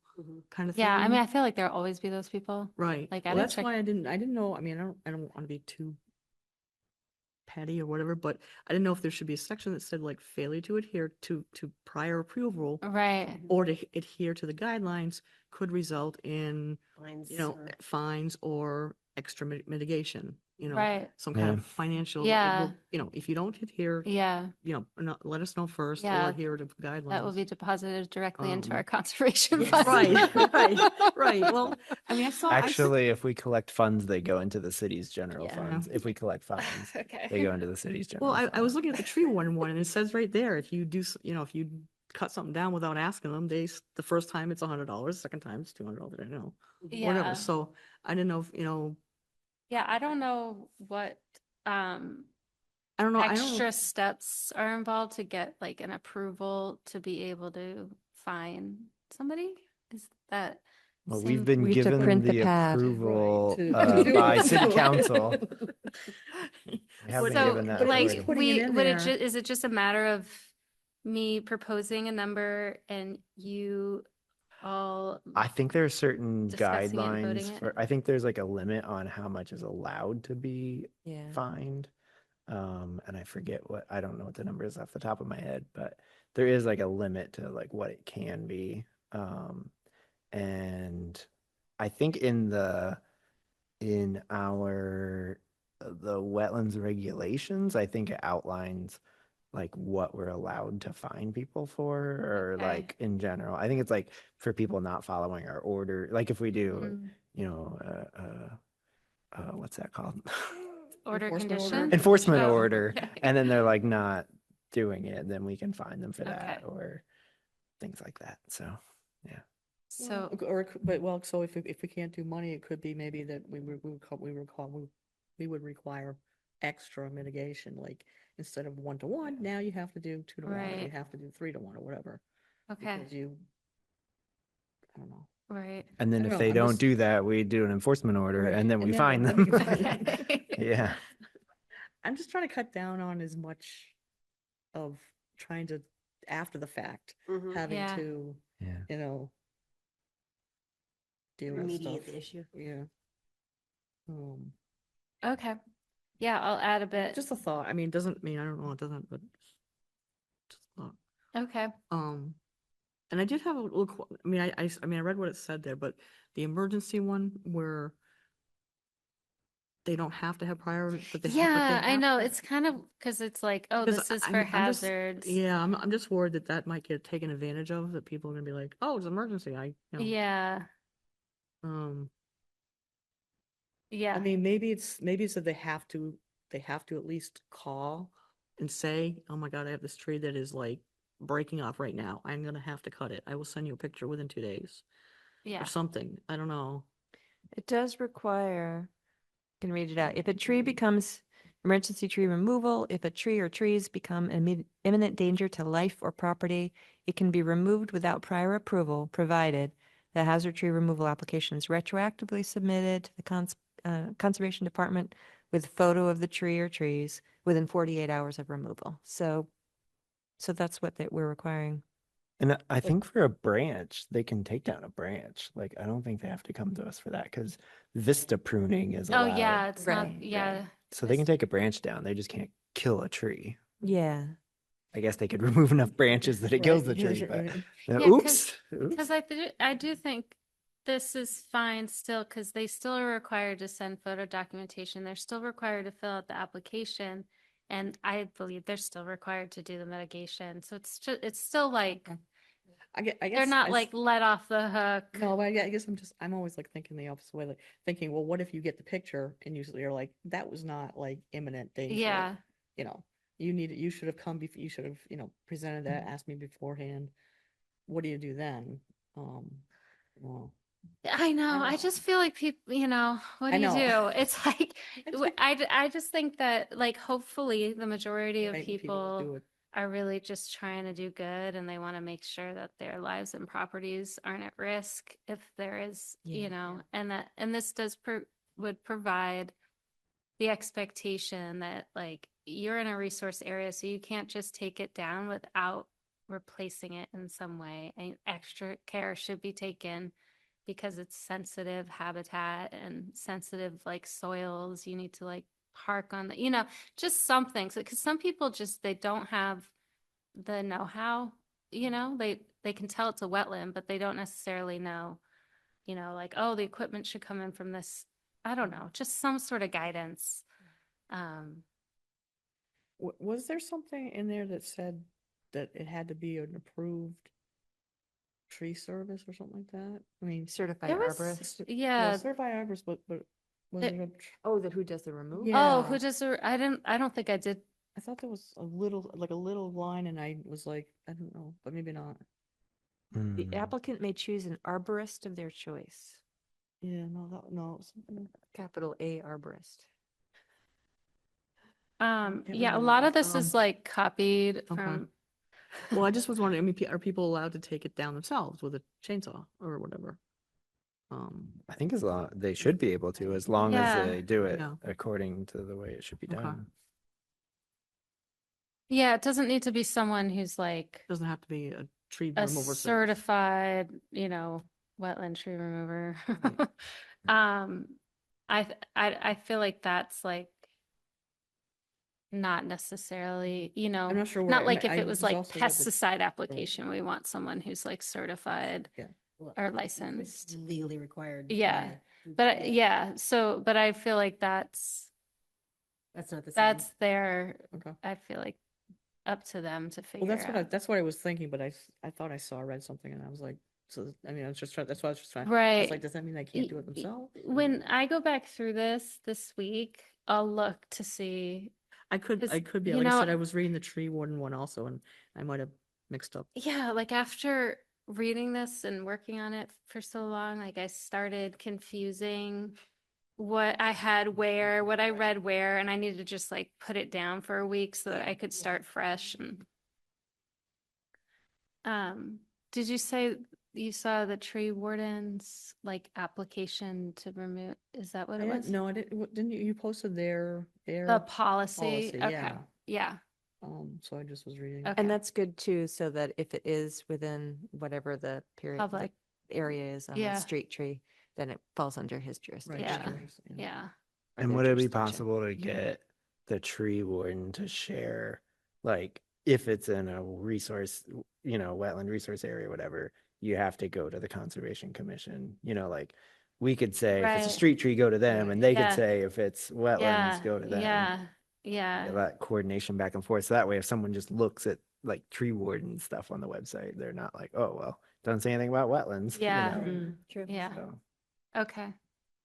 kind of thing. Yeah, I mean, I feel like there'll always be those people. Right. like, I Well, don't that's check- why I didn't know. I mean, I don't want to be too petty or whatever, but I didn't know if there should be a section that said like failure to adhere to prior approval Right. or to adhere to the guidelines could result in, Lines you know, or- fines or extra mitigation, you know, Right. some kind Yeah. of financial, Yeah. you know, if you don't adhere, Yeah, you know, let us know first Yeah, or adhere to guidelines. that will be deposited directly into Um, our conservation Yes. fund. Right. Well, I mean, I saw Actually, if we collect funds, they go into the city's general Yeah. funds. If we collect fines, Okay. they go into the city's general. well, I was fund. looking at the tree warden one, and it says right there, if you do, you know, if you cut something down without asking them, the first time it's $100, second time it's $200. I don't know, Yeah. whatever. So I didn't know if, you know, Yeah, I don't know what I don't know. extra steps are involved to get like an approval to be able to fine somebody. Is that Well, Same- we've been We have to given print the the pad. approval to do by it. city So- council. We haven't So, given that but if like, he's authority. putting it we, in would it there- is it just a matter of me proposing a number and you all? I think there are certain Discussing it and voting guidelines it? for, I think there's like a limit on how much is allowed to be Yeah. fined. And I forget I don't know what the number is off the top of my head, but there is like a limit to like what it can be. And I think in our the wetlands regulations, I think it outlines like what we're allowed to fine people for, or Okay. like in general. I think it's like for people not following our order. Like if we do, Mm, you know, what's that called? Order Enforcement order? condition? Enforcement Oh, order, okay. and then they're like not doing it, then we can fine them for that Okay. or things like that. So So, So if we can't do money, it could be maybe that we would require extra mitigation, like instead of 1-to-1, now you have to do 2-to-1, or you Right. have to do 3-to-1 or whatever. okay, Because I don't know. right. and then I if don't they know, I'm don't just- do that, we do an enforcement order Right, and then we and fine then them. we fine them. Okay. Yeah. I'm just trying to cut down on as much of trying to, after the fact, Mhm. having Yeah. to, Yeah. you know, deal with Remediate stuff. the issue. Yeah. Okay. Yeah, I'll add a bit. Just a thought. I mean, it doesn't mean, I don't know, it doesn't, but just a thought. Okay. And I did have a little, I mean, I mean, I read what it said there, but the emergency one where they don't have to have prior, but they Yeah, I have know. to- It's kind of because it's like, oh, because this is I'm- for I'm just- hazards. Yeah, I'm just worried that that might get taken advantage of, that people are gonna be like, oh, it's emergency, you know. Yeah. Yeah. I mean, maybe it's that they have to at least call and say, oh my God, I have this tree that is like breaking off right now. I'm gonna have to cut it. I will send you a picture within 2 days Yeah. or something. I don't know. It does require, I can read it out. If a tree becomes emergency tree removal, if a tree or trees become an imminent danger to life or property, it can be removed without prior approval, provided the hazard tree removal application is retroactively submitted to the Conservation Department with photo of the tree or trees within 48 hours of removal. So that's what we're requiring. And I think for a branch, they can take down a branch. Like, I don't think they have to come to us for that because vista pruning is Oh, allowed. yeah. It's not, Right, yeah. So they can take a branch down. They just can't kill a tree. Yeah. I guess they could remove enough branches that it kills the tree, but Yeah, oops. Because I do think this is fine still, because they still are required to send photo documentation. They're still required to fill out the application. And I believe they're still required to do the mitigation. So it's still like, I guess they're not like let off the hook. No, but I guess I'm always like thinking the opposite way, like thinking, well, what if you get the picture and you're like, that was not like imminent danger. Yeah. You know, you should have come before, you should have, you know, presented that, asked me beforehand. What do you do then? Well, I know. I know. just feel like people, what I do you know. do? It's like, I just think- I just think that like, hopefully the majority of right, when people do it. are really just trying to do good and they want to make sure that their lives and properties aren't at risk if there is, Yeah. and this would provide the expectation that like you're in a resource area, so you can't just take it down without replacing it in some way, and extra care should be taken because it's sensitive habitat and sensitive like soils. You need to like park on the, just something. So, because some people just, they don't have the know-how, they can tell it's a wetland, but they don't necessarily know, like, oh, the equipment should come in from this. I don't know, just some sort of guidance. Was there something in there that said that it had to be an approved tree service or something like that? I mean, Certified There was- arborist. Yeah. certified arborist, but was It- there Oh, that who does the removal? Yeah. Oh, who does I don't think I did. I thought there was a little line, and I was like, I don't know, but maybe not. The Mm. applicant may choose an arborist of their choice. Yeah, no, something. Capital A arborist. can't Yeah, a remember. lot of this is like copied Okay. from, Well, I just was wondering, I mean, are people allowed to take it down themselves with a chainsaw or whatever? I think as long, they should be able to, as long as Yeah. they do it Yeah. according to the way it should be Okay. done. Yeah, it doesn't need to be someone who's like Doesn't have to be a tree a removal. certified, wetland tree remover. I feel like that's like not necessarily, I'm not sure where. not like if I it was like also read the- pesticide application, we want someone who's like certified or licensed. Legally required. Yeah. by- But yeah, but I feel like that's That's not the same. that's their, Okay. I feel like up to them to figure Well, out. that's what I was thinking, but I thought I read something and I was like, so I mean, I was just trying. That's why I was just trying. Right. It's like, does that mean they can't do it themselves? When I go back through this week, I'll look to see. I could be. you Like I know- said, I was reading the tree warden one also, and I might have mixed up. Yeah, like after reading this and working on it for so long, like I started confusing what I had where, what I read where, and I needed to just like put it down for a week so that I could start fresh. And did you say you saw the tree warden's like application to remove? Is that what I it didn't- was? No, I didn't. Didn't you? You posted their The policy. policy, Okay. yeah. Yeah. So I just was reading. Okay. And that's good too, so that if it is within whatever the period, the Public. area is on Yeah. the street tree, then it falls under his Right. jurisdiction. Yeah. curious, Yeah. or And their would it be jurisdiction. possible to get the tree warden to share, like, if it's in a resource, wetland resource area, whatever, you have to go to the Conservation Commission, like, we could say, if it's a Right. street tree, go to them, and they Yeah. could say, if it's wetlands, Yeah. go to them. Yeah. Yeah. That coordination back and forth. So that way, if someone just looks at like tree warden stuff on the website, they're not like, oh, well, doesn't say anything about wetlands. Yeah. Mhm. True. Yeah. So Okay.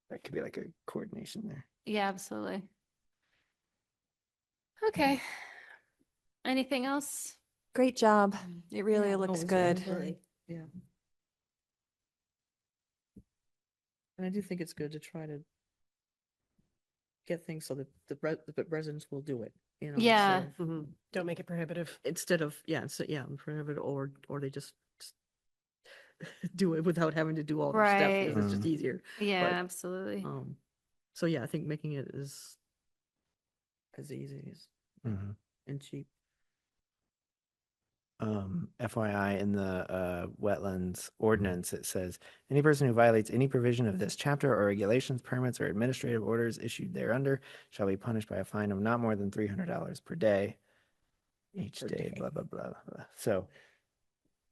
that could be like a coordination there. Yeah, absolutely. Okay. Anything else? Great job. It really Yeah, looks it's good. Absolutely. Yeah. And I do think it's good to try to get things so that the residents will do it. Yeah. instead of- Mhm. Don't make it prohibitive. Instead of prohibit or they just do it without having to do all the steps Right. because it's just easier. Yeah, But, absolutely. So yeah, I think making it as easy Mhm. and cheap. FYI, in the wetlands ordinance, it says any person who violates any provision of this chapter or regulations, permits, or administrative orders issued thereunder shall be punished by a fine of not more than $300 per day each Per day, day. blah, blah, blah, blah. So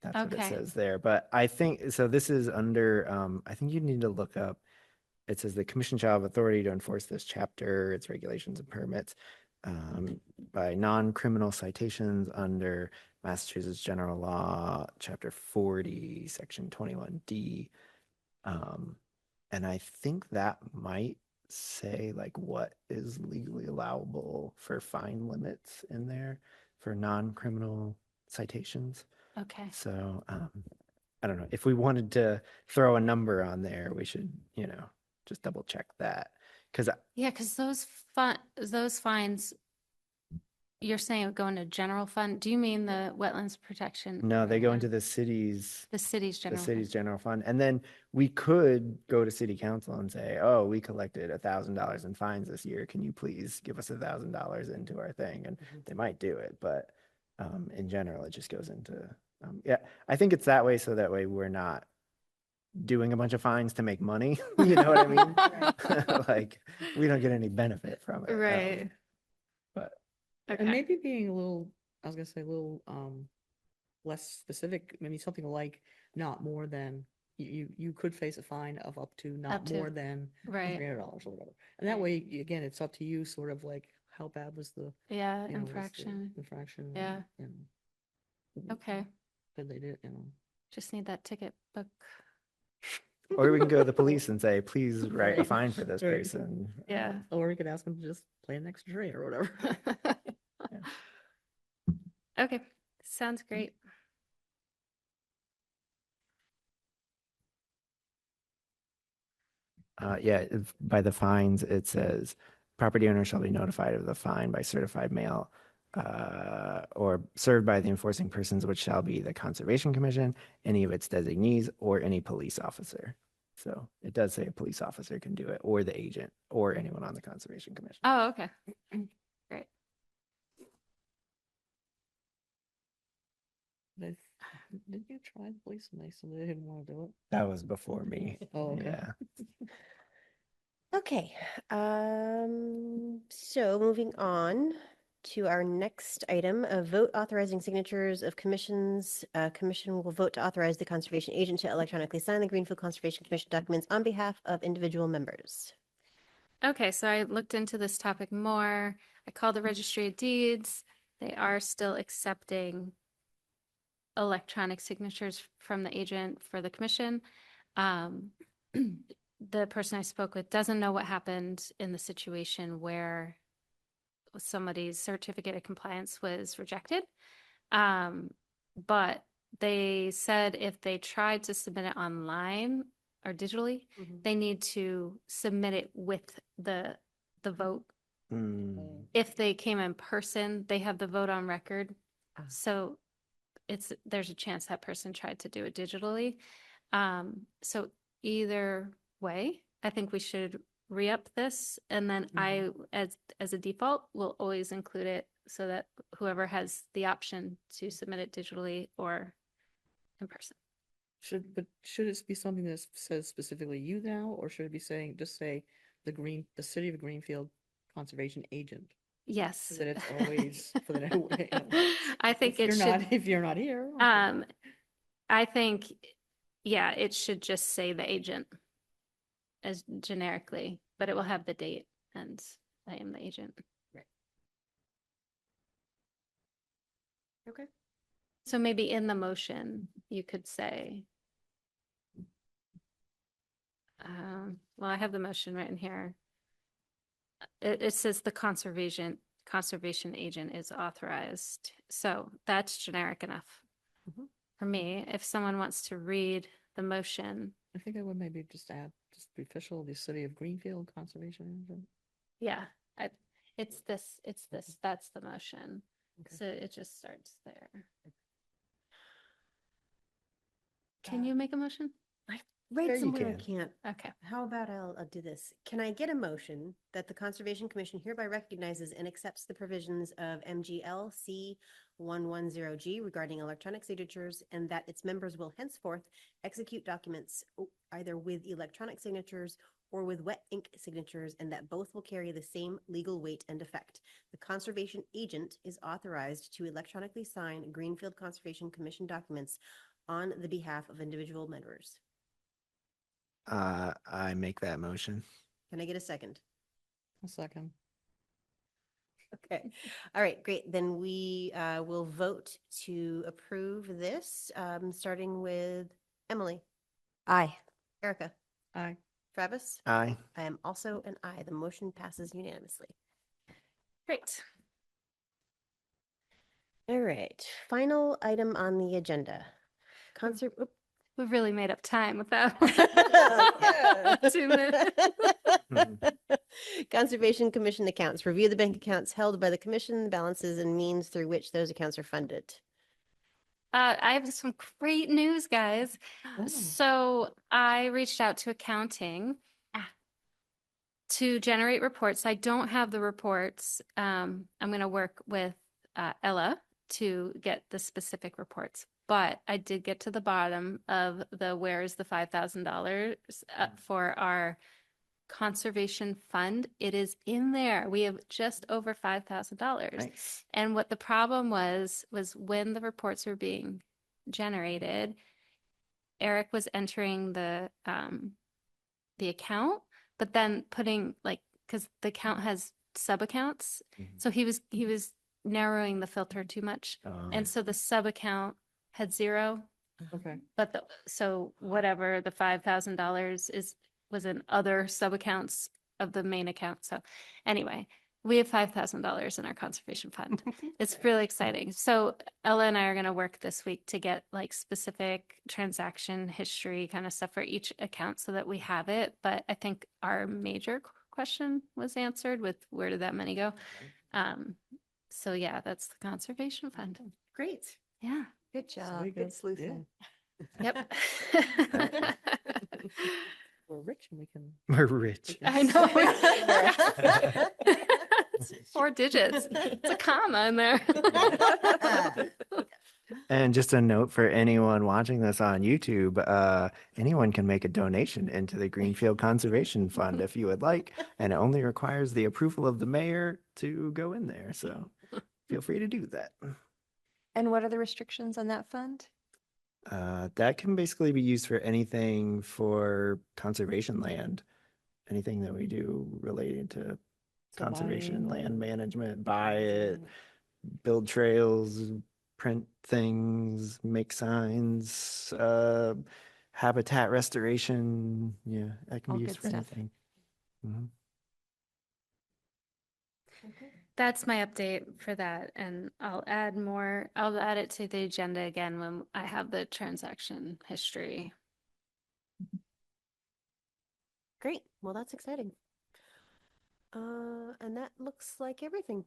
that's what it Okay. says there. But I think, so this is under, I think you need to look up, it says the commission shall have authority to enforce this chapter, its regulations and permits by non-criminal citations under Massachusetts General Law, Chapter 40, Section 21D. And I think that might say like what is legally allowable for fine limits in there for non-criminal citations. Okay. So I don't know. If we wanted to throw a number on there, we should, just double check that. Because Yeah, because those fines, you're saying would go into general fund. Do you mean the wetlands protection? no, they go area? into the city's The city's general. fund. general fund. And then we could go to city council and say, oh, we collected $1,000 in fines this year. Can you please give us $1,000 into our thing? And they might do it, but in general, it just goes into, I think it's that way. So that way we're not doing a bunch of fines to make money. You know what I mean? Like we don't get any benefit from it. Right. But And Okay. maybe being a little, I was gonna say a little less specific, maybe something like not more than you could face a fine of up to not Up to- more than Right. $300 or whatever. And that way, again, it's up to you, sort of like how bad was the Yeah, was the infraction. infraction. Yeah. And Okay. did they did Just need that ticket book. or we can go to the police and say, please write a Right. fine for this Right. person. Yeah. Or we could ask them to just play an extra trade or whatever. Okay, sounds great. By the fines, it says property owner shall be notified of the fine by certified mail or served by the enforcing persons, which shall be the Conservation Commission, any of its designees, or any police officer. So it does say a police officer can do it, or the agent, or anyone on the Conservation Commission. Oh, okay. Great. Didn't you try the police and they said they didn't want to do it? That was before me. Oh, okay. Yeah. Okay, so moving on to our next item, a vote authorizing signatures of commissions. Commission will vote to authorize the conservation agent to electronically sign the Greenfield Conservation Commission documents on behalf of individual members. Okay, so I looked into this topic more. I called the Registry of Deeds. They are still accepting electronic signatures from the agent for the commission. The person I spoke with doesn't know what happened in the situation where somebody's certificate of compliance was rejected. But they said if they tried to submit it online or digitally, they need to submit it with the vote. Mm. If they came in person, they have the vote on record. So there's a chance that person tried to do it digitally. So either way, I think we should re-up this, and then I, as a default, will always include it so that whoever has the option to submit it digitally or in person. Should it be something that says specifically you now, or should it be saying, just say the city of Greenfield conservation agent? Yes. So that it's always for the I think it should. If you're not here. I think, yeah, it should just say the agent as generically, but it will have the date and I am the agent. Right. Okay. So maybe in the motion, you could say, well, I have the motion written here. It says the conservation agent is authorized. So that's generic enough for me. If someone wants to read the motion. I think I would maybe just add, just the official, the city of Greenfield conservation agent. Yeah, it's this, that's the motion. Okay. So it just starts there. Can you make a motion? Right There you somewhere I can. can't. Okay. How about I'll do this? Can I get a motion that the Conservation Commission hereby recognizes and accepts the provisions of MGL C110G regarding electronic signatures, and that its members will henceforth execute documents either with electronic signatures or with wet ink signatures, and that both will carry the same legal weight and effect. The conservation agent is authorized to electronically sign Greenfield Conservation Commission documents on the behalf of individual members. I make that motion. Can I get a second? A second. Okay. All right, great. Then we will vote to approve this, starting with Emily, Aye. Erica, Aye. Travis. Aye. I am also an aye. The motion passes unanimously. Great. All right, final item on the agenda. We've really made up time with that. Yeah. 2 minutes. Conservation Commission accounts. Review the bank accounts held by the commission, balances and means through which those accounts are funded. I have some great news, guys. Oh. So I reached out to accounting to generate reports. I don't have the reports. I'm going to work with Ella to get the specific reports. But I did get to the bottom of where is the $5,000 for our conservation fund. It is in there. We have just over $5,000. Nice. And what the problem was when the reports were being generated, Eric was entering the account, but then putting because the account has sub accounts, so he was narrowing the filter too much, and so the sub account had 0. Okay. But so whatever the $5,000 was in other sub accounts of the main account. So anyway, we have $5,000 in our conservation fund. It's really exciting. So Ella and I are going to work this week to get specific transaction history kind of stuff for each account so that we have it. But I think our major question was answered with where did that money go? So yeah, that's the conservation fund. Great. Yeah. Good job. Very Good sleuthing. Yep. We're rich and we can. We're rich. I know. 4 digits. It's a comma in there. And just a note for anyone watching this on YouTube, anyone can make a donation into the Greenfield Conservation Fund if you would like, and it only requires the approval of the mayor to go in there. So feel free to do that. And what are the restrictions on that fund? That can basically be used for anything for conservation land, anything that we do related to So conservation, buying, land management, buy it, build trails, print things, make signs, habitat restoration. Yeah, that can All be used good for stuff. anything. Mhm. That's my update for that. And I'll add it to the agenda again when I have the transaction history. Great. Well, that's exciting. And that looks like everything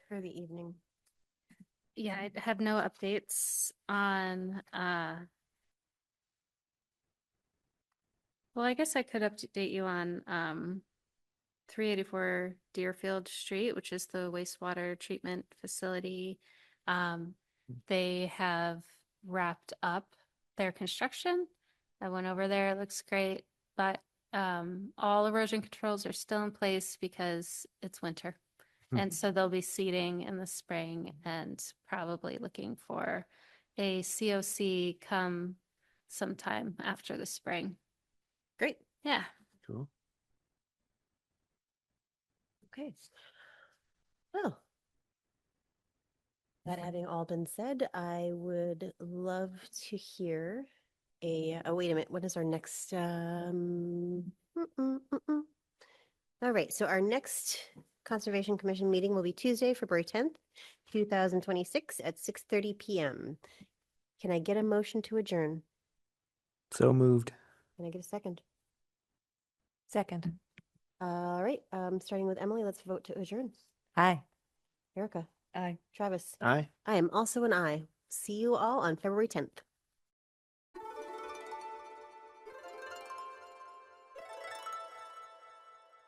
for the evening. Yeah, I have no updates on, well, I guess I could update you on 384 Deerfield Street, which is the wastewater treatment facility. They have wrapped up their construction. I went over there, it looks great, but all erosion controls are still in place because it's winter. And so they'll be seeding in the spring and probably looking for a COC come sometime after the spring. Great. Yeah. Cool. Okay. Well, that having all been said, I would love to hear oh, wait a minute. What is our next? All right. So our next Conservation Commission meeting will be Tuesday, February 10th, 2026 at 6:30 p.m. Can I get a motion to adjourn? So moved. Can I get a second? Second. All right. Starting with Emily, let's vote to adjourn. Aye. Erica, Aye. Travis, Aye. I am also an aye. See you all on February 10th.